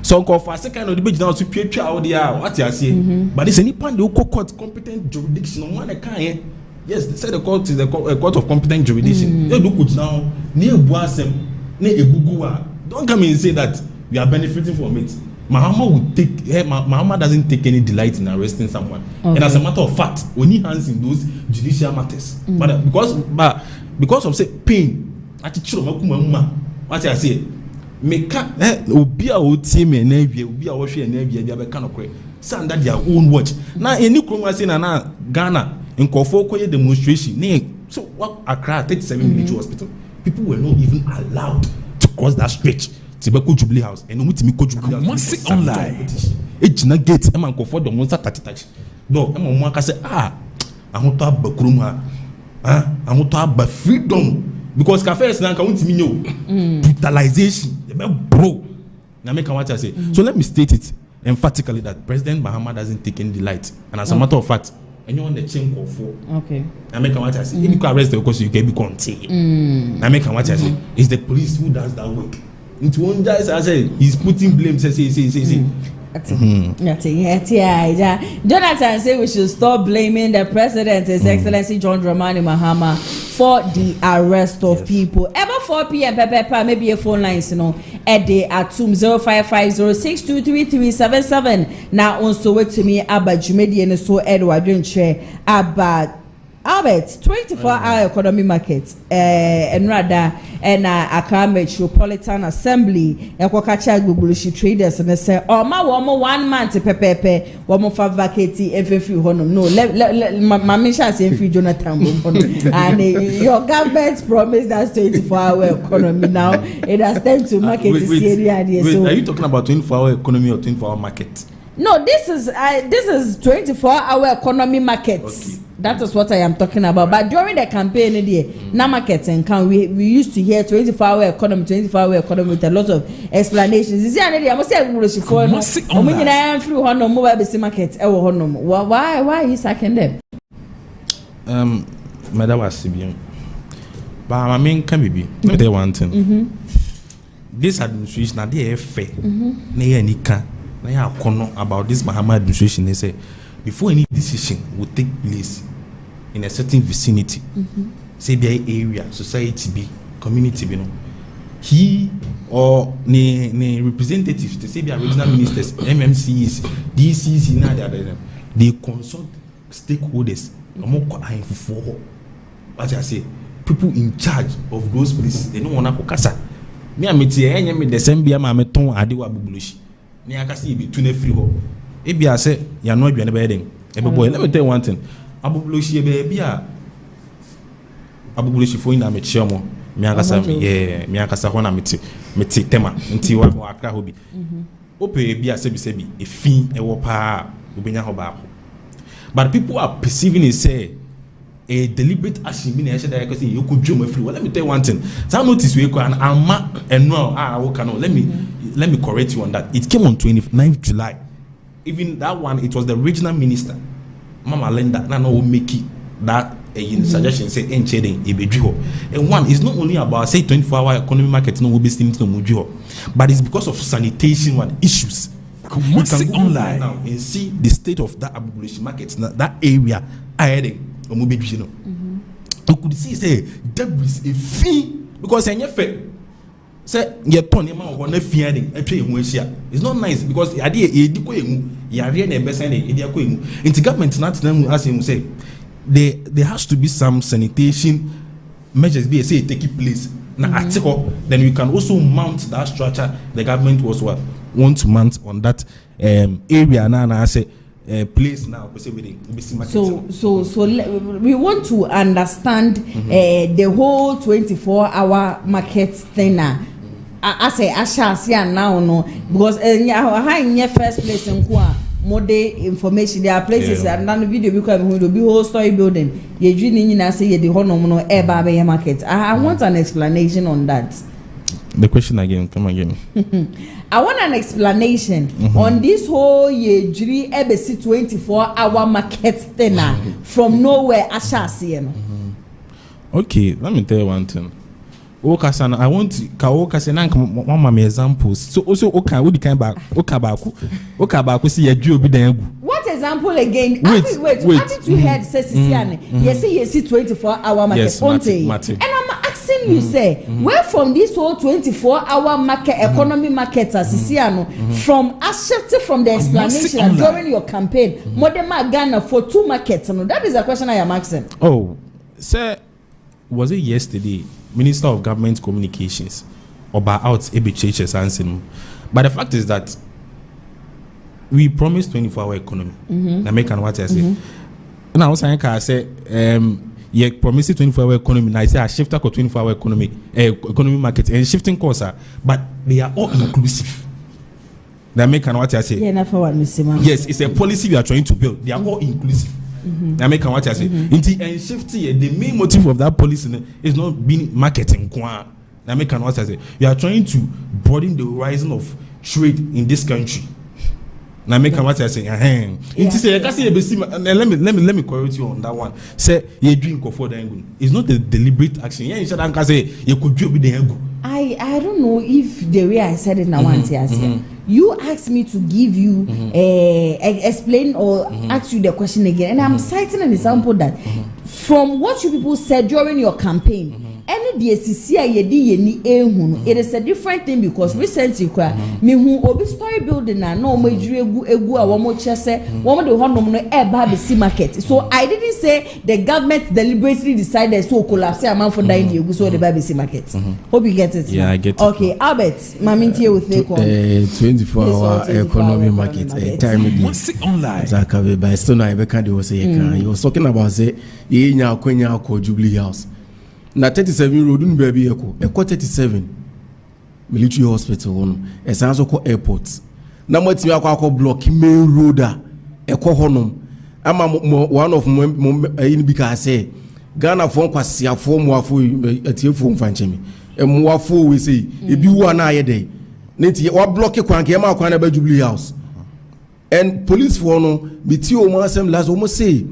So for a second of the beach now to pay out there what I say. But it's a Nipan the court competent jurisdiction on one account. Yes, they say the court is a court of competent jurisdiction. They do good now. Near Boasem, near Ebugua. Don't come and say that we are benefiting from it. Mahama doesn't take any delight in arresting someone. Okay. And as a matter of fact, only hands in those judicial matters. But because of say pain, what I say, make obi a oti me na wie obi a wo hwe na wie dia be ka no kore stand that their own watch. Now any kroma say na Ghana in Kofo koye demonstration. So what Accra 37 military hospital, people were not even allowed to cross that stretch. Tibeko Jubilee House and no me ko Jubilee House. Must sit online. Ejina gate e man ko for the monster touch. No, e mo aka say ahun to abakrum ahun to aba freedom because cafe is na ka won timi nyo. Brutalization, bro. Na make what I say. So let me state it emphatically that President Mahama doesn't take any delight, and as a matter of fact, anyone the chain call for. Okay. I make what I say. If you can arrest the because you can be contained. I make what I say. It's the police who does that work. Into one guy I say he's putting blame. Say. Jonathan say we should stop blaming the president, His Excellency John Dramani Mahama, for the arrest of people. Ever 4 p.m. maybe a phone lines, at the atum 0550623377. Now also wait to me about Jumedi and so Edward about Albert 24-hour economy market and rather and Accra Metropolitan Assembly Ekwakacha Gbugburushi traders and they say ma 1 month pepepe womo fa vacate efefi honum no mama sha say free Jonathan and your government promised us 24-hour economy now it has time to market this area there. So are you talking about 24-hour economy or 24-hour market? No, this is 24-hour economy markets. Okay. That is what I am talking about. But during the campaign, na markets and can we used to hear 24-hour economy with a lot of explanations. Is there any? I must say, why is sacking them? Madam was Sibian. But I mean, can be. Let me tell you one thing. This administration, now they are fair. About this Mahama administration, they say before any decision would take place in a certain vicinity, say their area, society be, community be, he or the representatives, to say the original ministers, MMCs, DCs, they consult stakeholders. What I say, people in charge of those places, they don't want to kasa. Me ameti me the same be ma meton adewa bubulushi. Ni akasi be tune free ho. E bia say ya no adwane be den. E be boy, let me tell you one thing. Abubulushi be bia abubulushi fo ina me chiamo. Me akasa me akasa ho na meti tema nti wa akra ho bi. Ope bia se bi efi e wo pa obenya ho ba ko. But people are perceiving it say a deliberate action meaning I said that you could dream a free. Well, let me tell you one thing. Some notice we can and no, let me correct you on that. It came on 29th July. Even that one, it was the regional minister, Mama Lenda, Nano will make it that suggestion say and one is not only about say 24-hour economy market no will be still no but it's because of sanitation one issues. You can go online now and see the state of that abolition market, that area. You could see say debris a fee because say you turn him out on a fee it's not nice because the idea is government not as him say there has to be some sanitation measures be say taking place now then you can also mount that structure the government was want to mount on that area now I say place now so we want to understand the whole 24-hour market thing now. I say now no because in your first place in more information there are places and then the video will be whole story building you say the whole no market. I want an explanation on that. The question again, come again. I want an explanation on this whole 24-hour market thing from nowhere. Okay, let me tell you one thing. I want to examples. So also see what example again? Wait. What did you heard says yes 24-hour market. And I'm asking you say where from this whole 24-hour market economy market from accepting from the explanation during your campaign Modema Ghana for 2 markets. That is a question I am asking. Oh, sir, was it yesterday? Minister of Government Communications about out ABHS answering. But the fact is that we promised 24-hour economy. American what I say. Now I say you promised 24-hour economy. Now I say I shift to 24-hour economy market and shifting course, but they are all inclusive. The American what I say. Yes, it's a policy we are trying to build. They are all inclusive. American what I say. And shifting the main motive of that policy is not being marketing. American what I say. You are trying to broaden the horizon of trade in this country. American what I say. Let me correct you on that one. Say you drink for the angle. It's not the deliberate action. Yeah, you should say you could do with the angle. I don't know if the way I said it now you asked me to give you explain or ask you the question again, and I'm citing an example that from what you people said during your campaign. Any it is a different thing because recently me who obi story building na no egu a womo chese womo de honom no eba be market. So I didn't say the government deliberately decided so collapse amount for dying egu so the baby market. Hope you get it. Yeah, I get it. Okay, Albert, mamintie with 24-hour economy market time online. Zakabe by Stone Ibeka was saying he was talking about say ye nya kwenya ko Jubilee House. Na 37 road un baby eko 37 military hospital one esanso ko airport na matimi akwa block main road a eko honom ama one of in bi ka say Ghana for kwasiafo moafo atiefo mfanchemi moafo we say ebi wu na ayede nti wa block kwan ke ma kwan na ba Jubilee House and police for no biti o mo asem last o mo say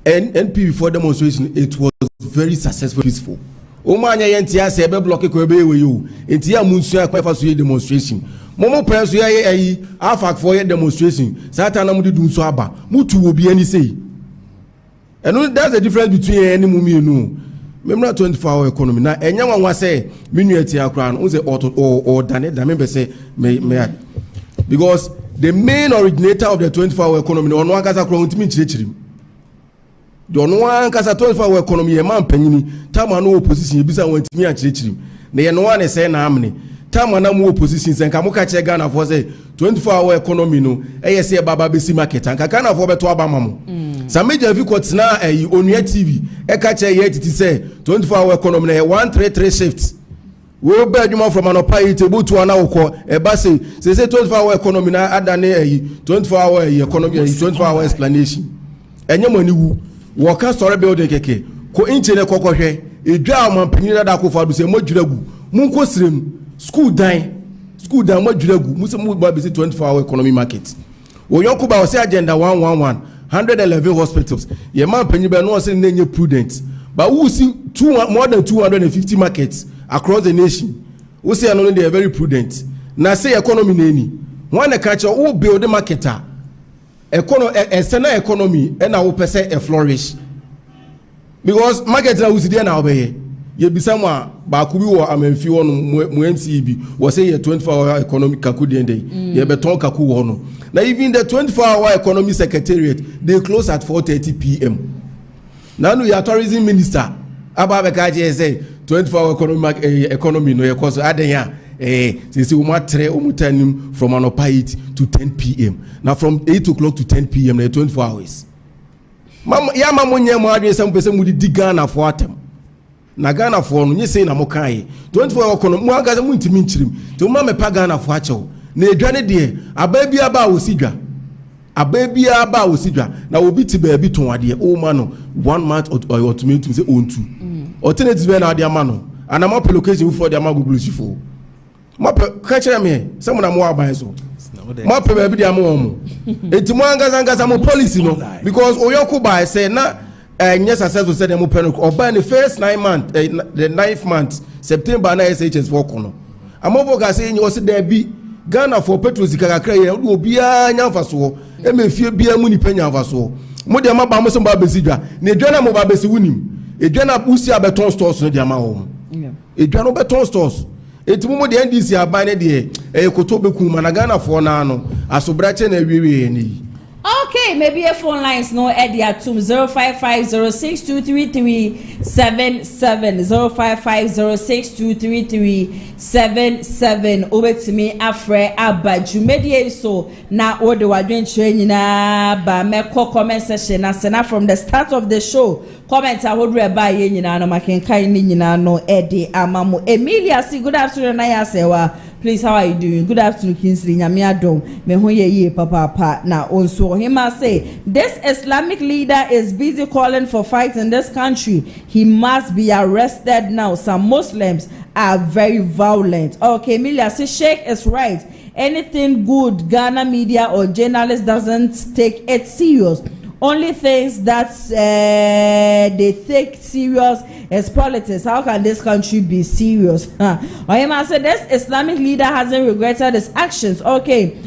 NP before demonstration it was very successful, peaceful. Omanya yentia se be block ko be we you. Entia munsu akwa so demonstration. Momo press so ye afact for demonstration. Satan na mu di so aba. Mutu obi ani say. And that's the difference between any mumi no. Memra 24-hour economy. Na enya wanwa say menu etia kra no say or dane da me say me because the main originator of the 24-hour economy no one kasa kra untimi chirechirim. The one kasa 24-hour economy man penyini tama no opposition ebisa wantimi achirechirim na ye no one say na amne tama na mu opposition sen ka muka che Ghana for say 24-hour economy no eye say baba besi market anka Ghana for beto abama mo some major difficult na Onua TV e ka che ye titi say 24-hour economy na 133 shifts we be adwuma from anopa itebu to ana ukọ e ba say 24-hour economy na adane 24-hour economy 24-hour explanation enye mani wu Waka story building keke. Ko inche ne kokohwe. Edwa amampanyin da ko fa do se mo dwuragu. Munko srem school dan mo dwuragu. Mu se mu ba be 24-hour economy market. Oyonko ba o se agenda 111 111 hospitals. Ye man panyin be no se nenye prudent. But we see more than 250 markets across the nation. We say they are very prudent. Now say economy neni. One a catcher who build the marketer. Economy and our percent a flourish. Because market now is there now be. Ye be somewhere bakubi or amenfi on MCB was say a 24-hour economic kaku day. Ye beton kaku wono. Now even the 24-hour economy secretariat they close at 4:30 p.m. Now we are tourism minister. Abba Kaji say 24-hour economy no your cost adenya since we matre umutanim from anopait to 10 p.m. Now from 8 o'clock to 10 p.m. 24 hours. Mama ya mamunya mo adwe some person mudi digana for atem. Na Ghana for no nye say na mo kai 24-hour economy mo agaza mu ntimi nchirim. To mama pa Ghana for achew. Na edwane de ababi aba osidwa. Ababi aba osidwa. Na obi ti ba bi ton ade o ma no 1 month or ultimatum say on 2. Alternative be na ade ama no. And I'm up location for the Google Shifo. Map catch me, someone I'm more by so. Map baby, I'm home. It's Manga policy, no, because Oyoko by say, na, yes, I said to say them or by the first 9 months, the 9th month, September, SHS for Kono. I'm over saying you said there be Ghana for Petrosika, will be a Yanfaso, and may fear be a money penny of us. Modiama Bamuson Babesida, Nedjana Mobabesi winning. Edwana Busia beton stores no dia ma home. Edwana beton stores. Etumo de NDC abane de ekotobe kuma na Ghana for na no asobrache na wiwe ni. Okay, maybe a phone lines no edia to 0550623377 0550623377 over to me afre abaju medie so na ode wadwenche nyina ba meko comment section na sena from the start of the show comment ahodre ba ye nyina no makenkai ni nyina no ede amamo Emilia si good afternoon na yasewa. Please, how are you doing? Good afternoon, Kingsley. Nyamiadom. Mehoye papa na onso. He must say, this Islamic leader is busy calling for fights in this country. He must be arrested now. Some Muslims are very violent. Okay, Emilia, say Sheikh is right. Anything good, Ghana media or journalists doesn't take it serious. Only things that they take serious is politics. How can this country be serious? Oyema said this Islamic leader hasn't regretted his actions. Okay,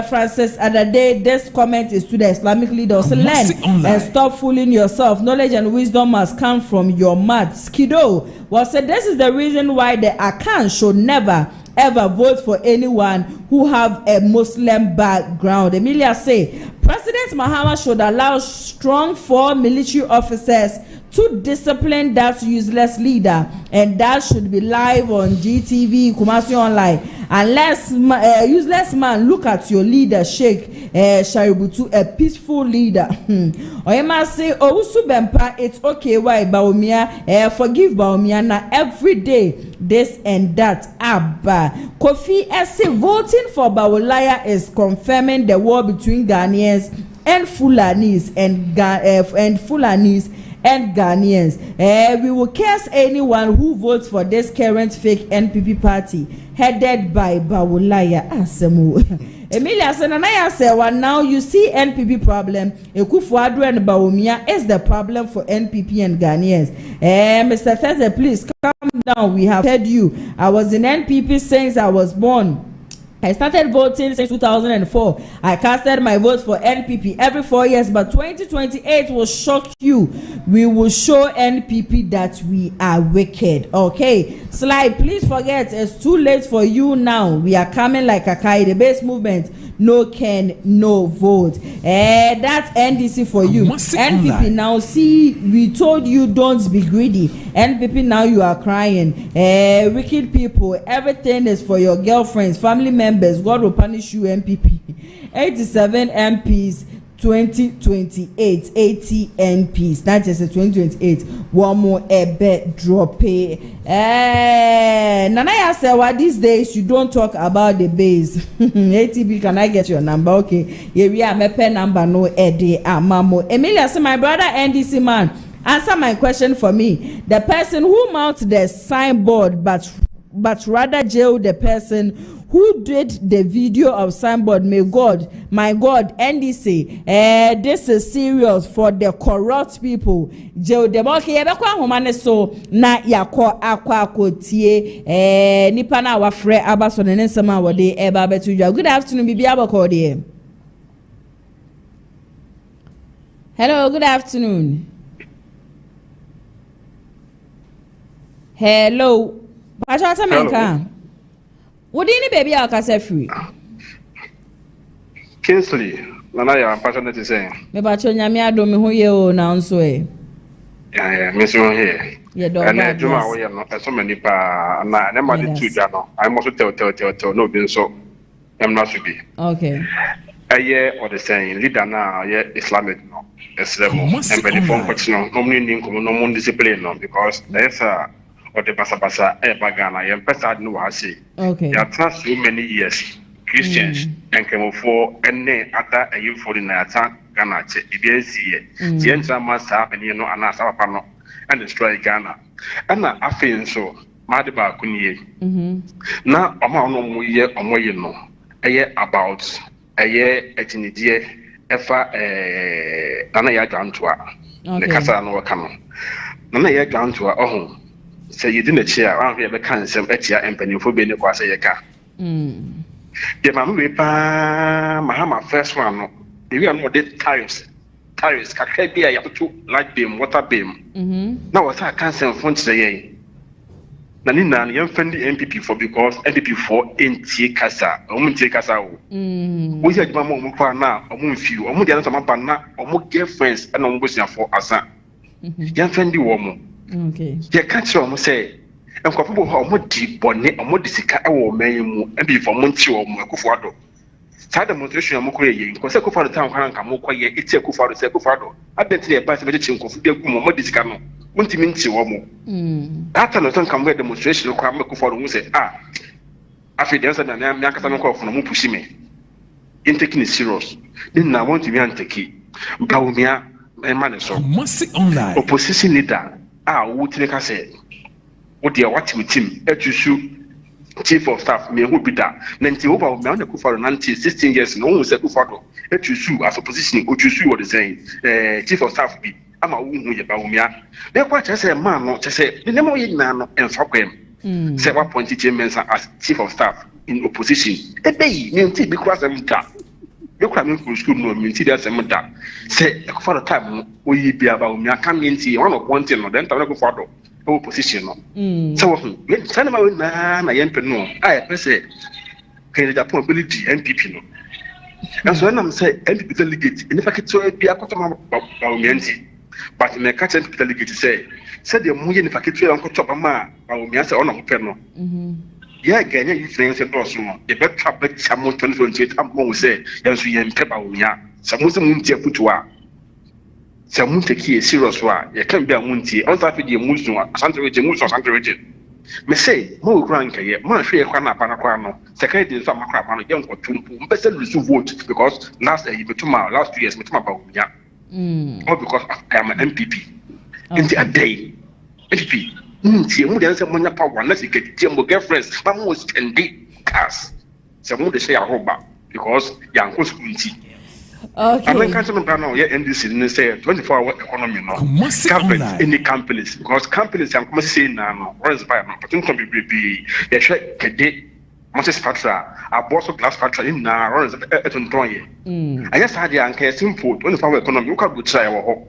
Francis Adade, this comment is to the Islamic leader. So learn and stop fooling yourself. Knowledge and wisdom must come from your mouth. Skido was said this is the reason why the Akan should never ever vote for anyone who have a Muslim background. Emilia say President Mahama should allow strong 4 military officers to discipline that useless leader, and that should be live on GTV Kumasi Online. Unless useless man, look at your leader Sheikh Shaributu, a peaceful leader. Oyema say Owusu Bempah, it's okay why Bawumia forgive Bawumia na every day this and that. Abba Kofi Esse voting for Bawulaya is confirming the war between Ghanaians and Fulanis and Ghanaians. We will curse anyone who votes for this current fake NPP party headed by Bawulaya Asemu. Emilia Senanaya said, well, now you see NPP problem. Ekufuadu and Bawumia is the problem for NPP and Ghanaians. Mr. Feze, please calm down. We have heard you. I was in NPP since I was born. I started voting since 2004. I casted my vote for NPP every 4 years, but 2028 will shock you. We will show NPP that we are wicked. Okay, Slide, please forget, it's too late for you now. We are coming like a kite. The base movement, no can, no vote. That's NDC for you. NPP now, see, we told you don't be greedy. NPP now you are crying. Wicked people, everything is for your girlfriends, family members. God will punish you, NPP. 87 MPs 2028 80 MPs. That is 2028. One more bed drop. Nanaya said, "What these days you don't talk about the base." ATB, can I get your number? Okay, here we are. My pen number no Eddie Amamo. Emilia, so my brother NDC man, answer my question for me. The person who mounted the signboard, but rather jail the person who did the video of signboard. May God, my God, NDC, this is serious for the corrupt people. Jail the okay, ebekwa homane so na yakọ akwa akotie nipa na wafre abaso ne nsema wode eba betu. Good afternoon, bibi abako de. Hello, good afternoon. Hello. Pachata menka. What do you need, baby? I'll cast free. Kinsley, Nanaya, passionate is saying. Maybe I told you, I don't know who you now, so yeah, Miss here. Yeah, and I do my way, not so many pa, and I never did 2 Jano. I must tell, no, being so. I'm not to be. Okay. A year or the same, leader now, Islamic, no, Islam, and very phone question, no meaning, no more discipline, no, because there's a. Or the Basa Bagana, and Pesad no Hasi. Okay. There are so many years, Christians, and came for any other a you for the Nata Ghana, the Yenza must happen, you know, and Asapano, and destroy Ghana. And I feel so, Madiba Kunye. Now, among no year or more, you know, a year about a year at in the year, Yaa Jantuah, the Casano Cano. Yaa Jantuah, oh. Say you didn't cheer around here, but can't some etia and penny for being a quasayaka. The Mamma Mahama first one, we are more dead tires, Kakabia, you have to light beam, water beam. Now, what I can't send phone say, Nanina, young friendly MPP for because MPP for NT Casa, Omunti Casa. We had Mamma now, or moon few, or more than some banana, or more gay friends, and on Bussia for Asa. Young friendly woman. Okay. You can't show me say, and for people who are more deep bonnet or more disica or mayu and be for Monty or Mokufado. Side demonstration of Mokoye, because I go for the town, Mokoye, it's a Kufado, Sekufado. I bet they are biting of the more discano. Won't mean to more. That time come where demonstration of Kufado who say, I feel there's an Yakasano from Mupushime. In taking it serious, then I want to be anteki. Bawumia and Manaso. Online. Opposition leader. What make I say? What dear what with him? Owusu Chief of Staff, me who be that. Nanti over me on the for 16 years, no one said Kufado. Owusu as opposition, Owusu what is saying. Chief of Staff be. I'm a woman with Bawumia. They're quite just a man, not to say the name of Yan and fuck him. Say what pointed James as Chief of Staff in opposition. A day, Nanti because I'm that. You come from school, no, me see that's a matter. Say, for the time, we be about me. I come in see one of one thing, or then to go opposition. So, when Sanama na young penno, I say, can the probability MPP no. And so when I'm saying MPP delegate, and if I could so be a quarter of Bawumia, but in a catch MPP delegate say the million if I could on top of my Bawumia on a penno. Yeah, again, you think it's possible. The better trap, but someone 2028, I'm going to say, yes, we am Bawumia. Someone won't take put to her. Someone take here serious one. You can't be a munti. On top of the Muslim, Santa Region, Muslim, Santa Region. Me say, more grandca here, man, free Panaquano, secretary of Macrapano, young or two, better receive vote because last year, last 2 years, Bawumia. All because I am an MPP. In the day, MPP. Someone power unless you get girlfriends, but most can be cars. Someone they say a robber because young Kunti. Okay. I'm not NDC and say 24-hour economy now. Companies, any companies, because companies are saying now, what is by but don't be a check a day. Moses Patra, a boss of glass Patra in now, runs at Antoine. I just had the anchor simple 24-hour economy. You can't try our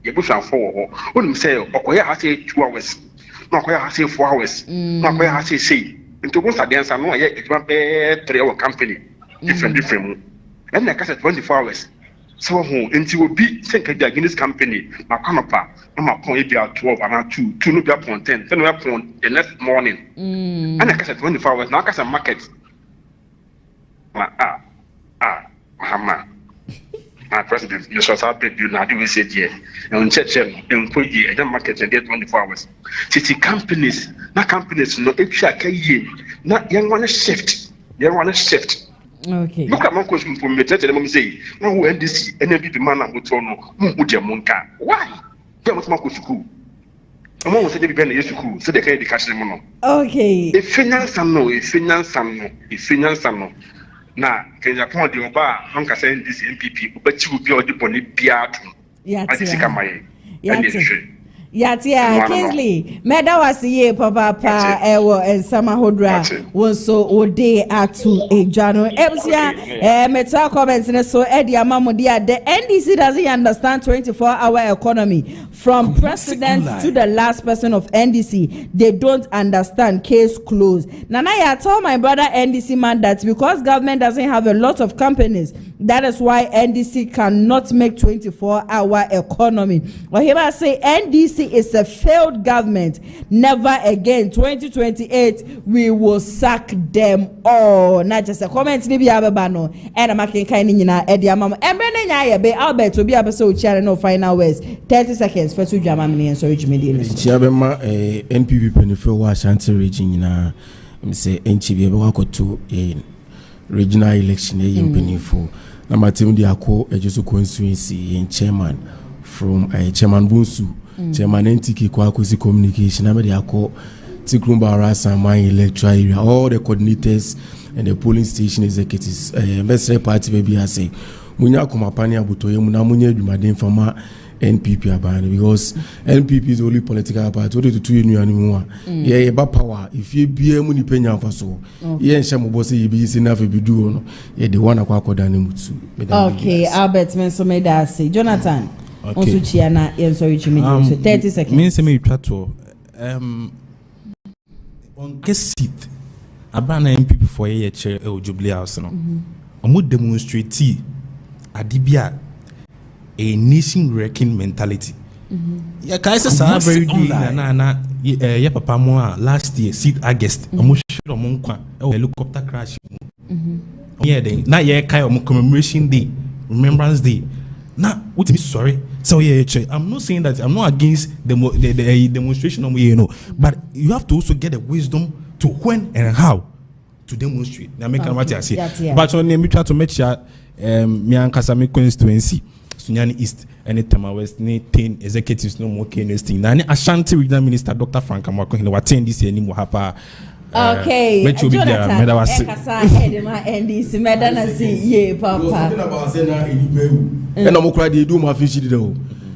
you push and forward. Wouldn't say, okay, I say 2 hours. No, I say 4 hours. No, I say. Into most of the answer, no, yet it won't be 3-hour company. Different. And like I said, 24 hours. So, until we be think against this company, my canapa, I'm a point 12 and 2 no be upon 10, 10 upon the next morning. And like I said, 24 hours, now I can market. Hama. president, you shall have paid you now. Do we say, yeah, and church and put ye a market and get 24 hours. City companies, not companies, no, it's a not young one shift. Young one shift. Okay. Look at my question for me. Tell them, say, no, when this NB man would turn on, why? There was my school. I'm almost said, depending on school, so they can't cash them. Okay. A finance no. Now, can you point the Oba, Uncle saying this MPP, but you will be all the bonny piat. Yatia Kingsley meda wasiye papa ewo ensama hodra wonso ode atu ejano ebsia meta comments ne so edi amamudia. The NDC doesn't understand 24-hour economy from president to the last person of NDC. They don't understand. Case closed. Nana, I told my brother NDC man that because government doesn't have a lot of companies, that is why NDC cannot make 24-hour economy. Or he must say NDC is a failed government. Never again. 2028 we will sack them all. Not just a comment ni bi abano and I'm making kind nyina edi amam emre nya ye be Albert obi abeso chare no final words 30 seconds for to jama me and so media ni chiabema NPP penifo wa Ashanti region nyina me say enchibi be wakoto regional election penifo na matem di akọ ejeso constituency in chairman from chairman Bunsu chairman NTK kwa akosi communication na me di akọ Tikrumba Rasa my electoral area, all the coordinators and the polling station executives mesre party baby say munya komapani abutoye mu na munya adwumaden fama NPP abane because NPP is the only political party what to two anu yeah ba power if you bia mu ni penya faso yeah nhya mo boss ye bi si na fe bidu no yeah the one akwa akoda na mutu. Okay, Albert menso me da say Jonathan onso chia na yen so reach me so 30 seconds me say me twa to on get seat abana MPP for a chair Jubilee House no omo demonstrate adibia a nation wrecking mentality. Yeah, kaisa sa very good na ya papa mo last year seat August omo show omo kwa helicopter crash yeah then na yeah kai omo commemoration day, remembrance day. Now what me sorry so yeah I'm not saying that I'm not against the demonstration but you have to also get the wisdom to when and how to demonstrate. Now make what I say but on me try to make sure me ankasa me constituency Sunyani East and Tama West ne 10 executives no more this thing na Ashanti regional minister Dr. Frank Amako he attend this year ni mo hapa. Okay, Jonathan, Ekasa Edema NDC medana si ye papa. And I'm crying, do my fish though.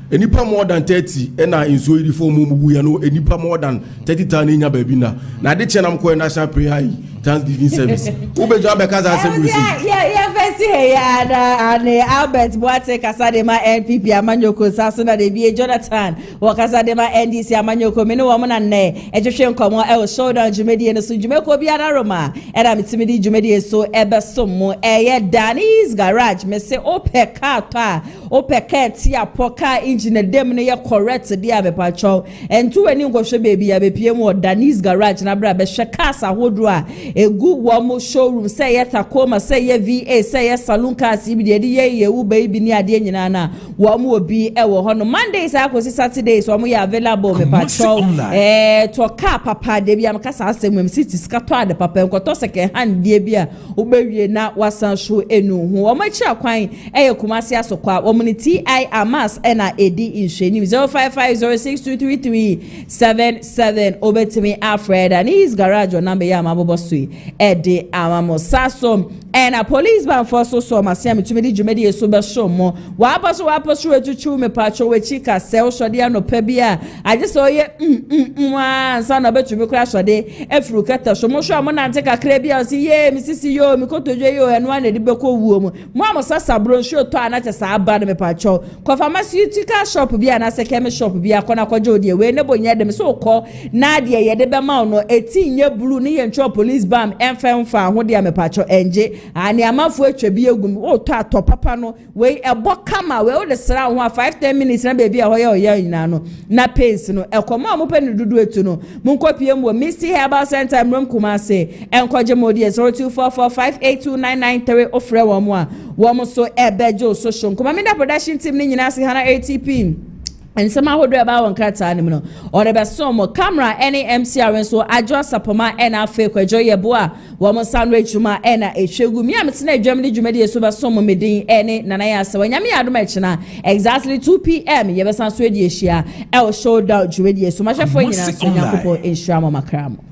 Enipa more than 30, and I in so uniform, we know enipa more than 30 tan in your baby now. Now, the channel I'm national prayer Thanksgiving service. Ube job because I said, yeah, fancy and Albert Boate Casadema NPP Amanyoko Sasuna de Bia Jonathan, or Casadema NDC Amanyoko, Mino woman and ne, Egyptian Common El Showdown Jumedi and Sujumeko Biana Roma, and I'm Timidi Jumedi so Ebersomo, Danny's garage, Messe Ope Kata, Ope Katia Poka engine demne correct dia patrol and two any go baby abepiem Danny's garage na bra be shekasa hodua egu wo showroom say Takoma say VA say saloon cars bi de ye u baby ni ade nyina na wo mo obi e wo ho no Mondays akosi Saturdays wo mo ya available me patrol to car papa de bia mkasa asem city skato ade papa enkoto second hand de bia obewie na wasan show enu ho wo ma chi akwan e Kumasi asokwa wo mo ni TI Amas na edi insheni 0550623377 obetimi Alfred and his garage or number ya mabobo sui edi amamo sasom and a police ban for so masiam to me jumedi eso be show mo wa paso etuchu me pacho we chika sel shode no pebia I just so ye san obetu me kra shode efru kata so mo sho mo na ante kakra bia si ye mi sisi yo mi kotodwe yo eno na de beko wuo mo amosasa bro show to anacha sa aba me pacho ko pharmaceutical shop bia na se chemist shop bia ko na kwajo de we ne bonya dem so ko na de ye de be ma no etinye blue ni ye ntro police bam emfa ho de me pacho enje ani amafo atwa bi egum o to atọ papa no we ebo kama we o de sra ho 5-10 minutes na baby a hoye nyina no na pace no ekoma mo pe ne dudu etu no mo nkopie mo Missy Herbal Center mrom Kumase enkoje modi 0244582993 ofre wo mo a wo mo so ebejo social kuma me da production team ni nyina se hana ATP and somehow would about one cat animal or the best camera any MCR so Adwa Sapoma and our fake joy boa woman sandwich ma and a shegu me am Germany Jumedi so some medin any nanaya so when yami adumechna exactly 2 p.m. Yebesan Swedish el showdown Jumedi so much for you in Shama Macram.